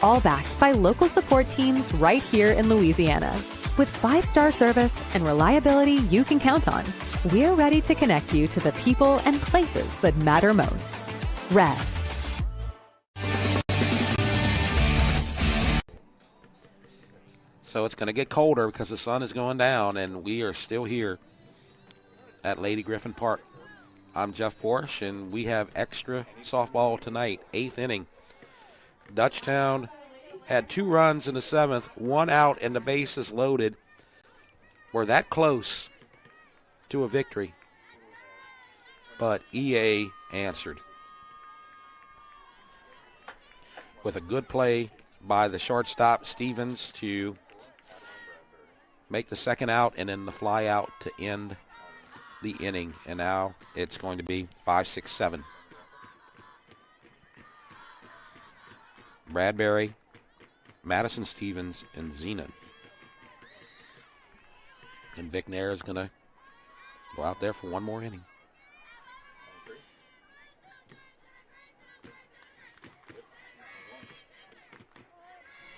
All backed by local support teams right here in Louisiana. With 5-star service and reliability you can count on, we're ready to connect you to the people and places that matter most. REV. So it's going to get colder because the sun is going down, and we are still here at Lady Griffin Park. I'm Jeff Porsche, and we have extra softball tonight, 8th inning. Dutchtown had 2 runs in the 7th, 1 out, and the bases loaded. We're that close to a victory, but EA answered with a good play by the shortstop, Stevens, to make the second out, and then the fly out to end the inning. And now it's going to be 5-6-7. Bradbury, Madison Stevens, and Zenon. And Vicknair is going to go out there for one more inning.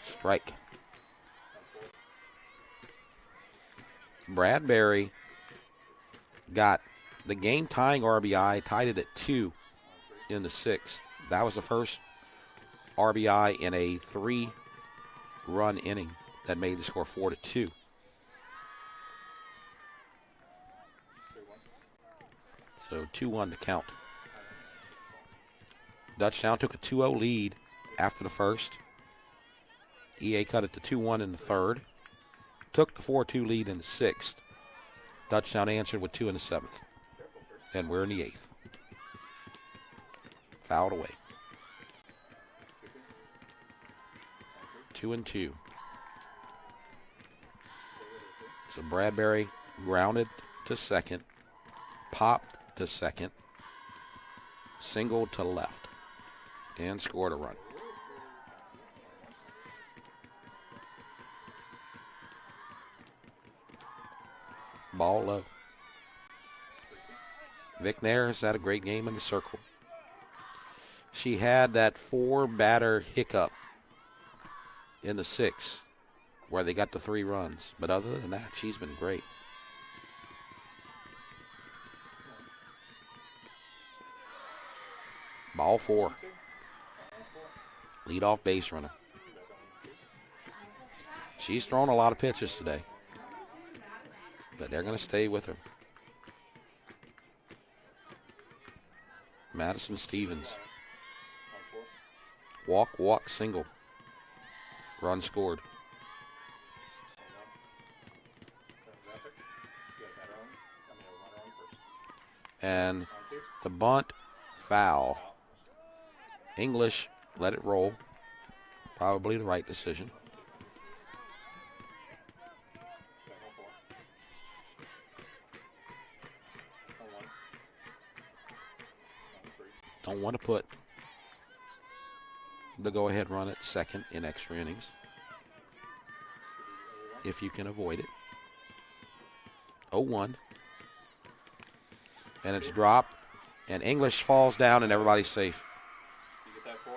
Strike. Bradbury got the game-tying RBI, tied it at 2 in the 6th. That was the first RBI in a 3-run inning that made the score 4-2. So 2-1 to count. Dutchtown took a 2-0 lead after the first. EA cut it to 2-1 in the 3rd. Took the 4-2 lead in the 6th. Dutchtown answered with 2 in the 7th. And we're in the 8th. Fouled away. 2-2. So Bradbury grounded to second, popped to second, singled to left, and scored a run. Ball low. Vicknair has had a great game in the circle. She had that 4-batter hiccup in the 6th where they got the 3 runs. But other than that, she's been great. Ball 4. Leadoff base runner. She's thrown a lot of pitches today, but they're going to stay with her. Madison Stevens. Walk, single. Run scored. And the bunt, foul. English let it roll. Probably the right decision. Don't want to put the go-ahead run at second in extra innings if you can avoid it. 0-1. And it's dropped, and English falls down, and everybody's safe. You get that 4?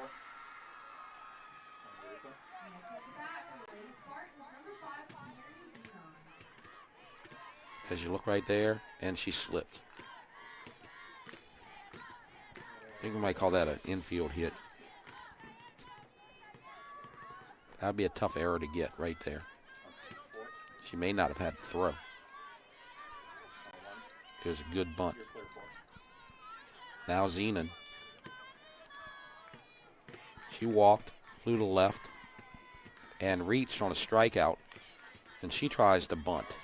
As you look right there, and she slipped. I think we might call that an infield hit. That would be a tough error to get right there. She may not have had to throw. It was a good bunt. Now Zenon. She walked, flew to the left, and reached on a strikeout, and she tries to bunt.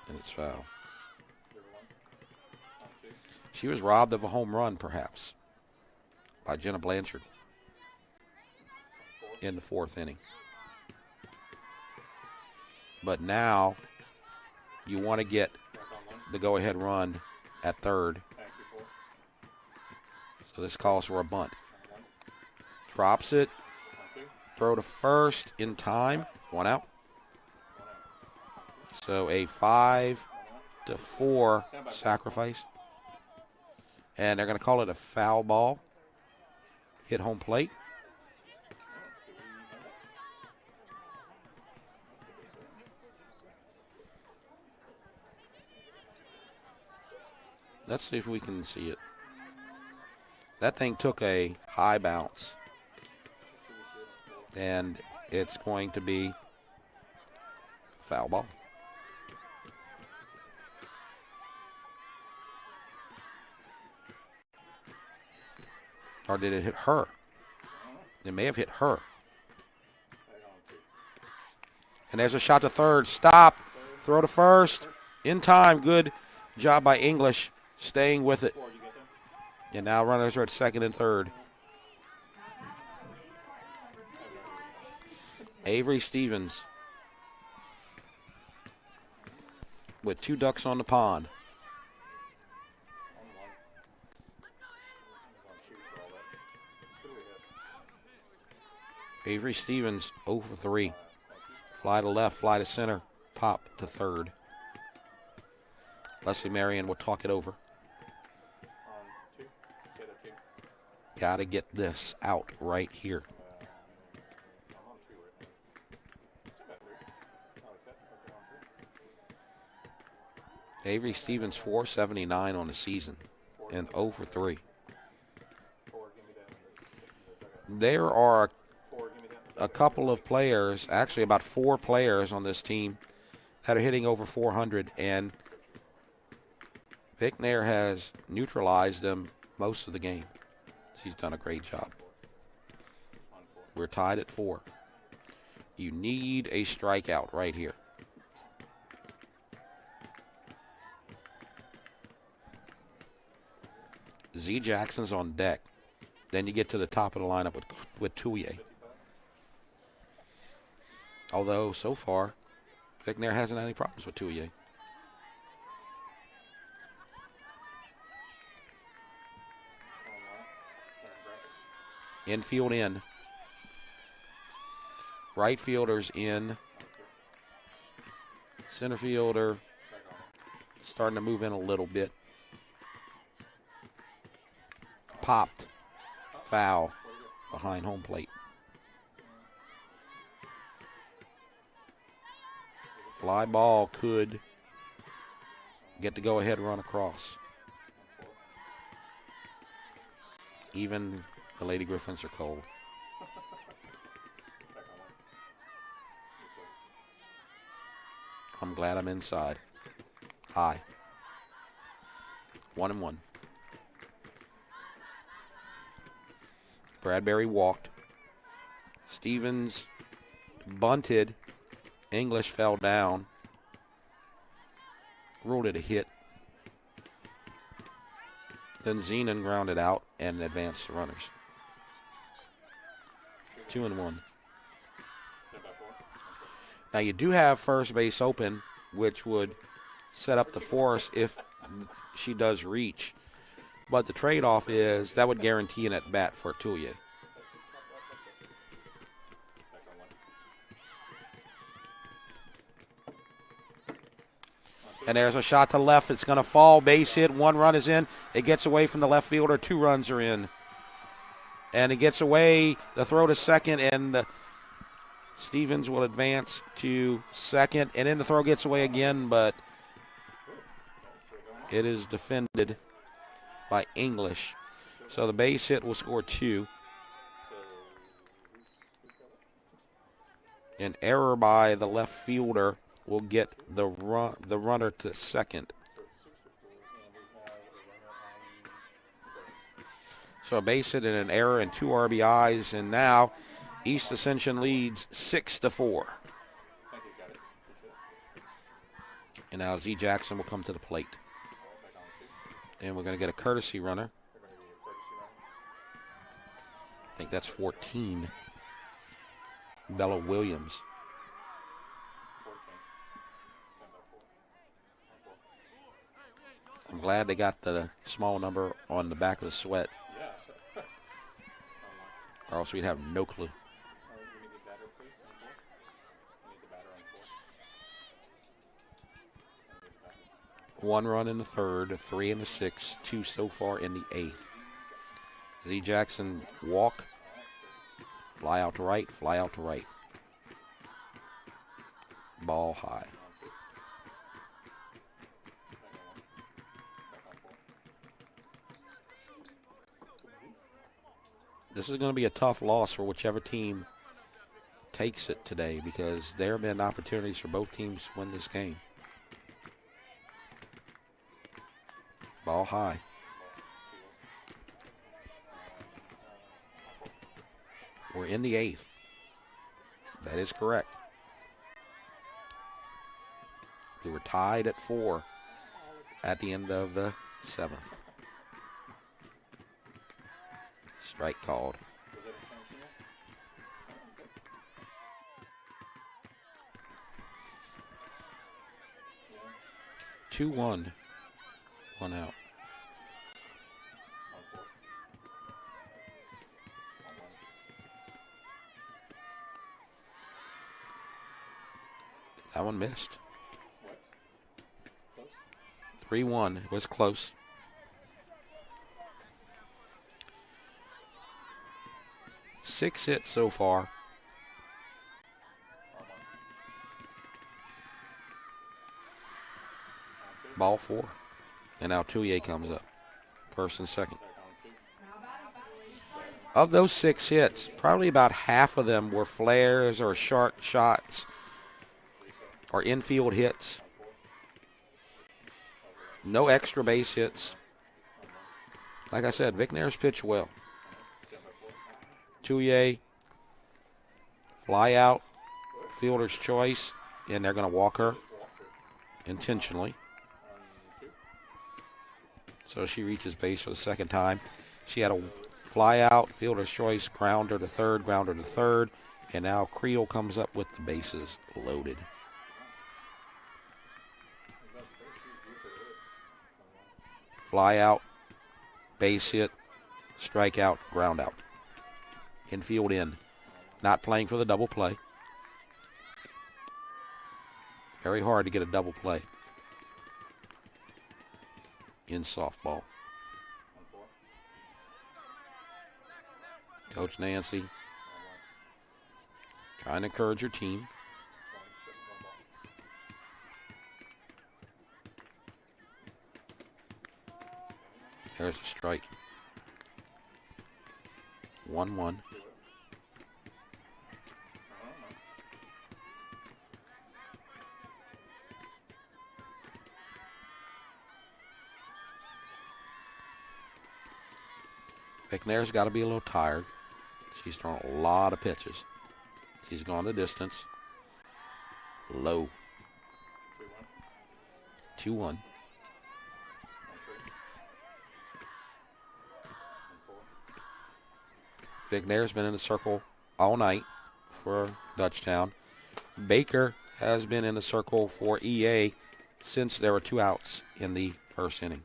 And it's foul. She was robbed of a home run, perhaps, by Jenna Blanchard in the 4th inning. But now you want to get the go-ahead run at third. So this calls for a bunt. Drops it. Throw to first in time. 1 out. So a 5-4 sacrifice. And they're going to call it a foul ball. Hit home plate. Let's see if we can see it. That thing took a high bounce. And it's going to be foul ball. Or did it hit her? It may have hit her. And there's a shot to third. Stop. Throw to first. In time. Good job by English. Staying with it. And now runners are at second and third. Avery Stevens with 2 ducks on the pond. Avery Stevens 0 for 3. Fly to left, fly to center, pop to third. Leslie Marion will talk it over. Got to get this out right here. Avery Stevens 479 on the season and 0 for 3. There are a couple of players, actually about 4 players on this team that are hitting over 400, and Vic Nair has neutralized them most of the game. She's done a great job. We're tied at 4. You need a strikeout right here. Z Jackson's on deck. Then you get to the top of the lineup with Touye. Although, so far, Vic Nair hasn't had any problems with Touye. Infield in. Right fielder's in. Center fielder starting to move in a little bit. Popped. Foul behind home plate. Fly ball could get the go-ahead run across. Even the Lady Griffins are cold. I'm glad I'm inside. High. 1-1. Bradbury walked. Stevens bunted. English fell down. Ruled it a hit. Then Zenon grounded out and advanced the runners. 2-1. Now you do have first base open, which would set up the force if she does reach. But the trade-off is that would guarantee an at-bat for Tullier. And there's a shot to left. It's going to fall. Base hit. 1 run is in. It gets away from the left fielder. 2 runs are in. And it gets away. The throw to second. And Stevens will advance to second. And then the throw gets away again. But it is defended by English. So the base hit will score 2. An error by the left fielder will get the runner to second. So a base hit and an error and 2 RBIs, and now East Ascension leads 6-4. And now Z Jackson will come to the plate. And we're going to get a courtesy runner. I think that's 14. Bella Williams. I'm glad they got the small number on the back of the sweat. Or else we'd have no clue. 1 run in the 3rd, 3 in the 6th, 2 so far in the 8th. Z Jackson walk, fly out to right, fly out to right. Ball high. This is going to be a tough loss for whichever team takes it today, because there have been opportunities for both teams to win this game. Ball high. We're in the 8th. That is correct. We were tied at 4 at the end of the 7th. Strike called. Two, 1 out. That one missed. 3-1. It was close. Six hits so far. Ball 4. And now Tullier comes up. First and second. Of those 6 hits, probably about half of them were flares or sharp shots or infield hits. No extra base hits. Like I said, Vic Nair's pitched well. Tullier, fly out, fielder's choice, and they're going to walk her intentionally. So she reaches base for the second time. She had a fly out, fielder's choice, grounder to third, and now Creel comes up with the bases loaded. Fly out, base hit, strikeout, ground out. Infield in. Not playing for the double play. Very hard to get a double play in softball. Coach Nancy trying to encourage her team. There's a strike. 1-1. McNair's got to be a little tired. She's thrown a lot of pitches. She's gone the distance. Low. 2-1. McNair's been in the circle all night for Dutchtown. Baker has been in the circle for EA since there were 2 outs in the first inning.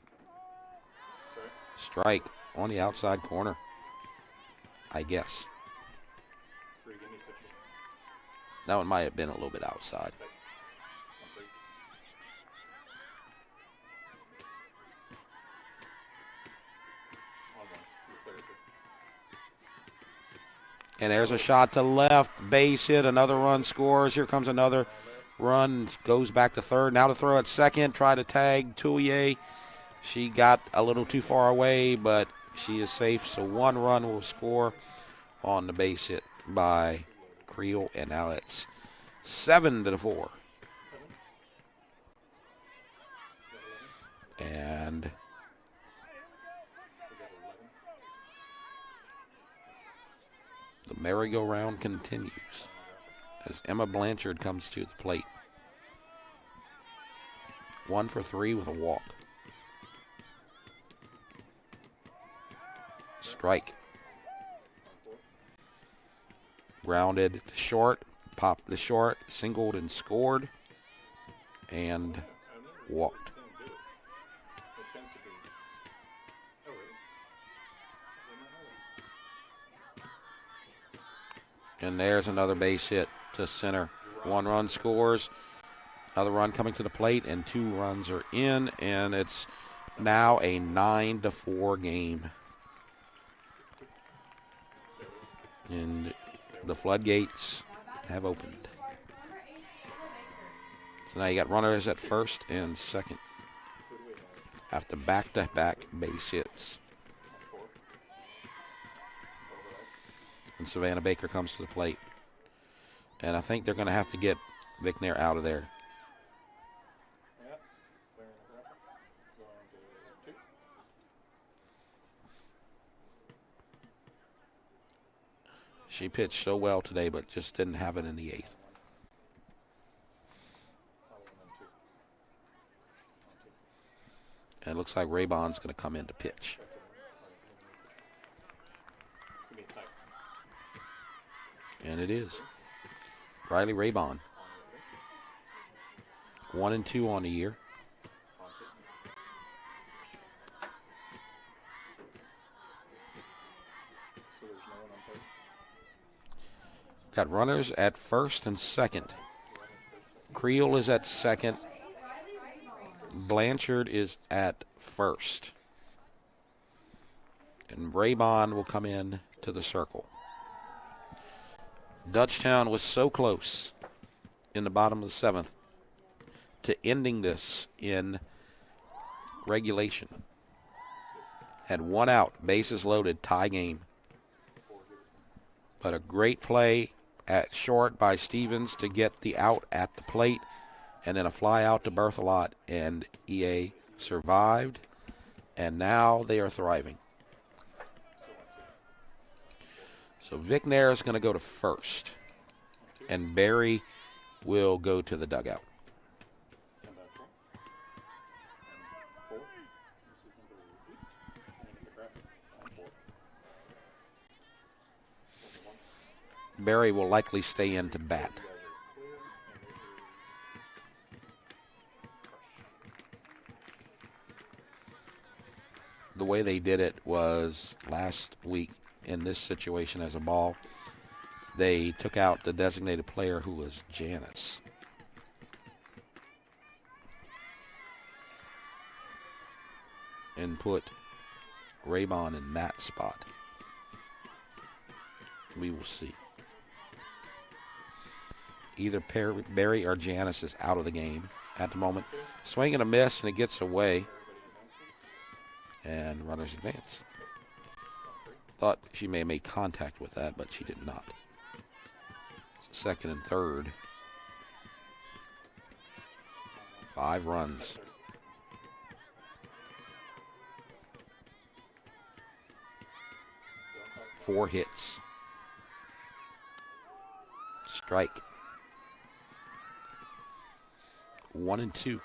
Strike on the outside corner, I guess. That one might have been a little bit outside. And there's a shot to left, base hit, another run scores. Here comes another run, goes back to third. Now to throw at second, try to tag Touye. She got a little too far away, but she is safe. So 1 run will score on the base hit by Creel, and now it's 7-4. And the merry-go-round continues as Emma Blanchard comes to the plate. 1 for 3 with a walk. Strike. Grounded to short, popped to short, singled and scored, and walked. And there's another base hit to center. 1 run scores. Another run coming to the plate, and 2 runs are in, and it's now a 9-4 game. And the floodgates have opened. So now you got runners at first and second after back-to-back base hits. And Savannah Baker comes to the plate. And I think they're going to have to get McNair out of there. She pitched so well today, but just didn't have it in the 8th. And it looks like Raybon's going to come in to pitch. And it is. Riley Raybon. 1-2 on the year. Got runners at first and second. Creel is at second. Blanchard is at first. And Raybon will come in to the circle. Dutchtown was so close in the bottom of the 7th to ending this in regulation. Had 1 out, bases loaded, tie game. But a great play at short by Stevens to get the out at the plate, and then a fly out to Berthelot, and EA survived, and now they are thriving. So Vic Nair is going to go to first, and Barry will go to the dugout. Barry will likely stay in to bat. The way they did it was last week in this situation as a ball. They took out the designated player who was Janice. And put Raybon in that spot. We will see. Either Barry or Janice is out of the game at the moment. Swing and a miss, and it gets away. And runners advance. Thought she may have made contact with that, but she did not. Second and third. 5 runs. Four hits. Strike. 1-2.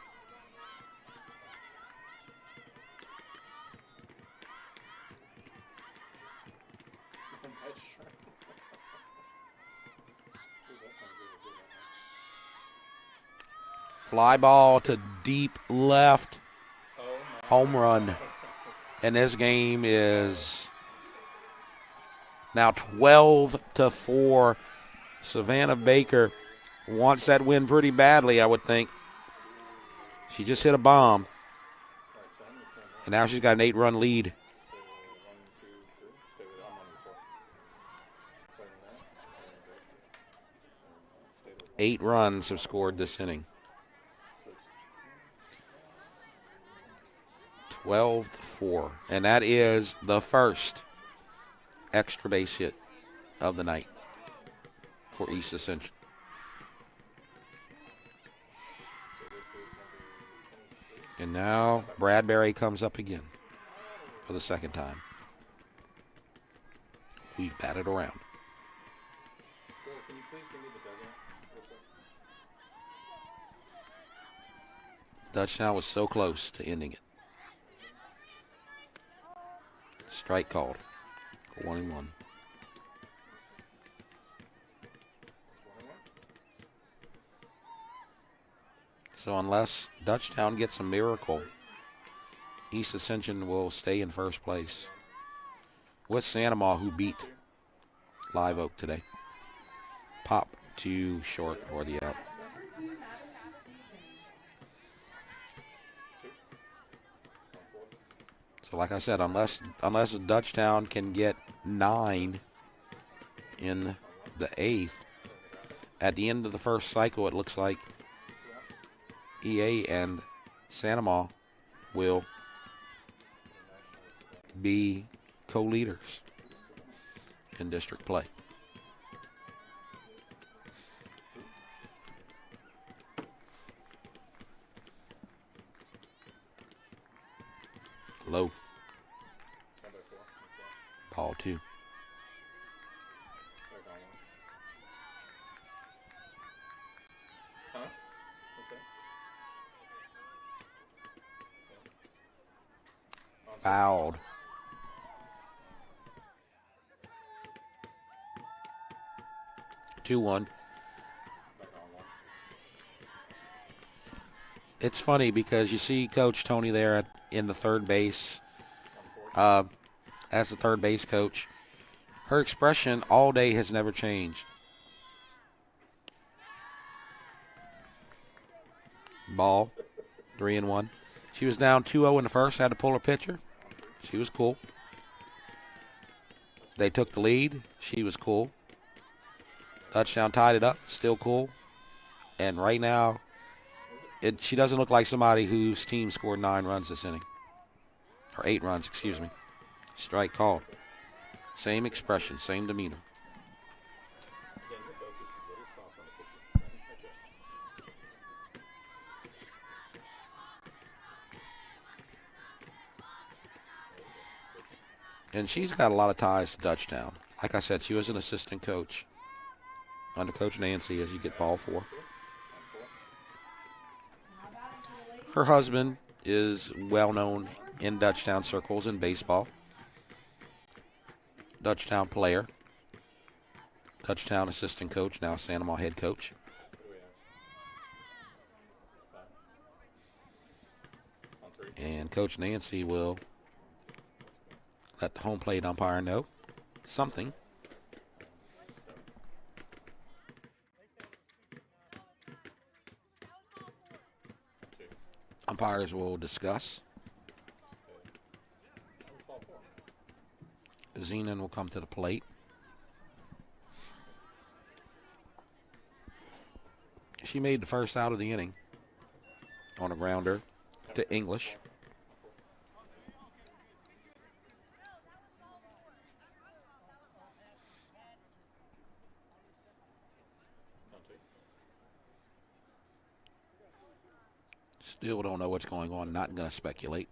Fly ball to deep left. Home run. And this game is now 12-4. Savannah Baker wants that win pretty badly, I would think. She just hit a bomb. And now she's got an 8-run lead. Eight runs have scored this inning. 12-4. And that is the first extra base hit of the night for East Ascension. And now Bradbury comes up again for the second time. We've batted around. DUTCHTOWN was so close to ending it. Strike called. 1-1. So unless DUTCHTOWN gets a miracle, East Ascension will stay in first place with Sanamaw, who beat Live Oak today. Pop too short for the out. So like I said, unless DUTCHTOWN can get 9 in the 8th, at the end of the first cycle, it looks like EA and Sanamaw will be co-leaders in district play. Low. Ball 2. Fouled. Two 1. It's funny because you see Coach Tony there in the third base, as the third base coach. Her expression all day has never changed. Ball, 3-1. She was down 2-0 in the first, had to pull her pitcher. She was cool. They took the lead. She was cool. DUTCHTOWN tied it up, still cool. And right now, she doesn't look like somebody whose team scored 9 runs this inning. Or 8 runs, excuse me. Strike called. Same expression, same demeanor. And she's got a lot of ties to DUTCHTOWN. Like I said, she was an assistant coach under Coach Nancy as you get ball 4. Her husband is well known in DUTCHTOWN circles in baseball. DUTCHTOWN player. DUTCHTOWN assistant coach, now Sanamaw head coach. And Coach Nancy will let the home plate umpire know something. Umpires will discuss. Zenon will come to the plate. She made the first out of the inning on a grounder to English. Still don't know what's going on. Not going to speculate.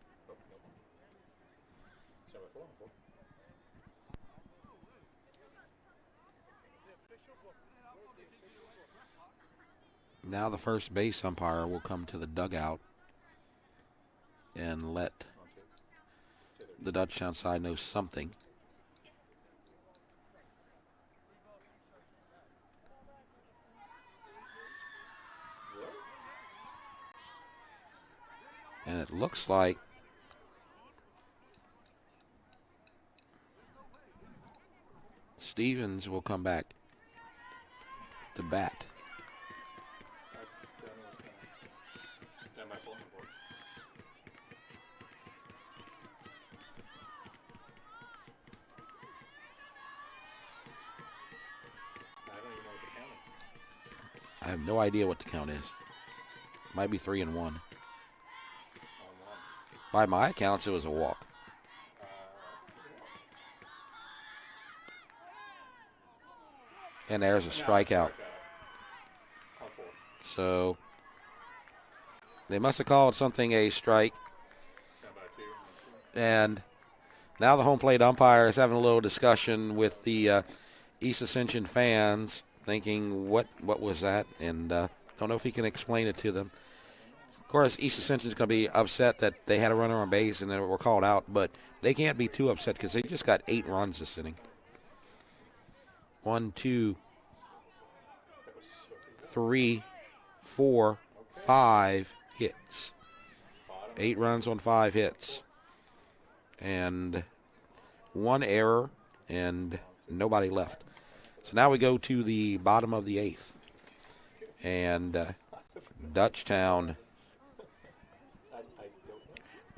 Now the first base umpire will come to the dugout and let the Dutchtown side know something. And it looks like Stevens will come back to bat. I have no idea what the count is. Might be 3-1. By my accounts, it was a walk. And there's a strikeout. So they must have called something a strike. And now the home plate umpire is having a little discussion with the East Ascension fans, thinking, what was that? And don't know if he can explain it to them. Of course, East Ascension is going to be upset that they had a runner on base and they were called out, but they can't be too upset because they just got 8 runs this inning. 1, 2, 3, 4, 5 hits. 8 runs on 5 hits. And 1 error and nobody left. So now we go to the bottom of the 8th. And Dutchtown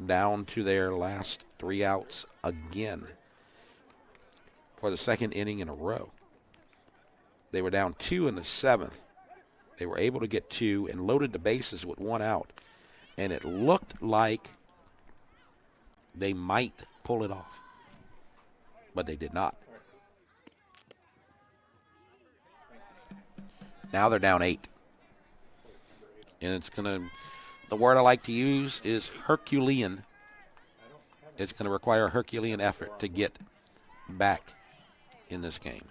down to their last 3 outs again for the second inning in a row. They were down 2 in the 7th. They were able to get 2 and loaded the bases with 1 out. And it looked like they might pull it off, but they did not. Now they're down 8. And it's going to, the word I like to use is Herculean. It's going to require a Herculean effort to get back in this game.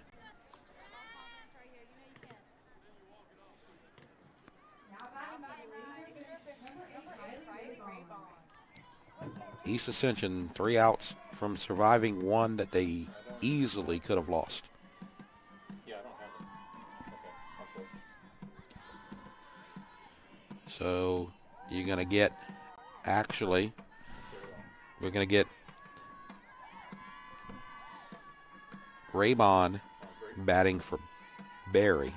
East Ascension 3 outs from surviving 1 that they easily could have lost. So you're going to get, actually, we're going to get Raybon batting for Barry.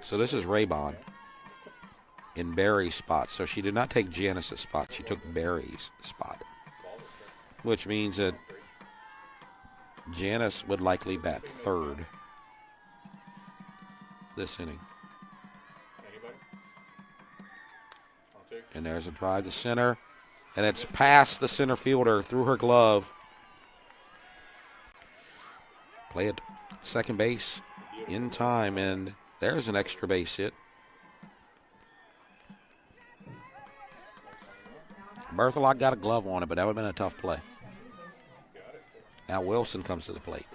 So this is Raybon in Barry's spot. So she did not take Janice's spot. She took Barry's spot, which means that Janice would likely bat 3rd this inning. And there's a drive to center, and it's past the center fielder through her glove. Play at second base in time, and there's an extra base hit. Berthelot got a glove on it, but that would have been a tough play. Now Wilson comes to the plate.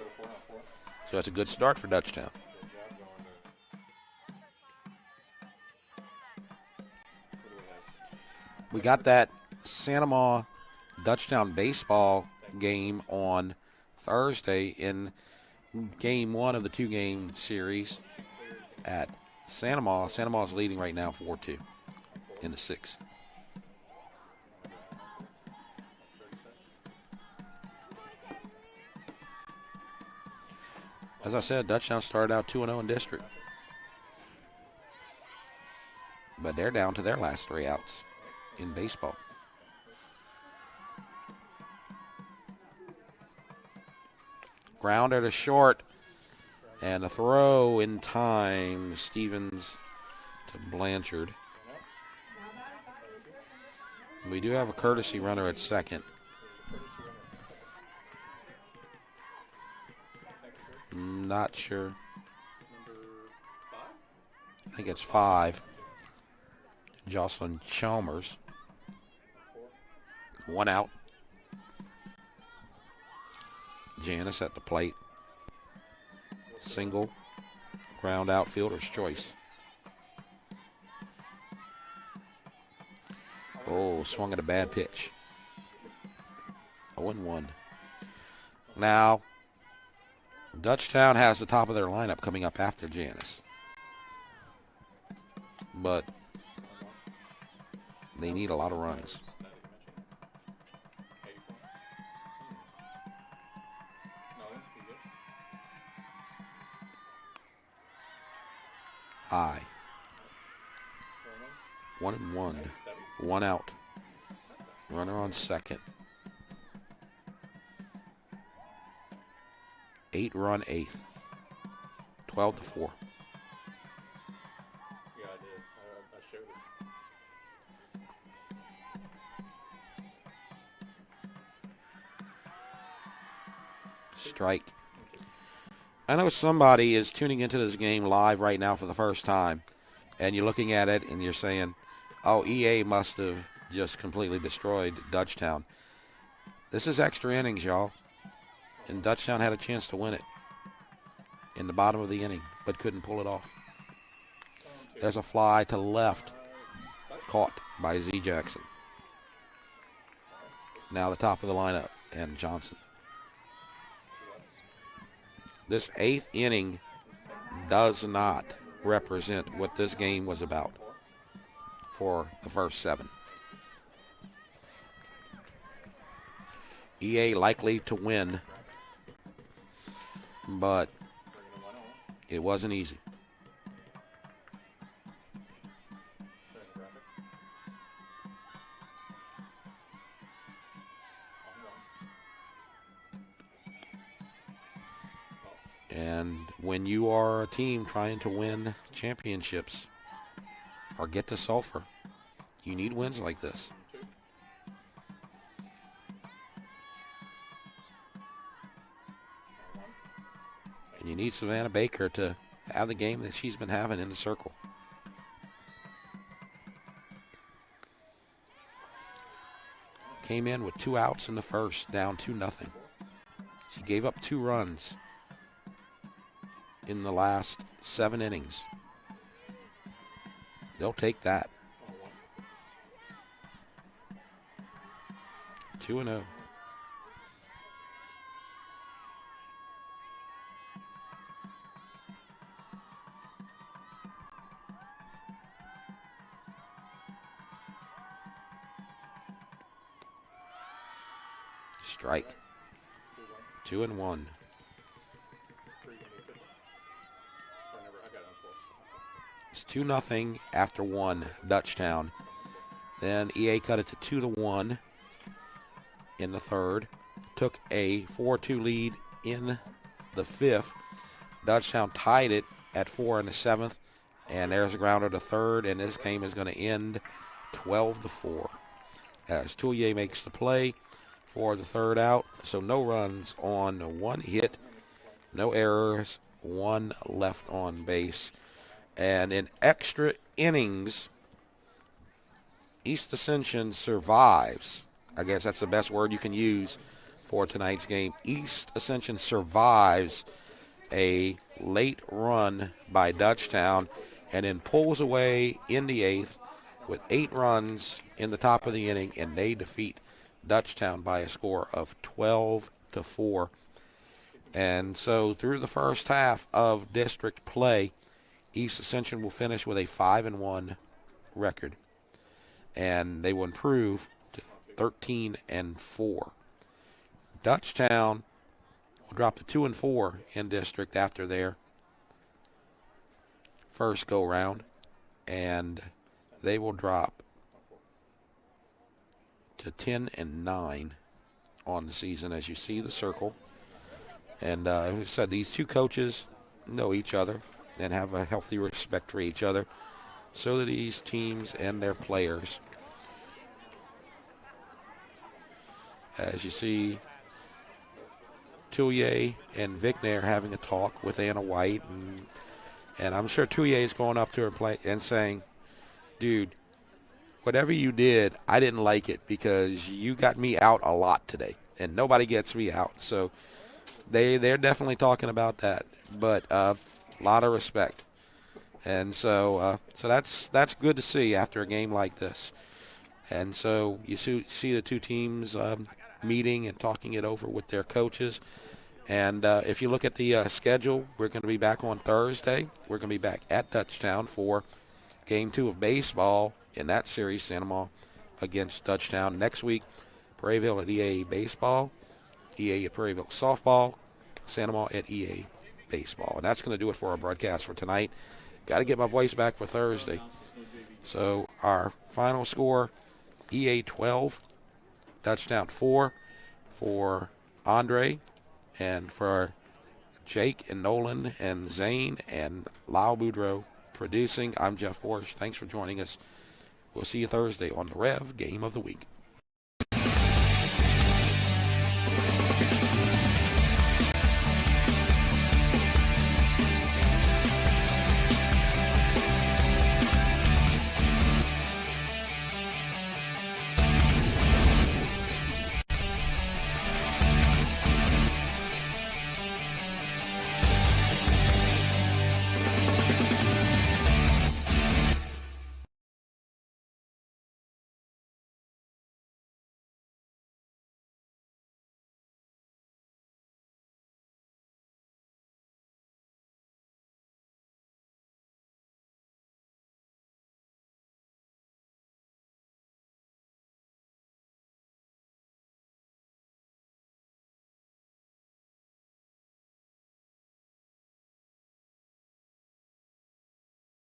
So that's a good start for Dutchtown. We got that Santa Ma Dutchtown baseball game on Thursday in game 1 of the 2-game series at Santa Ma. Santa Ma is leading right now 4-2 in the 6th. As I said, Dutchtown started out 2-0 in district. But they're down to their last 3 outs in baseball. Grounder to short. And a throw in time. Stevens to Blanchard. We do have a courtesy runner at second. Not sure. think it's 5. Jocelyn Chalmers. 1 out. Janice at the plate. Single. Ground out, fielder's choice. Oh, swung at a bad pitch. 0-1. Now, Dutchtown has the top of their lineup coming up after Janice. But they need a lot of runs. High. 1-1. 1 out. Runner on second. 8-run 8th. 12-4. Yeah, I did. I showed it. Strike. I know somebody is tuning into this game live right now for the first time, and you're looking at it and you're saying, oh, EA must have just completely destroyed Dutchtown. This is extra innings, y'all. And Dutchtown had a chance to win it in the bottom of the inning, but couldn't pull it off. There's a fly to left, caught by Z. Jackson. Now the top of the lineup, and Johnson. This 8th inning does not represent what this game was about for the first 7. EA likely to win, but it wasn't easy. And when you are a team trying to win championships or get to sulfur, you need wins like this. And you need Savannah Baker to have the game that she's been having in the circle. Came in with 2 outs in the first, down 2-0. She gave up 2 runs in the last 7 innings. They'll take that. 2-0. Strike. 2-1. It's 2-0 after 1, Dutchtown. Then EA cut it to 2-1 in the third. Took a 4-2 lead in the 5th. Dutchtown tied it at 4 in the 7th. And there's a grounder to third, and this game is going to end 12-4. As Touye makes the play for the third out. So no runs on 1 hit, no errors, 1 left on base. And in extra innings, East Ascension survives. I guess that's the best word you can use for tonight's game. East Ascension survives a late run by Dutchtown and then pulls away in the 8th with 8 runs in the top of the inning, and they defeat Dutchtown by a score of 12-4. And so through the first half of district play, East Ascension will finish with a 5-1 record, and they will improve to 13-4. Dutchtown will drop to 2-4 in district after their first go round, and they will drop to 10-9 on the season, as you see the circle. And as we said, these two coaches know each other and have a healthy respect for each other. So do these teams and their players. As you see, Touye and Vickner having a talk with Anna White And I'm sure Touye is going up to her and saying, dude, whatever you did, I didn't like it because you got me out a lot today, and nobody gets me out. So they're definitely talking about that, but a lot of respect. And so that's good to see after a game like this. And so you see the two teams meeting and talking it over with their coaches. And if you look at the schedule, we're going to be back on Thursday. We're going to be back at Dutchtown for Game 2 of baseball in that series, Santa Ma against Dutchtown. Next week, Prairieville at EA baseball, EA at Prairieville softball, Santa Ma at EA baseball. And that's going to do it for our broadcast for tonight. Got to get my voice back for Thursday. So our final score, EA 12, Dutchtown 4 for Andre and for Jake and Nolan and Zane and Lyle Boudreau producing. I'm Jeff Borsch. Thanks for joining us. We'll see you Thursday on the REV Game of the Week.